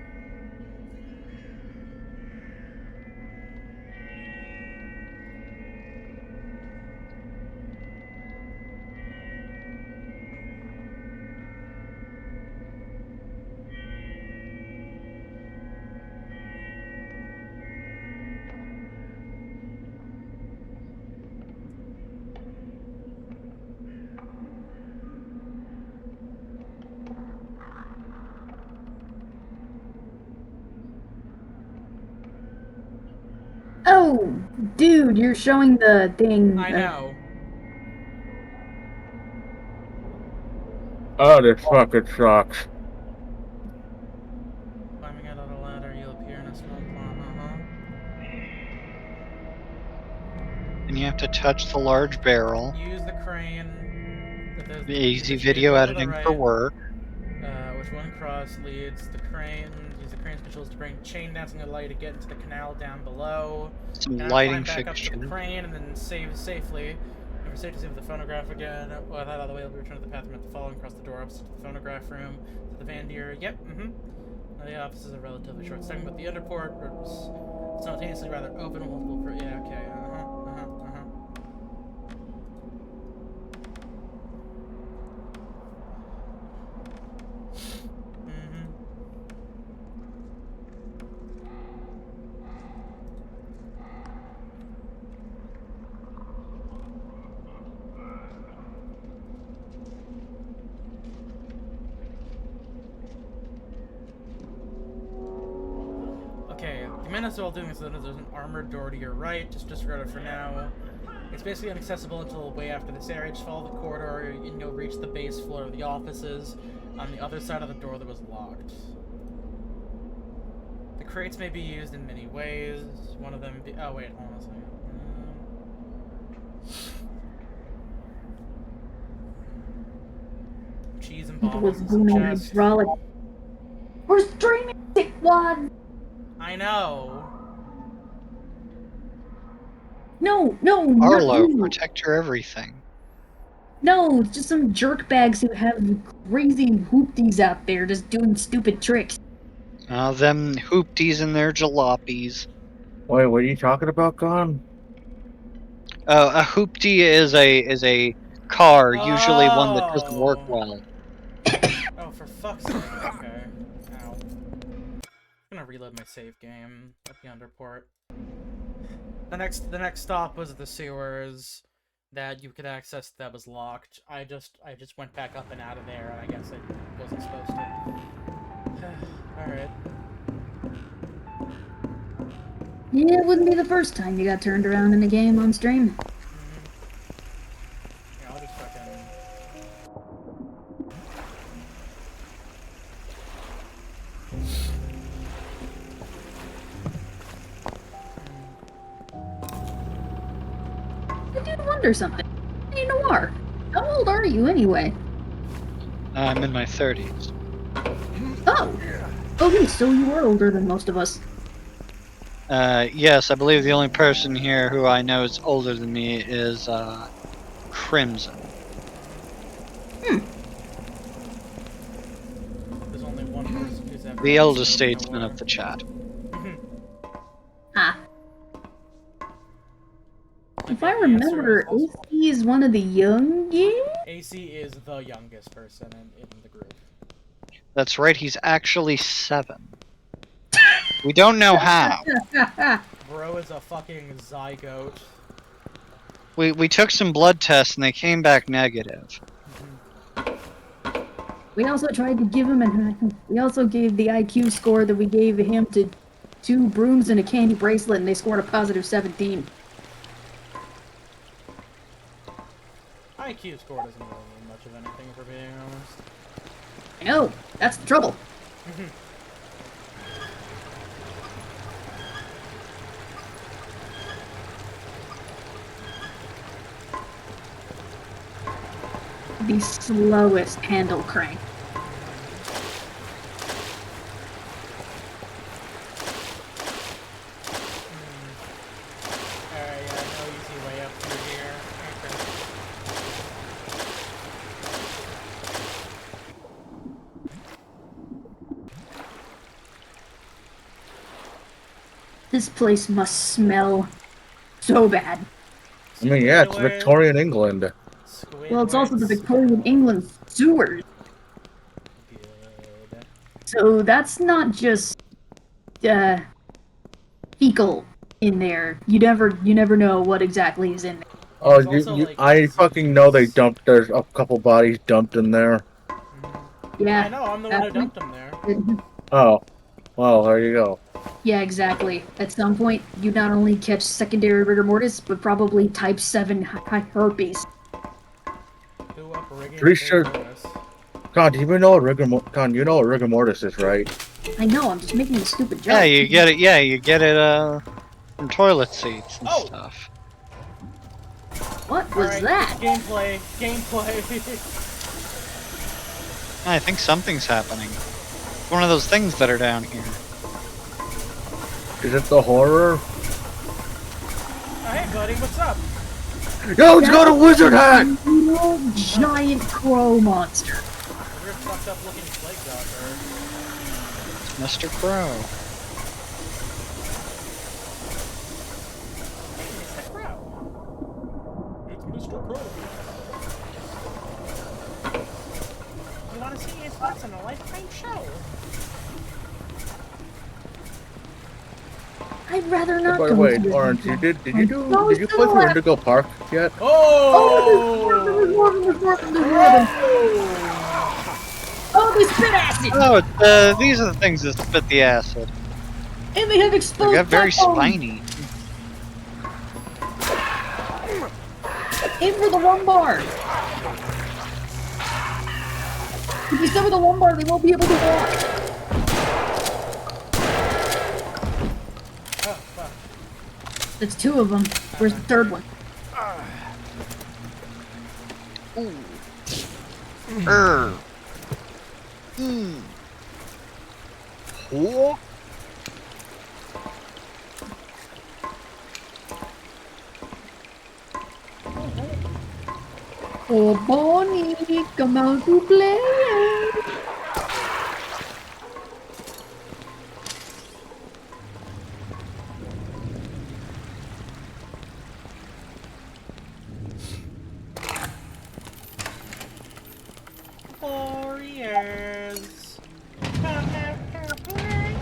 Oh, dude, you're showing the thing. I know. Oh, this fucking sucks. Climbing out of the ladder, you'll appear in a small pond. And you have to touch the large barrel. Use the crane. Easy video editing for work. Which one cross leads the crane. Use the crane's controls to bring chain down the light to get into the canal down below. Some And lighting climb back up to the fixture. crane and then save safely. And for safety, save the phonograph again. Well, that out of the way, will return to the path meant to follow and cross the door opposite the phonograph room to the Vandier. Yep, The offices are relatively short segment, but the underport is simultaneously rather open. Multiple. Yeah, okay. Okay, the minutes while doing this, there's an armored door to your right. Just disregard it for now. It's basically inaccessible until way after this area. Just follow the corridor and you'll reach the base floor of the offices on the other side of the door that was locked. The crates may be used in many ways. One of them be— oh wait, hold on a second. Cheese and bottles and some chest. We're streaming it, one. I know. No, Arlo, not you. protect your everything. No, it's just some jerkbags who have crazy hoopties out there just doing stupid tricks. Them hoopties and their jalopies. Wait, what are you talking about, Gon? A hoopty is a car, usually one that doesn't work well. Oh, for fuck's sake. Okay. Ow. I'm gonna reload my save game at the underport. The next stop was the sewers that you could access that was locked. I just went back up and out of there, and I guess I wasn't supposed to. Alright. Yeah, it wouldn't be the first time you got turned around in a game on stream. Yeah, I'll just fucking... I did wonder something. Hey, Noir, how old are you anyway? I'm in my 30s. Oh! Okay, so you are older than most of us. Yes, I believe the only person here who I know is older than me is, Crimson. There's only one person who's ever... The elder statesman of the chat. Ah. If Okay, I the answer remember, is also AC is one of the youngest? AC is the youngest person in the group. That's right, he's actually 7. We don't know how. Bro is a fucking zygote. We took some blood tests and they came back negative. We also tried to give him we also gave the IQ score that we gave him to 2 brooms and a candy bracelet, and they scored a positive 17. IQ score doesn't really mean much of anything, if we're being honest. I know, that's the trouble. The slowest handle crank. Alright, yeah, no easy way up through here. This place must smell so bad. I mean, yeah, it's Squidward. Victorian England. Well, it's also the Squidward Victorian England sewers. Good. So that's not just fecal in there. You never know what exactly is in there. Oh, There's also, like, I fucking know they disease. dumped. There's a couple bodies dumped in there. Yeah. I know, I'm the one who dumped him there. Oh, well, there you go. Yeah, exactly. At some point, you not only catch secondary rigor mortis, but probably type 7 herpes. Who up rigging Pretty the sure- bonus? God, you know what Con, you know what rigor mortis is, right? I know, I'm just making a stupid joke. Yeah, you get it. Yeah, you get it from toilet seats and Oh! stuff. What was Alright, that? Gameplay. I think something's happening. It's one of those things that are down here. Is it the horror? Oh, hey, buddy, what's up? Yo, it's got a wizard hat! Little giant crow monster. Real fucked up looking plague doctor. Mr. Crow. Hey, Mr. Crow. It's Mr. Crow. You wanna see his once in a lifetime show? I'd rather not By go the way, to Orange, this. did you play through Indigo Park yet? Oh! Oh, they spit acid! Oh, these are the things that spit the acid. And they have They exposed got very backbone. spiny. Aim for the lumbar! If you sever the lumbar, they won't be able to walk. Oh, fuck. That's 2 of them. Where's the 3rd one? Oh, Bonnie, come out to play. Warriors. Come out to play.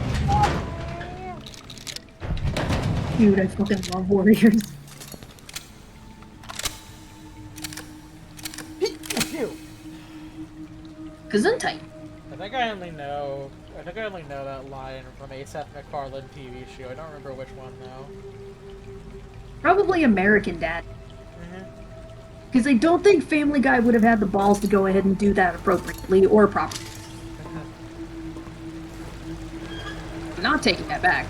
Dude, I fucking love warriors. Phew. Gesundheit. I think I only know that line from a Seth MacFarlane TV show. I don't remember which one though. Probably American Dad. Because I don't think Family Guy would have had the balls to go ahead and do that appropriately or properly. I'm not taking that back.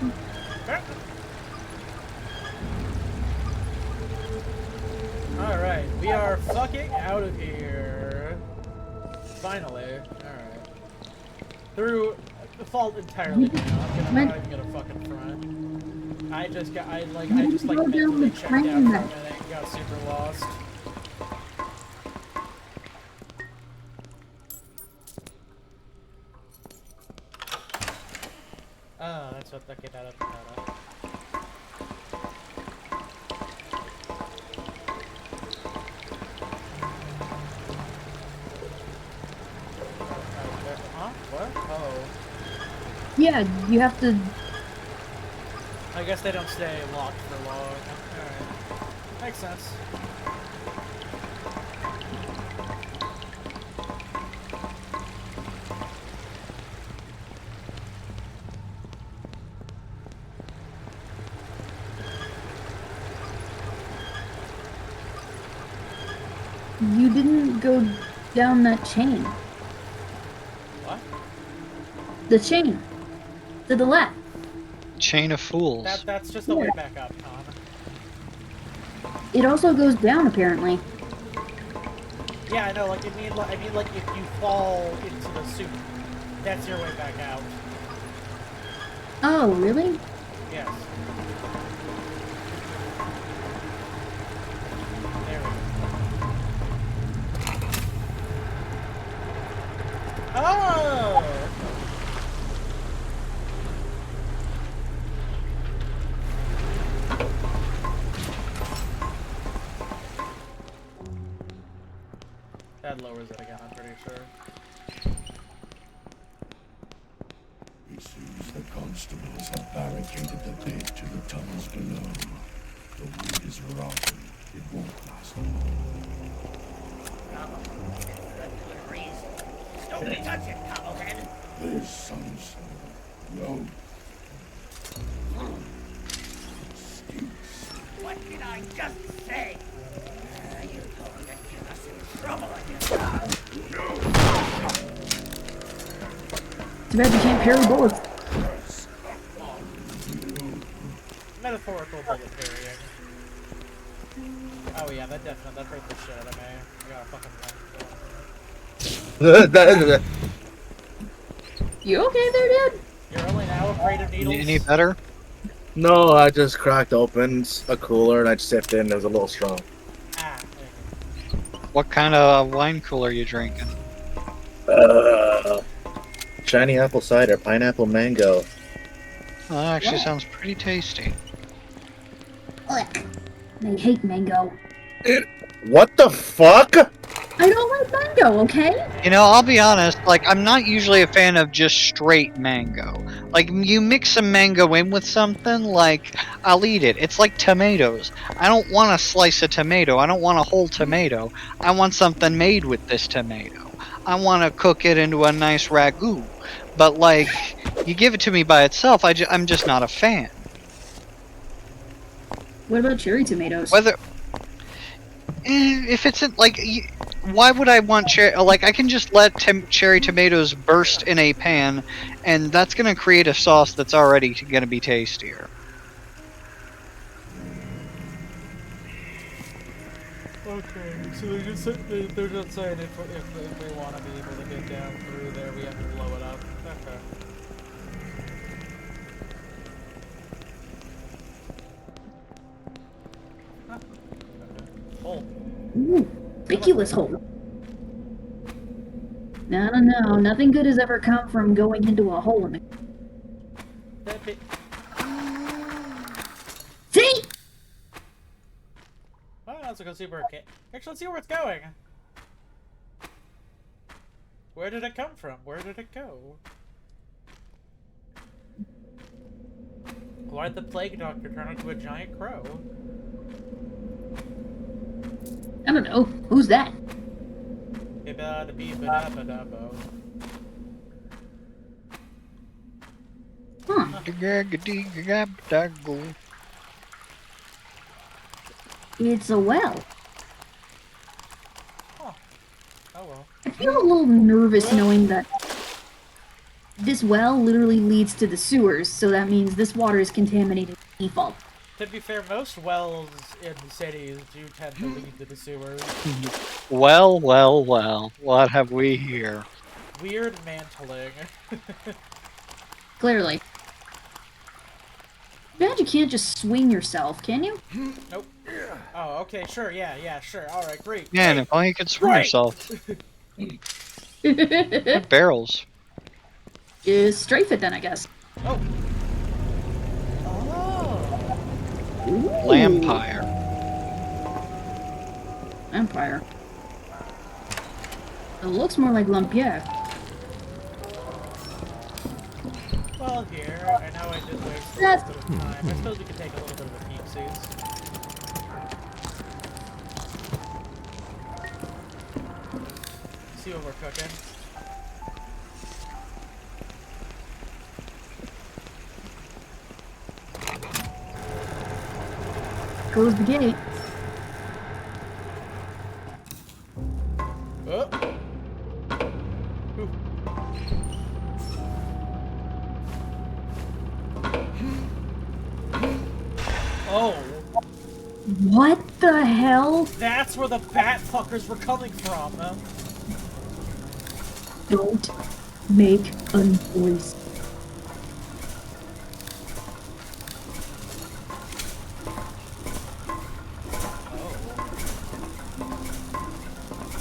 Alright, we are fucking out of here. Finally. Alright. Through the fault entirely now. I'm not even gonna fucking front. I just mentally checked out for a minute and got super lost. Oh, that's what the get out of the Yeah, you have to. I guess they don't stay locked for long. Alright. Makes sense. You didn't go down that chain. What? The chain. To the left. Chain of fools. That's just the way back up, Tom. It also goes down, apparently. Yeah, I know, like, I mean, like, if you fall into the soup, that's your way back out. Oh, really? Yes. There we go. Oh! That lowers it again, I'm pretty sure. It seems the constables have barricaded the gate to the tunnels below. The wood is rotten. It won't last long. Good reason. Nobody touch it, Cobblehead. There's some sort of road. It stinks. What did I just say? You're going to get us in trouble again. Too bad you can't parry bullets. Metaphorical bullet parrying. Oh yeah, that hurt the shit out of me. I got a fucking run. You okay there, Dad? You're only now afraid of needles? Any better? No, I just cracked open a cooler and I sipped in. It was a little strong. Ah, What kind of wine cooler are you drinking? Shiny apple cider, pineapple mango. Well, that actually sounds pretty tasty. Ugh. I hate mango. What the fuck? I don't like mango, okay? You know, I'll be honest, like, I'm not usually a fan of just straight mango. Like, you mix some mango in with something, like, I'll eat it. It's like tomatoes. I don't want a slice of tomato. I don't want a whole tomato. I want something made with this tomato. I want to cook it into a nice ragu. But, like, you give it to me by itself, I'm just not a fan. What about cherry tomatoes? Whether... if it's, like... Why would I want cherry? Like, I can just let cherry tomatoes burst in a pan, and that's going to create a sauce that's already going to be tastier. okay, so they're just saying if we want to be able to get down through there, we have to blow it up. Okay. Huh. Okay. Hole. Ooh, ridiculous hole. No, nothing good has ever come from going into a hole in the... See? Oh, let's go see where it came. Actually, let's see where it's going. Where did it come from? Where did it go? Why did the plague doctor turn into a giant crow? I don't know. Who's that? Huh. It's a well. Huh. Oh well. I feel a little nervous knowing that this well literally leads to the sewers, so that means this water is contaminated by default. To be fair, most wells in cities do tend to lead to the sewers. Well, well, well. What have we here? Weird mantling. Clearly. Bad you can't just swing yourself, can you? Nope. Oh, okay, sure, yeah, sure. Alright, great. Yeah, and great. if only you could swing Right. yourself. What barrels? Just strafe it then, I guess. Oh. Oh. Ooh. Lampire. Empire. It looks more like Lumpierre. Well, here, I know I did waste a little bit of time. I suppose we could take a little bit of a peek-sees. See what we're cooking. Close the gate. Oh. Oh. What the hell? That's where the bat fuckers were coming from. Don't make a noise.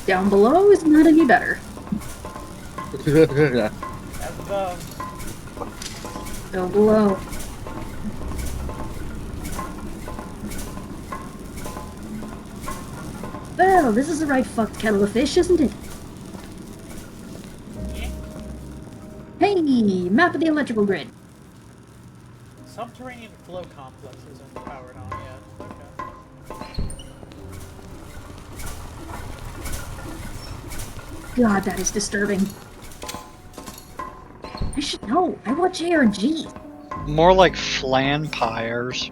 Down below is not any better. That's Down below. Well, this is the right fucked kettle of fish, isn't it? Hey, map of the electrical grid. Subterranean flow complex isn't powered on yet. Okay. God, that is disturbing. I should know. I watch ARG. More like flanpires.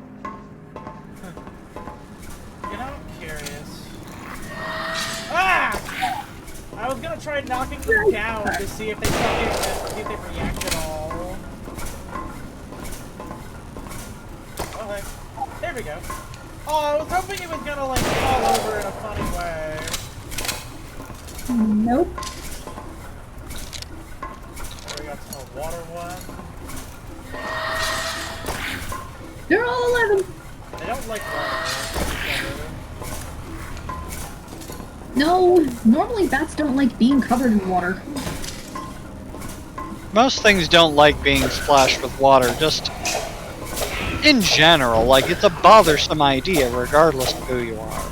You know, I'm curious. Ah! I was gonna try knocking them down to see if they see if they react at all. Okay. There we go. Oh, I was hoping it was gonna like fall over in a funny way. Nope. There we got a water one. They're all 11. They don't like water. No, normally bats don't like being covered in water. Most things don't like being splashed with water, just in general. Like, it's a bothersome idea, regardless of who you are.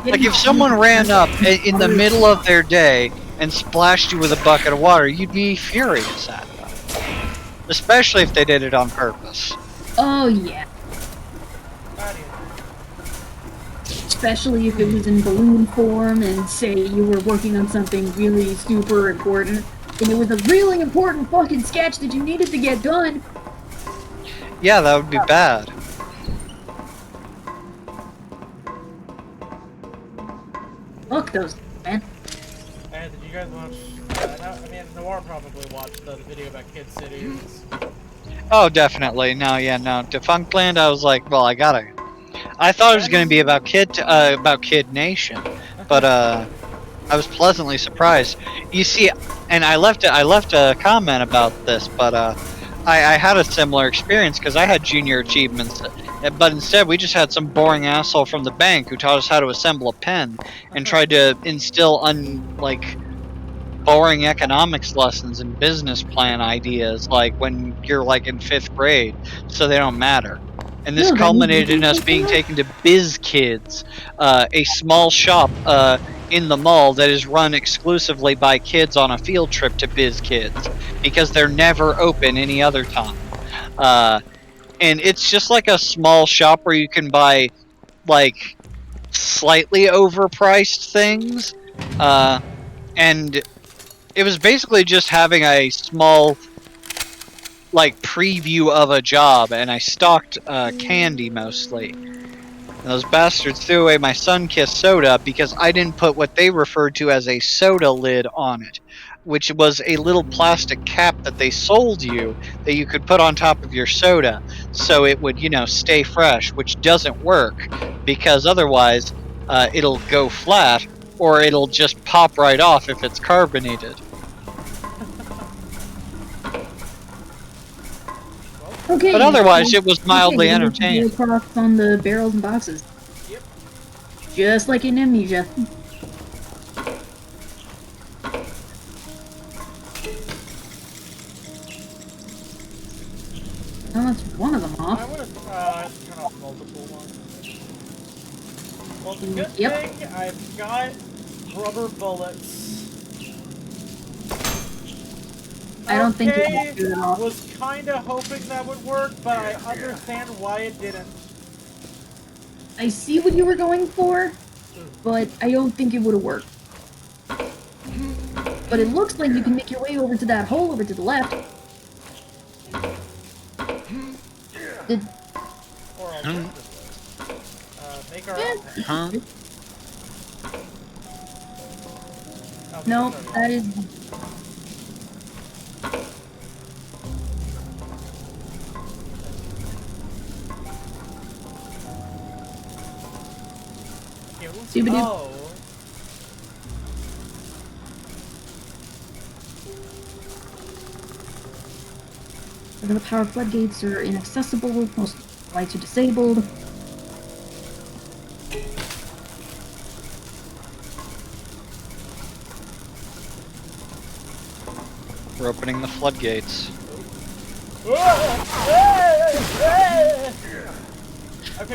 Like, if someone ran up in the middle of their day and splashed you with a bucket of water, you'd be furious at them. Especially if they did it on purpose. Oh, yeah. Especially if it was in balloon form and say you were working on something really super important and it was a really important fucking sketch that you needed to get done. Yeah, that would be bad. Fuck those, man. Hey, did you guys watch? I mean, Noir probably watched the video about Kid Cities. Oh, definitely. No, yeah, no. Defunctland, I was like, well, I thought it was going to be about Kid Nation, but I was pleasantly surprised. You see, and I left a comment about this, but I had a similar experience because I had junior achievements, but instead we just had some boring asshole from the bank who taught us how to assemble a pen and tried to instill boring economics lessons and business plan ideas like when you're like in 5th grade, so they don't matter. And this culminated in us being taken to Biz Kids, a small shop in the mall that is run exclusively by kids on a field trip to Biz Kids because they're never open any other time. And it's just like a small shop where you can buy like slightly overpriced things, and it was basically just having a small like preview of a job, and I stocked candy mostly. And those bastards threw away my Sunkist soda because I didn't put what they referred to as a soda lid on it, which was a little plastic cap that they sold you that you could put on top of your soda so it would, you know, stay fresh, which doesn't work because otherwise it'll go flat or it'll just pop right off if it's carbonated. Okay. But otherwise, it was mildly entertaining. Across on the barrels and boxes. Yep. Just like in Amnesia. Oh, that's one of them off. I would have turn off multiple ones. Well, the good thing I've got rubber bullets. I don't think it Okay, will do at all. was kinda hoping that would work, but I understand why it didn't. I see what you were going for, but I don't think it would have worked. But it looks like you can make your way over to that hole over to the left. Did... Or alternatively, make our own. Huh? Oh, No, sorry. that is... Yeah, let's- Doobadoo. oh. The power floodgates are inaccessible, most lights are disabled. We're opening the floodgates.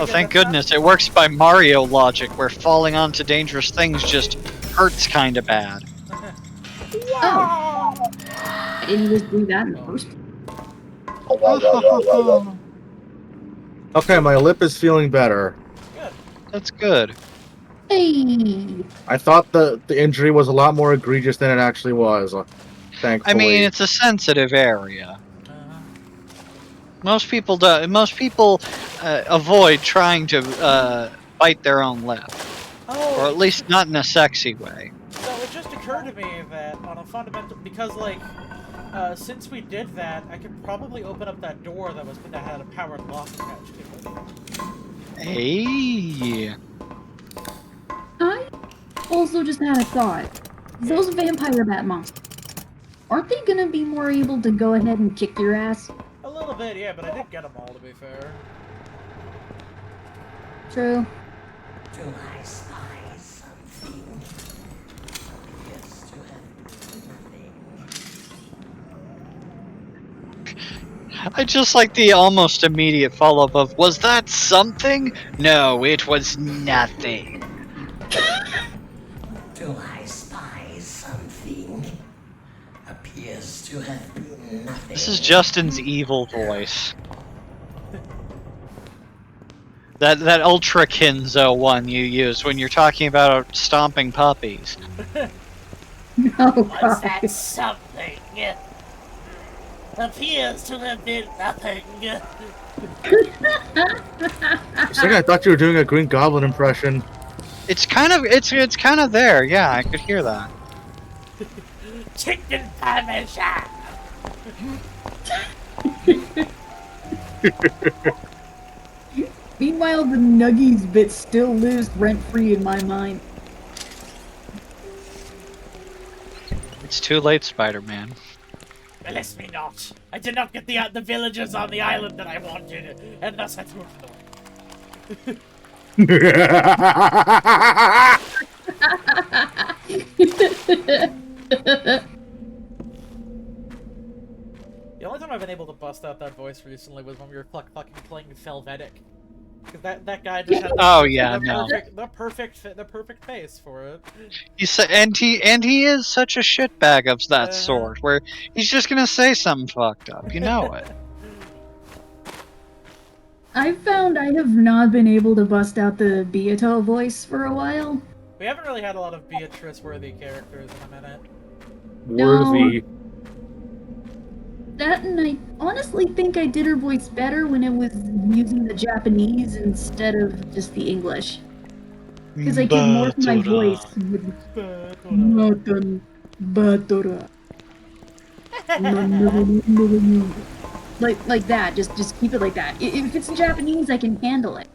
Oh, thank goodness. It works by Mario logic, where falling onto dangerous things just hurts kinda bad. Oh! I didn't just do that in the first. Okay, my lip is feeling better. That's good. Hey! I thought the injury was a lot more egregious than it actually was. Thankfully. I mean, it's a sensitive area. Most people do. Most people avoid trying to bite their own lip, or at least not in a sexy way. So it just occurred to me that on a fundamental, because like, since we did that, I could probably open up that door that had a powered lock attached to it. Hey. I also just had a thought. Those vampire bat monsters, aren't they gonna be more able to go ahead and kick your ass? A little bit, yeah, but I did get them all, to be fair. True. Do I spy something? Yes, to have nothing. I just like the almost immediate follow-up of, was that something? No, it was nothing. Do I spy something? Appears to have been nothing. This is Justin's evil voice. That Ultra Kinzo one you use when you're talking about stomping puppies. Oh, Was God. that something? Appears to have been nothing. For a second, I thought you were doing a Green Goblin impression. It's kind of there. Yeah, I could hear that. Chicken parmesan. Meanwhile, the Nuggies bit still lives rent-free in my mind. It's too late, Spider-Man. Bless me not. I did not get the villagers on the island that I wanted, and thus I threw them away. The only time I've been able to bust out that voice recently was when we were fucking playing Felvetic. Cause that guy just had the perfect face for it. He is such a shitbag of that sort, where he's just gonna say something fucked up. You know it. I found I have not been able to bust out the Beato voice for a while. We haven't really had a lot of Beatrice-worthy characters in a minute. Worthy. That, and I honestly think I did her voice better when it was using the Japanese instead of just the English. Because I can morph my voice with Matan Batora. Like that, just keep it like that. If it's in Japanese, I can handle it.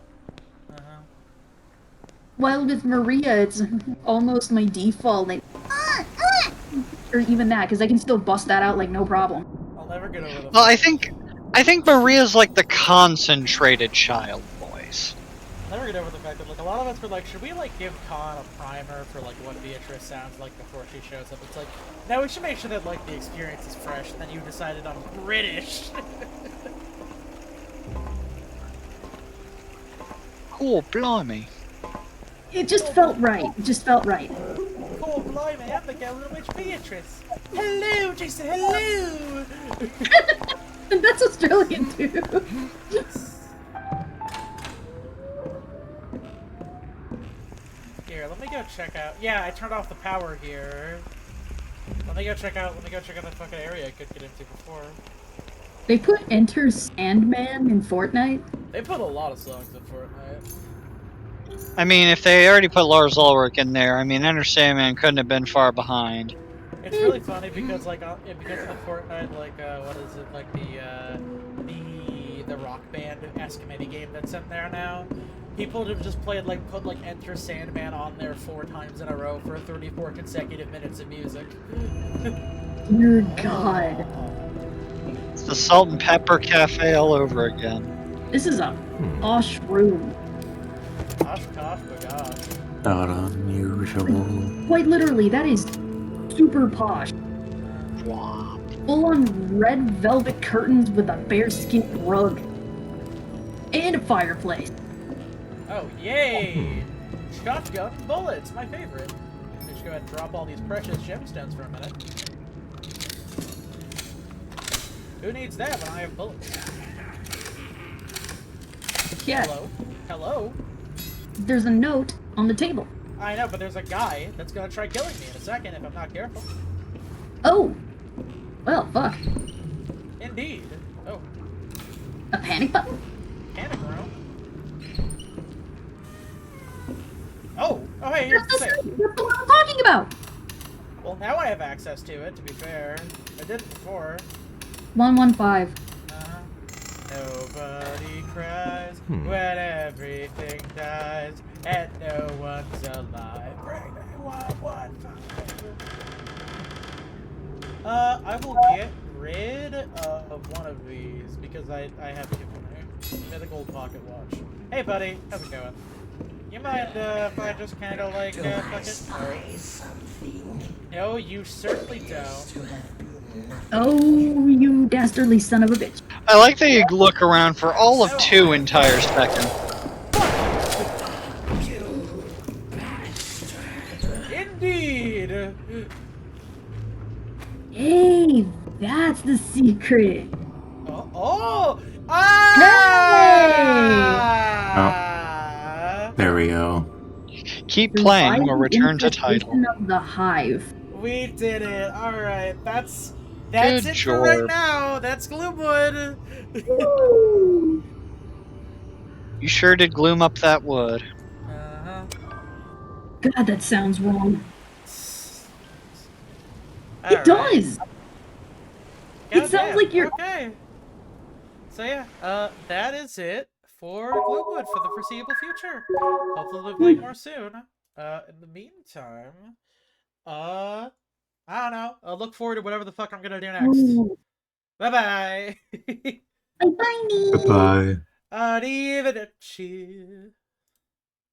While with Maria, it's almost my default, like, or even that, because I can still bust that out like no problem. I'll never get over the. Well, I think Maria's like the concentrated child voice. I'll never get over the fact that like a lot of us were like, should we like give Khan a primer for like what Beatrice sounds like before she shows up? It's like, no, we should make sure that like the experience is fresh. And then you decided on British. Oh, blimey. It just felt right. It just felt right. Cool, blimey, I'm the girl in which Beatrice. Hello, Jason. Hello. That's Australian too. Here, let me go check out. Yeah, I turned off the power here. Let me go check out the fucking area I could get into before. They put Enter Sandman in Fortnite. They put a lot of songs in Fortnite. I mean, if they already put Lars Ulrich in there, I mean, Enter Sandman couldn't have been far behind. It's really funny because like because of the Fortnite, like what is it, like the rock band-esque minigame that's in there now. People have just put Enter Sandman on there 4 times in a row for 34 consecutive minutes of music. Dear God. It's the Salt and Pepper Cafe all over again. This is a posh room. Gosh, my gosh. Not unusual. Quite literally, that is super posh. Full on red velvet curtains with a bearskin rug. And a fireplace. Oh, yay! Shotgun bullets, my favorite. Let's go ahead and drop all these precious gemstones for a minute. Who needs that when I have bullets? Yeah. Hello? Hello? There's a note on the table. I know, but there's a guy that's gonna try killing me in a second if I'm not careful. Oh. Well, fuck. Indeed. Oh. A panic button? Panic room? Oh! Oh, hey, here's the That's safe. the one I'm talking about! Well, now I have access to it, to be fair. I didn't before. 115. Nobody cries when everything dies and no one's alive. Bring me 115. I will get rid of one of these because I have it with me. The gold pocket watch. Hey, buddy, how's it going? You mind if I just kind of like fuck it? No, you certainly don't. Oh, you dastardly son of a bitch. I like that you look around for all of 2 entire seconds. Indeed! Hey, that's the secret. Oh! There we go. Keep playing or return to title. Infestation of the hive. We did it. All right, that's Good it for right job. now. That's Gloomwood. You sure did gloom up that wood. Uh-huh. God, that sounds wrong. All It right. does. It sounds Goddamn, like you're. okay. So yeah, that is it for Gloomwood for the foreseeable future. Hopefully we'll play more soon. In the meantime, I don't know. I'll look forward to whatever the fuck I'm gonna do next. Bye bye. Bye bye. Goodbye. Arrivederci.